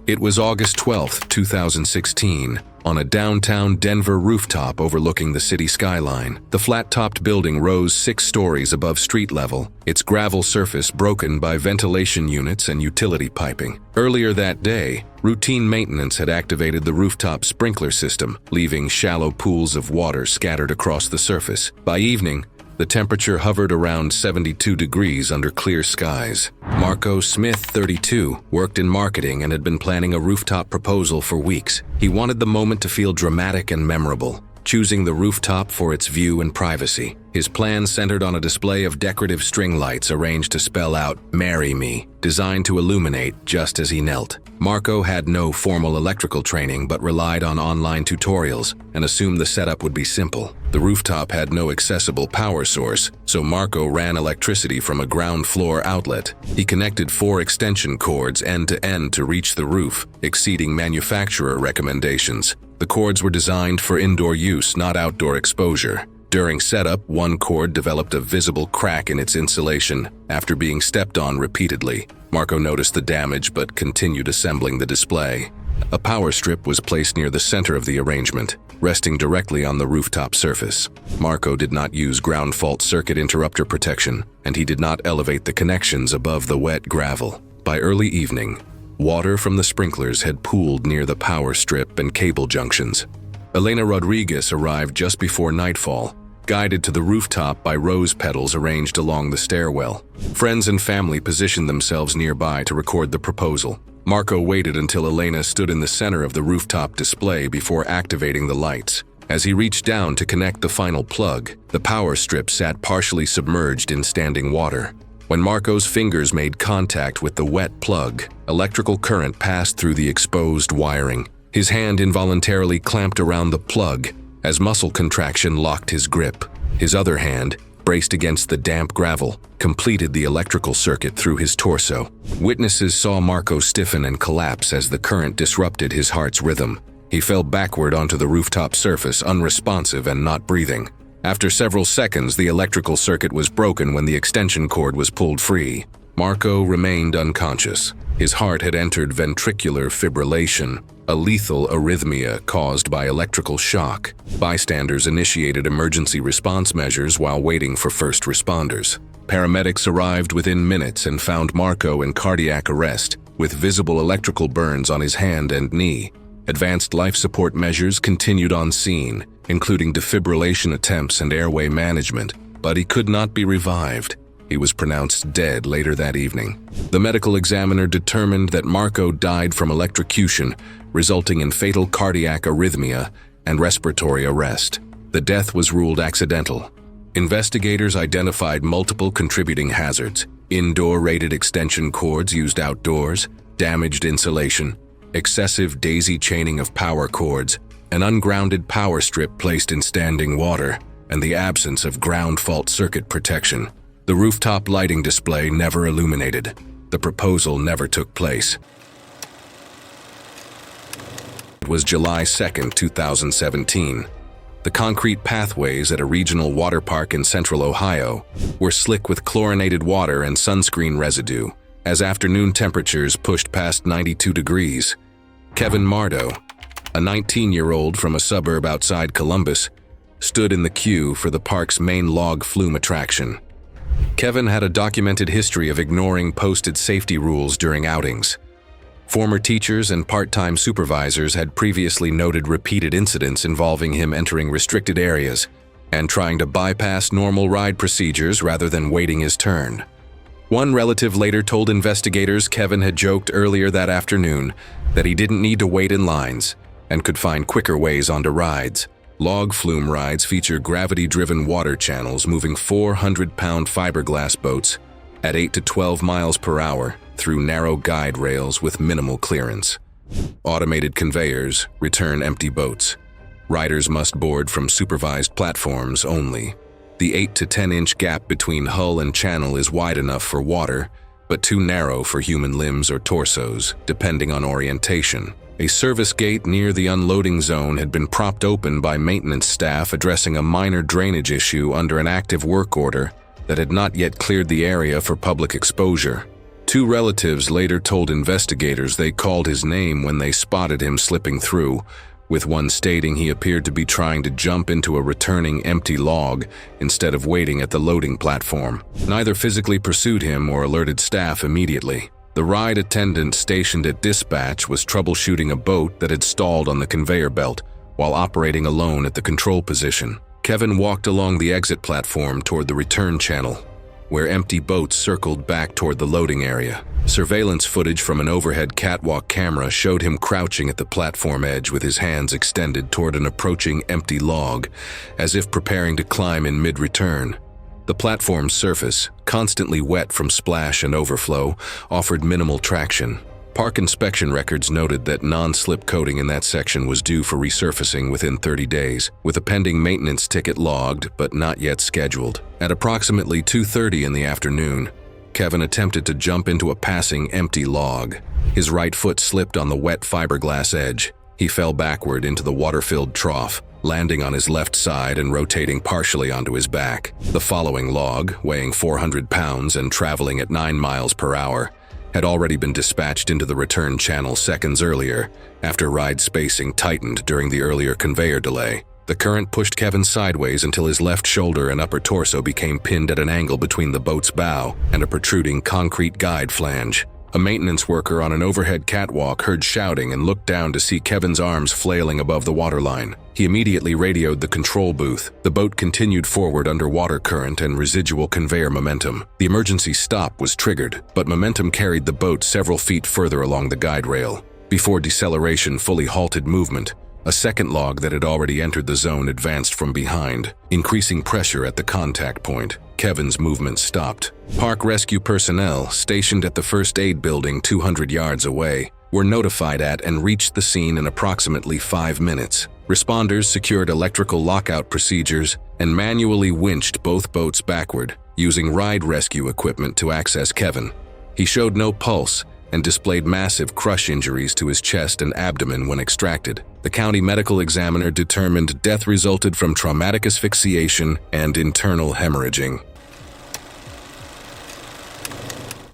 It was August 12, 2016, on a downtown Denver rooftop overlooking the city skyline. The flat-topped building rose 6 stories above street level, its gravel surface broken by ventilation units and utility piping. Earlier that day, routine maintenance had activated the rooftop sprinkler system, leaving shallow pools of water scattered across the surface. By evening, the temperature hovered around 72 degrees under clear skies. Marco Smith, 32, worked in marketing and had been planning a rooftop proposal for weeks. He wanted the moment to feel dramatic and memorable, choosing the rooftop for its view and privacy. His plan centered on a display of decorative string lights arranged to spell out "Marry Me," designed to illuminate just as he knelt. Marco had no formal electrical training but relied on online tutorials and assumed the setup would be simple. The rooftop had no accessible power source, so Marco ran electricity from a ground floor outlet. He connected 4 extension cords end to end to reach the roof, exceeding manufacturer recommendations. The cords were designed for indoor use, not outdoor exposure. During setup, one cord developed a visible crack in its insulation after being stepped on repeatedly. Marco noticed the damage but continued assembling the display. A power strip was placed near the center of the arrangement, resting directly on the rooftop surface. Marco did not use ground fault circuit interrupter protection, and he did not elevate the connections above the wet gravel. By early evening, water from the sprinklers had pooled near the power strip and cable junctions. Elena Rodriguez arrived just before nightfall, guided to the rooftop by rose petals arranged along the stairwell. Friends and family positioned themselves nearby to record the proposal. Marco waited until Elena stood in the center of the rooftop display before activating the lights. As he reached down to connect the final plug, the power strip sat partially submerged in standing water. When Marco's fingers made contact with the wet plug, electrical current passed through the exposed wiring. His hand involuntarily clamped around the plug as muscle contraction locked his grip. His other hand, braced against the damp gravel, completed the electrical circuit through his torso. Witnesses saw Marco stiffen and collapse as the current disrupted his heart's rhythm. He fell backward onto the rooftop surface, unresponsive and not breathing. After several seconds, the electrical circuit was broken when the extension cord was pulled free. Marco remained unconscious. His heart had entered ventricular fibrillation, a lethal arrhythmia caused by electrical shock. Bystanders initiated emergency response measures while waiting for first responders. Paramedics arrived within minutes and found Marco in cardiac arrest, with visible electrical burns on his hand and knee. Advanced life support measures continued on scene, including defibrillation attempts and airway management, but he could not be revived. He was pronounced dead later that evening. The medical examiner determined that Marco died from electrocution, resulting in fatal cardiac arrhythmia and respiratory arrest. The death was ruled accidental. Investigators identified multiple contributing hazards: indoor rated extension cords used outdoors, damaged insulation, excessive daisy chaining of power cords, an ungrounded power strip placed in standing water, and the absence of ground fault circuit protection. The rooftop lighting display never illuminated. The proposal never took place. It was July 2, 2017. The concrete pathways at a regional water park in central Ohio were slick with chlorinated water and sunscreen residue as afternoon temperatures pushed past 92 degrees. Kevin Mardo, a 19-year-old from a suburb outside Columbus, stood in the queue for the park's main log flume attraction. Kevin had a documented history of ignoring posted safety rules during outings. Former teachers and part-time supervisors had previously noted repeated incidents involving him entering restricted areas and trying to bypass normal ride procedures rather than waiting his turn. One relative later told investigators Kevin had joked earlier that afternoon that he didn't need to wait in lines and could find quicker ways onto rides. Log flume rides feature gravity-driven water channels moving 400-pound fiberglass boats at 8 to 12 miles per hour through narrow guide rails with minimal clearance. Automated conveyors return empty boats. Riders must board from supervised platforms only. The 8 to 10-inch gap between hull and channel is wide enough for water, but too narrow for human limbs or torsos, depending on orientation. A service gate near the unloading zone had been propped open by maintenance staff addressing a minor drainage issue under an active work order that had not yet cleared the area for public exposure. Two relatives later told investigators they called his name when they spotted him slipping through, with one stating he appeared to be trying to jump into a returning empty log instead of waiting at the loading platform. Neither physically pursued him or alerted staff immediately. The ride attendant stationed at dispatch was troubleshooting a boat that had stalled on the conveyor belt while operating alone at the control position. Kevin walked along the exit platform toward the return channel, where empty boats circled back toward the loading area. Surveillance footage from an overhead catwalk camera showed him crouching at the platform edge with his hands extended toward an approaching empty log, as if preparing to climb in mid-return. The platform's surface, constantly wet from splash and overflow, offered minimal traction. Park inspection records noted that non-slip coating in that section was due for resurfacing within 30 days, with a pending maintenance ticket logged but not yet scheduled. At approximately 2:30 in the afternoon, Kevin attempted to jump into a passing empty log. His right foot slipped on the wet fiberglass edge. He fell backward into the water-filled trough, landing on his left side and rotating partially onto his back. The following log, weighing 400 pounds and traveling at 9 miles per hour, had already been dispatched into the return channel seconds earlier, after ride spacing tightened during the earlier conveyor delay. The current pushed Kevin sideways until his left shoulder and upper torso became pinned at an angle between the boat's bow and a protruding concrete guide flange. A maintenance worker on an overhead catwalk heard shouting and looked down to see Kevin's arms flailing above the waterline. He immediately radioed the control booth. The boat continued forward under water current and residual conveyor momentum. The emergency stop was triggered, but momentum carried the boat several feet further along the guide rail. Before deceleration fully halted movement, a second log that had already entered the zone advanced from behind, increasing pressure at the contact point. Kevin's movement stopped. Park rescue personnel, stationed at the first aid building 200 yards away, were notified at and reached the scene in approximately 5 minutes. Responders secured electrical lockout procedures and manually winched both boats backward, using ride rescue equipment to access Kevin. He showed no pulse and displayed massive crush injuries to his chest and abdomen when extracted. The county medical examiner determined death resulted from traumatic asphyxiation and internal hemorrhaging.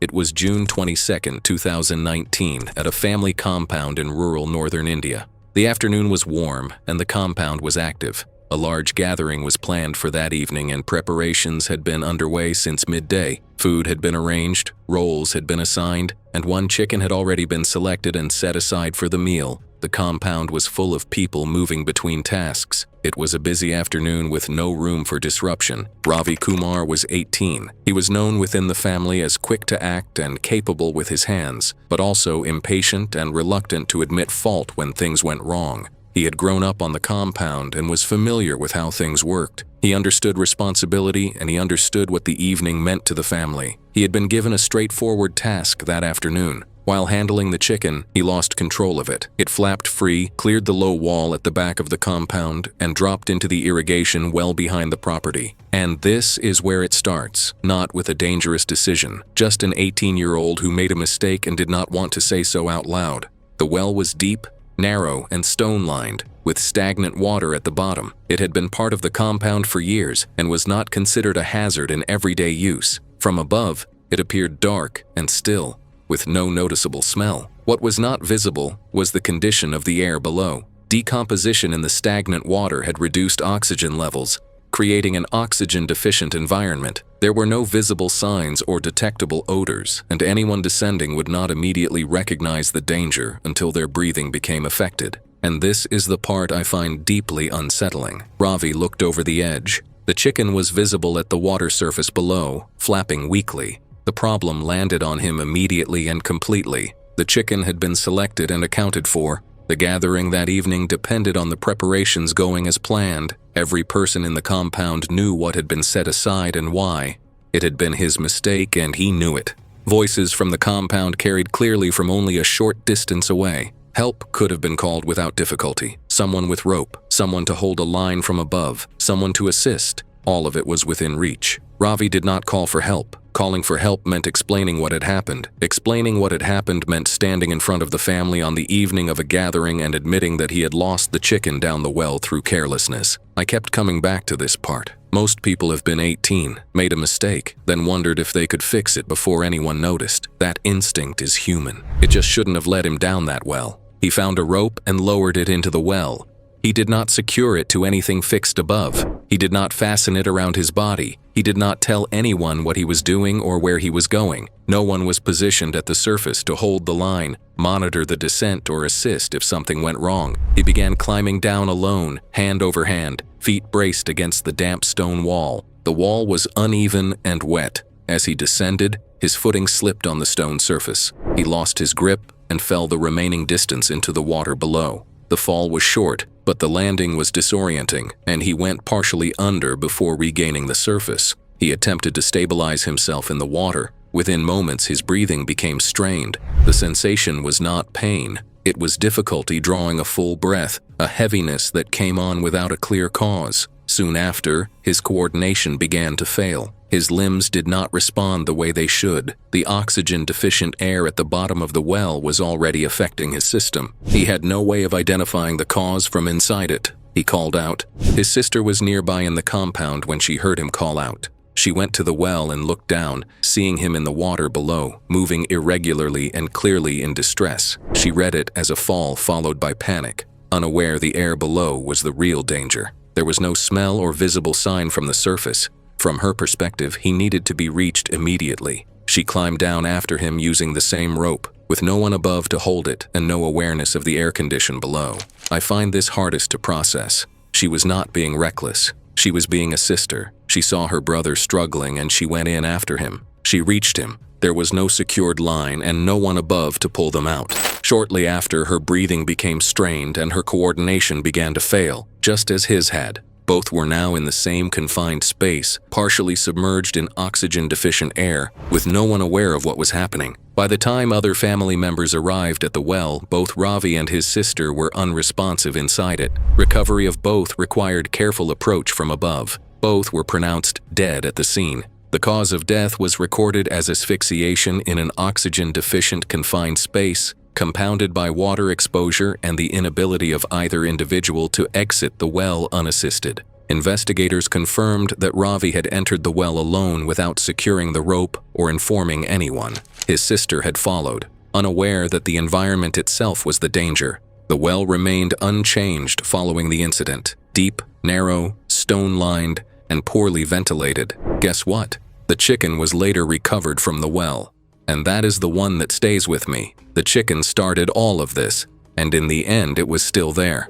It was June 22, 2019, at a family compound in rural northern India. The afternoon was warm and the compound was active. A large gathering was planned for that evening and preparations had been underway since midday. Food had been arranged, roles had been assigned, and one chicken had already been selected and set aside for the meal. The compound was full of people moving between tasks. It was a busy afternoon with no room for disruption. Ravi Kumar was 18. He was known within the family as quick to act and capable with his hands, but also impatient and reluctant to admit fault when things went wrong. He had grown up on the compound and was familiar with how things worked. He understood responsibility and he understood what the evening meant to the family. He had been given a straightforward task that afternoon. While handling the chicken, he lost control of it. It flapped free, cleared the low wall at the back of the compound, and dropped into the irrigation well behind the property. And this is where it starts, not with a dangerous decision, just an 18-year-old who made a mistake and did not want to say so out loud. The well was deep, narrow, and stone-lined, with stagnant water at the bottom. It had been part of the compound for years and was not considered a hazard in everyday use. From above, it appeared dark and still, with no noticeable smell. What was not visible was the condition of the air below. Decomposition in the stagnant water had reduced oxygen levels, creating an oxygen-deficient environment. There were no visible signs or detectable odors, and anyone descending would not immediately recognize the danger until their breathing became affected. And this is the part I find deeply unsettling. Ravi looked over the edge. The chicken was visible at the water surface below, flapping weakly. The problem landed on him immediately and completely. The chicken had been selected and accounted for. The gathering that evening depended on the preparations going as planned. Every person in the compound knew what had been set aside and why. It had been his mistake and he knew it. Voices from the compound carried clearly from only a short distance away. Help could have been called without difficulty. Someone with rope, someone to hold a line from above, someone to assist. All of it was within reach. Ravi did not call for help. Calling for help meant explaining what had happened. Explaining what had happened meant standing in front of the family on the evening of a gathering and admitting that he had lost the chicken down the well through carelessness. I kept coming back to this part. Most people have been 18, made a mistake, then wondered if they could fix it before anyone noticed. That instinct is human. It just shouldn't have let him down that well. He found a rope and lowered it into the well. He did not secure it to anything fixed above. He did not fasten it around his body. He did not tell anyone what he was doing or where he was going. No one was positioned at the surface to hold the line, monitor the descent, or assist if something went wrong. He began climbing down alone, hand over hand, feet braced against the damp stone wall. The wall was uneven and wet. As he descended, his footing slipped on the stone surface. He lost his grip and fell the remaining distance into the water below. The fall was short, but the landing was disorienting, and he went partially under before regaining the surface. He attempted to stabilize himself in the water. Within moments, his breathing became strained. The sensation was not pain. It was difficulty drawing a full breath, a heaviness that came on without a clear cause. Soon after, his coordination began to fail. His limbs did not respond the way they should. The oxygen-deficient air at the bottom of the well was already affecting his system. He had no way of identifying the cause from inside it. He called out. His sister was nearby in the compound when she heard him call out. She went to the well and looked down, seeing him in the water below, moving irregularly and clearly in distress. She read it as a fall followed by panic, unaware the air below was the real danger. There was no smell or visible sign from the surface. From her perspective, he needed to be reached immediately. She climbed down after him using the same rope, with no one above to hold it and no awareness of the air condition below. I find this hardest to process. She was not being reckless. She was being a sister. She saw her brother struggling and she went in after him. She reached him. There was no secured line and no one above to pull them out. Shortly after, her breathing became strained and her coordination began to fail, just as his had. Both were now in the same confined space, partially submerged in oxygen-deficient air, with no one aware of what was happening. By the time other family members arrived at the well, both Ravi and his sister were unresponsive inside it. Recovery of both required careful approach from above. Both were pronounced dead at the scene. The cause of death was recorded as asphyxiation in an oxygen-deficient confined space, compounded by water exposure and the inability of either individual to exit the well unassisted. Investigators confirmed that Ravi had entered the well alone without securing the rope or informing anyone. His sister had followed, unaware that the environment itself was the danger. The well remained unchanged following the incident. Deep, narrow, stone-lined, and poorly ventilated. Guess what? The chicken was later recovered from the well. And that is the one that stays with me. The chicken started all of this, and in the end it was still there.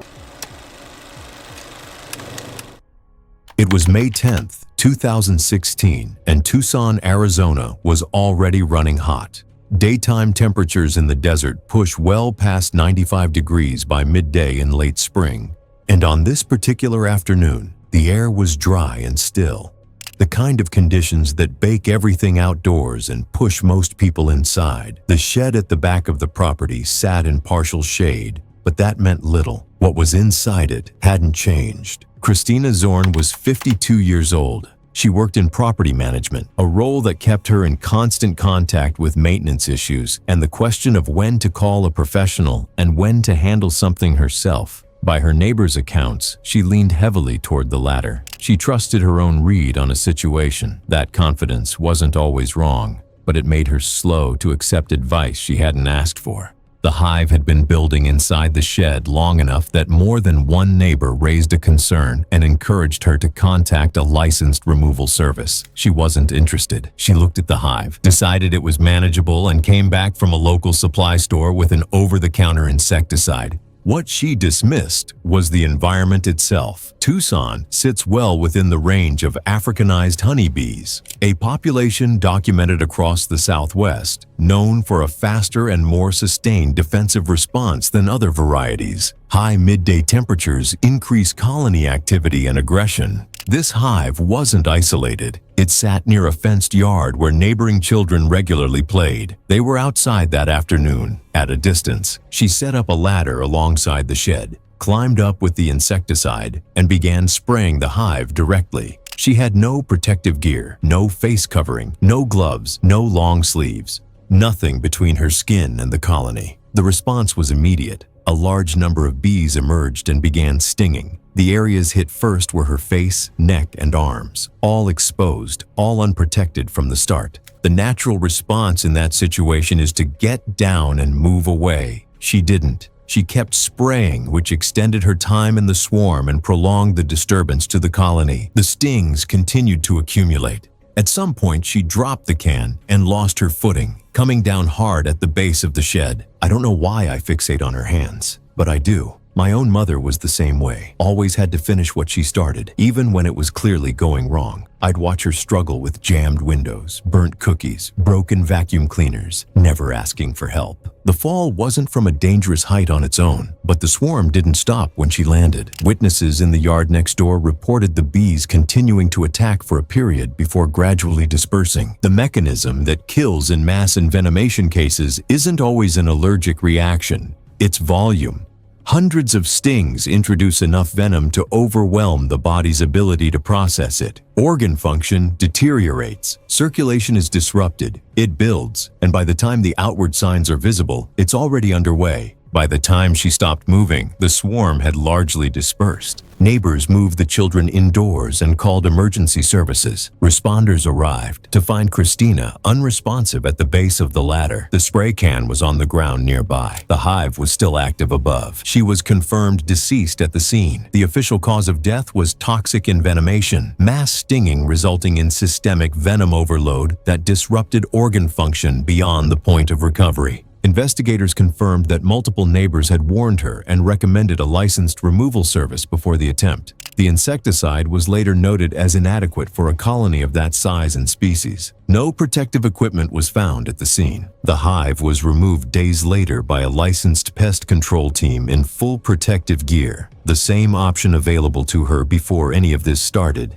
It was May 10th, 2016, and Tucson, Arizona was already running hot. Daytime temperatures in the desert push well past 95 degrees by midday in late spring. And on this particular afternoon, the air was dry and still. The kind of conditions that bake everything outdoors and push most people inside. The shed at the back of the property sat in partial shade, but that meant little. What was inside it hadn't changed. Christina Zorn was 52 years old. She worked in property management, a role that kept her in constant contact with maintenance issues and the question of when to call a professional and when to handle something herself. By her neighbors' accounts, she leaned heavily toward the latter. She trusted her own read on a situation. That confidence wasn't always wrong, but it made her slow to accept advice she hadn't asked for. The hive had been building inside the shed long enough that more than one neighbor raised a concern and encouraged her to contact a licensed removal service. She wasn't interested. She looked at the hive, decided it was manageable, and came back from a local supply store with an over-the-counter insecticide. What she dismissed was the environment itself. Tucson sits well within the range of Africanized honeybees, a population documented across the Southwest, known for a faster and more sustained defensive response than other varieties. High midday temperatures increase colony activity and aggression. This hive wasn't isolated. It sat near a fenced yard where neighboring children regularly played. They were outside that afternoon. At a distance, she set up a ladder alongside the shed, climbed up with the insecticide, and began spraying the hive directly. She had no protective gear, no face covering, no gloves, no long sleeves. Nothing between her skin and the colony. The response was immediate. A large number of bees emerged and began stinging. The areas hit first were her face, neck, and arms, all exposed, all unprotected from the start. The natural response in that situation is to get down and move away. She didn't. She kept spraying, which extended her time in the swarm and prolonged the disturbance to the colony. The stings continued to accumulate. At some point, she dropped the can and lost her footing, coming down hard at the base of the shed. I don't know why I fixate on her hands, but I do. My own mother was the same way, always had to finish what she started, even when it was clearly going wrong. I'd watch her struggle with jammed windows, burnt cookies, broken vacuum cleaners, never asking for help. The fall wasn't from a dangerous height on its own, but the swarm didn't stop when she landed. Witnesses in the yard next door reported the bees continuing to attack for a period before gradually dispersing. The mechanism that kills in mass envenomation cases isn't always an allergic reaction, it's volume. Hundreds of stings introduce enough venom to overwhelm the body's ability to process it. Organ function deteriorates, circulation is disrupted, it builds, and by the time the outward signs are visible, it's already underway. By the time she stopped moving, the swarm had largely dispersed. Neighbors moved the children indoors and called emergency services. Responders arrived to find Christina unresponsive at the base of the ladder. The spray can was on the ground nearby. The hive was still active above. She was confirmed deceased at the scene. The official cause of death was toxic envenomation, mass stinging resulting in systemic venom overload that disrupted organ function beyond the point of recovery. Investigators confirmed that multiple neighbors had warned her and recommended a licensed removal service before the attempt. The insecticide was later noted as inadequate for a colony of that size and species. No protective equipment was found at the scene. The hive was removed days later by a licensed pest control team in full protective gear, the same option available to her before any of this started.